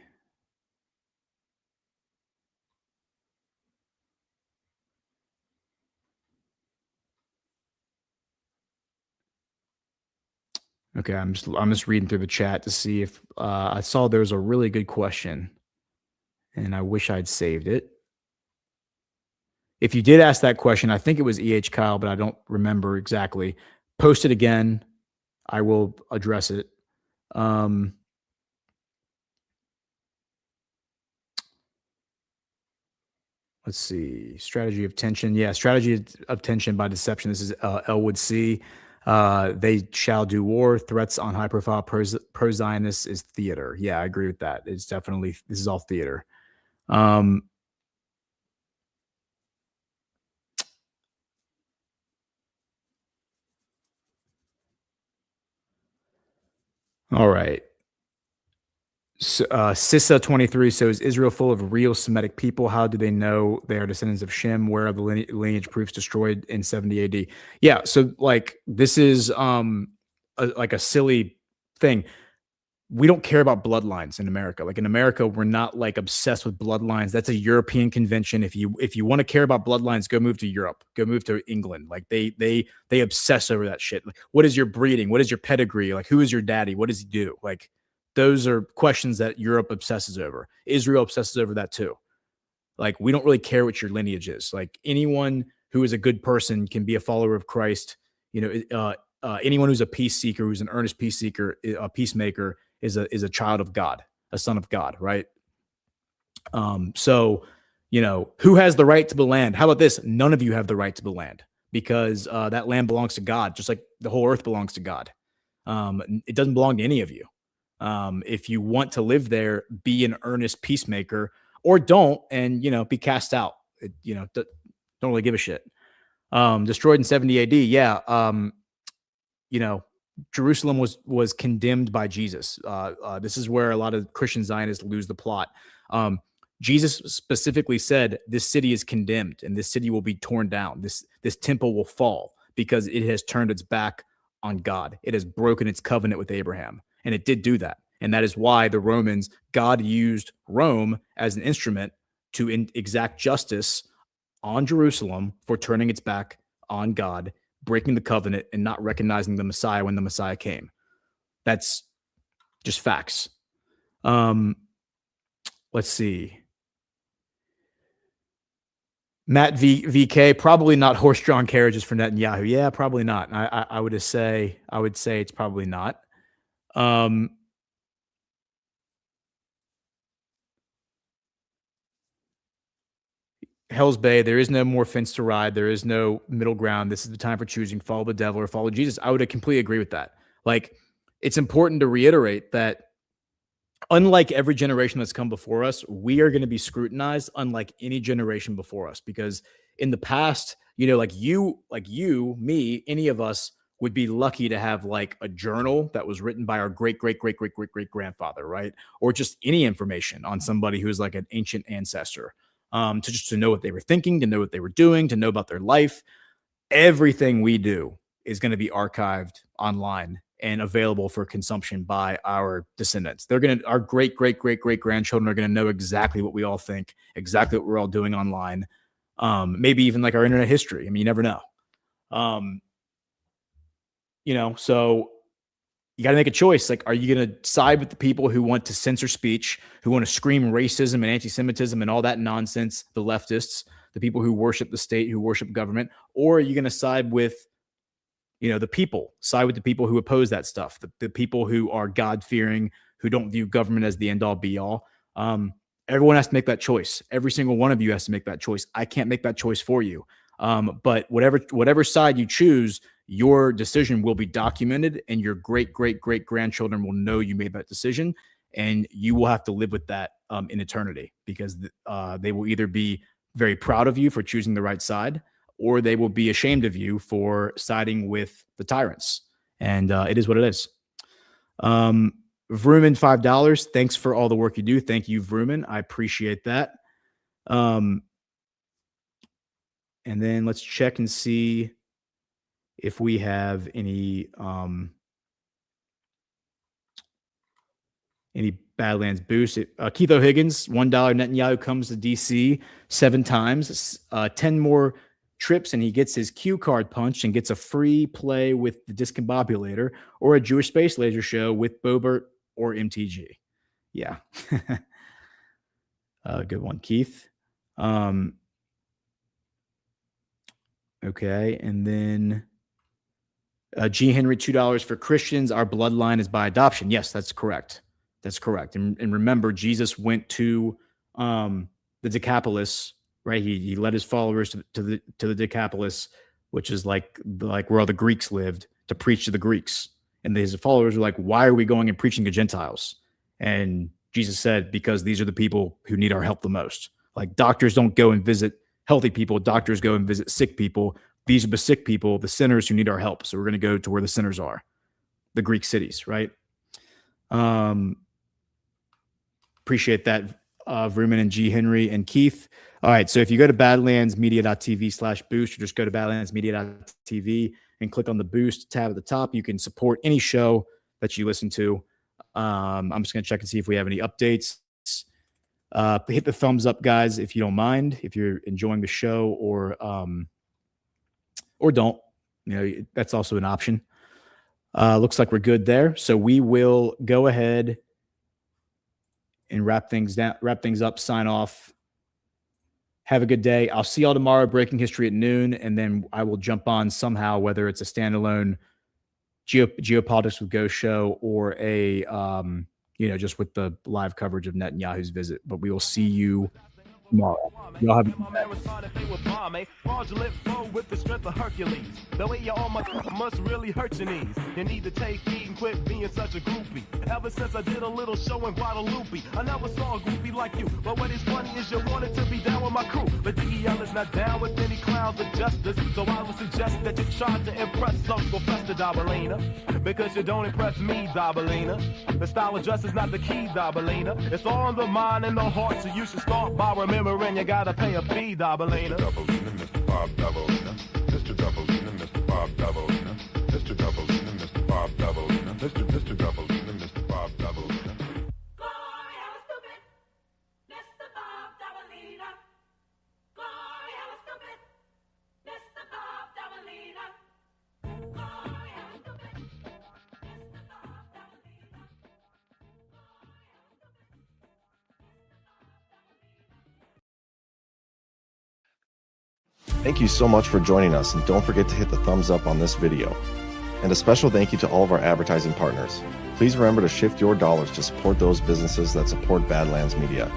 Okay, I'm just reading through the chat to see if I saw there was a really good question, and I wish I'd saved it. If you did ask that question, I think it was E.H. Kyle, but I don't remember exactly. Post it again. I will address it. Let's see. Strategy of tension. Yeah, strategy of tension by deception. This is Elwood C. They shall do war. Threats on high-profile pro-Zionists is theater. Yeah, I agree with that. It's definitely, this is all theater. All right. So, Sissa 23. So is Israel full of real Semitic people? How do they know they are descendants of Shem? Where are the lineage proofs destroyed in 70 AD? Yeah. So like, this is like a silly thing. We don't care about bloodlines in America. Like in America, we're not like obsessed with bloodlines. That's a European convention. If you want to care about bloodlines, go move to Europe. Go move to England. Like they obsess over that shit. Like, what is your breeding? What is your pedigree? Like, who is your daddy? What does he do? Like, those are questions that Europe obsesses over. Israel obsesses over that too. Like, we don't really care what your lineage is. Like, anyone who is a good person can be a follower of Christ. You know, anyone who's a peace seeker, who's an earnest peace seeker, a peacemaker, is a child of God, a son of God, right? So, you know, who has the right to the land? How about this? None of you have the right to the land, because that land belongs to God, just like the whole earth belongs to God. It doesn't belong to any of you. If you want to live there, be an earnest peacemaker, or don't, and be cast out. Don't really give a shit. Destroyed in 70 AD. Yeah. Jerusalem was condemned by Jesus. This is where a lot of Christian Zionists lose the plot. Jesus specifically said, this city is condemned and this city will be torn down. This temple will fall because it has turned its back on God. It has broken its covenant with Abraham. And it did do that. And that is why God used Rome as an instrument to exact justice on Jerusalem for turning its back on God, breaking the covenant, and not recognizing the Messiah when the Messiah came. That's just facts. Let's see. Matt VK, probably not horse-drawn carriages for Netanyahu. Yeah, probably not. I would say it's probably not. Hell's Bay, there is no more fence to ride. There is no middle ground. This is the time for choosing follow the devil or follow Jesus. I would completely agree with that. Like, it's important to reiterate that unlike every generation that's come before us, we are going to be scrutinized unlike any generation before us, because in the past, like you, me, any of us would be lucky to have like a journal that was written by our great grandfather, right? Or just any information on somebody who's like an ancient ancestor, to know what they were thinking, to know what they were doing, to know about their life. Everything we do is going to be archived online and available for consumption by our descendants. Our great grandchildren are going to know exactly what we all think, exactly what we're all doing online. Maybe even like our internet history. I mean, you never know. So you got to make a choice. Like, are you going to side with the people who want to censor speech, who want to scream racism and anti-Semitism and all that nonsense, the leftists, the people who worship the state, who worship government, or are you going to side with the people, side with the people who oppose that stuff, the people who are God-fearing, who don't view government as the end-all, be-all. Everyone has to make that choice. Every single one of you has to make that choice. I can't make that choice for you. But whatever side you choose, your decision will be documented, and your great grandchildren will know you made that decision, and you will have to live with that in eternity, because they will either be very proud of you for choosing the right side, or they will be ashamed of you for siding with the tyrants. And it is what it is. Vrooman, $5. Thanks for all the work you do. Thank you, Vrooman. I appreciate that. And then let's check and see if we have any Badlands boost. Keith O'Higgins, $1. Netanyahu comes to DC 7 times, 10 more trips, and he gets his cue card punched and gets a free play with the discombobulator or a Jewish space laser show with Bobert or MTG. Yeah. Good one, Keith. Okay. And then G. Henry, $2 for Christians. Our bloodline is by adoption. Yes, that's correct. That's correct. And remember, Jesus went to the Decapolis, right? He led his followers to the Decapolis, which is like where all the Greeks lived, to preach to the Greeks. And his followers were like, why are we going and preaching to Gentiles? And Jesus said, because these are the people who need our help the most. Like, doctors don't go and visit healthy people. Doctors go and visit sick people. These are the sick people, the sinners who need our help. So we're going to go to where the sinners are, the Greek cities, right? Appreciate that, Vrooman and G. Henry and Keith. All right, so if you go to badlandsmedia.tv/boost, or just go to badlandsmedia.tv and click on the boost tab at the top, you can support any show that you listen to. I'm just going to check and see if we have any updates. Hit the thumbs up, guys, if you don't mind, if you're enjoying the show, or don't. That's also an option. Looks like we're good there. So we will go ahead and wrap things up, sign off. Have a good day. I'll see y'all tomorrow, Breaking History at noon, and then I will jump on somehow, whether it's a standalone Geopolitics with Ghost show or a just with the live coverage of Netanyahu's visit. But we will see you tomorrow. Y'all have a good day. Fraudulent flow with the strength of Hercules. The way you almost must really hurt your knees. You need to take heed and quit being such a groupie. Ever since I did a little show in Guadalupe, I never saw a groupie like you. But what is funny is you wanted to be down with my crew. But DEL is not down with any clowns of justice. So I would suggest that you try to impress Uncle Fester Dabalina. Because you don't impress me, Dabalina. The style of dress is not the key, Dabalina. It's all in the mind and the heart, so you should start by remembering you gotta pay a fee, Dabalina. Mr. Bob Dabalina, Mr. Dabalina, Mr. Bob Dabalina, Mr. Dabalina, Mr. Bob Dabalina, Mr. Dabalina, Mr. Bob Dabalina. Thank you so much for joining us, and don't forget to hit the thumbs up on this video. And a special thank you to all of our advertising partners. Please remember to shift your dollars to support those businesses that support Badlands Media.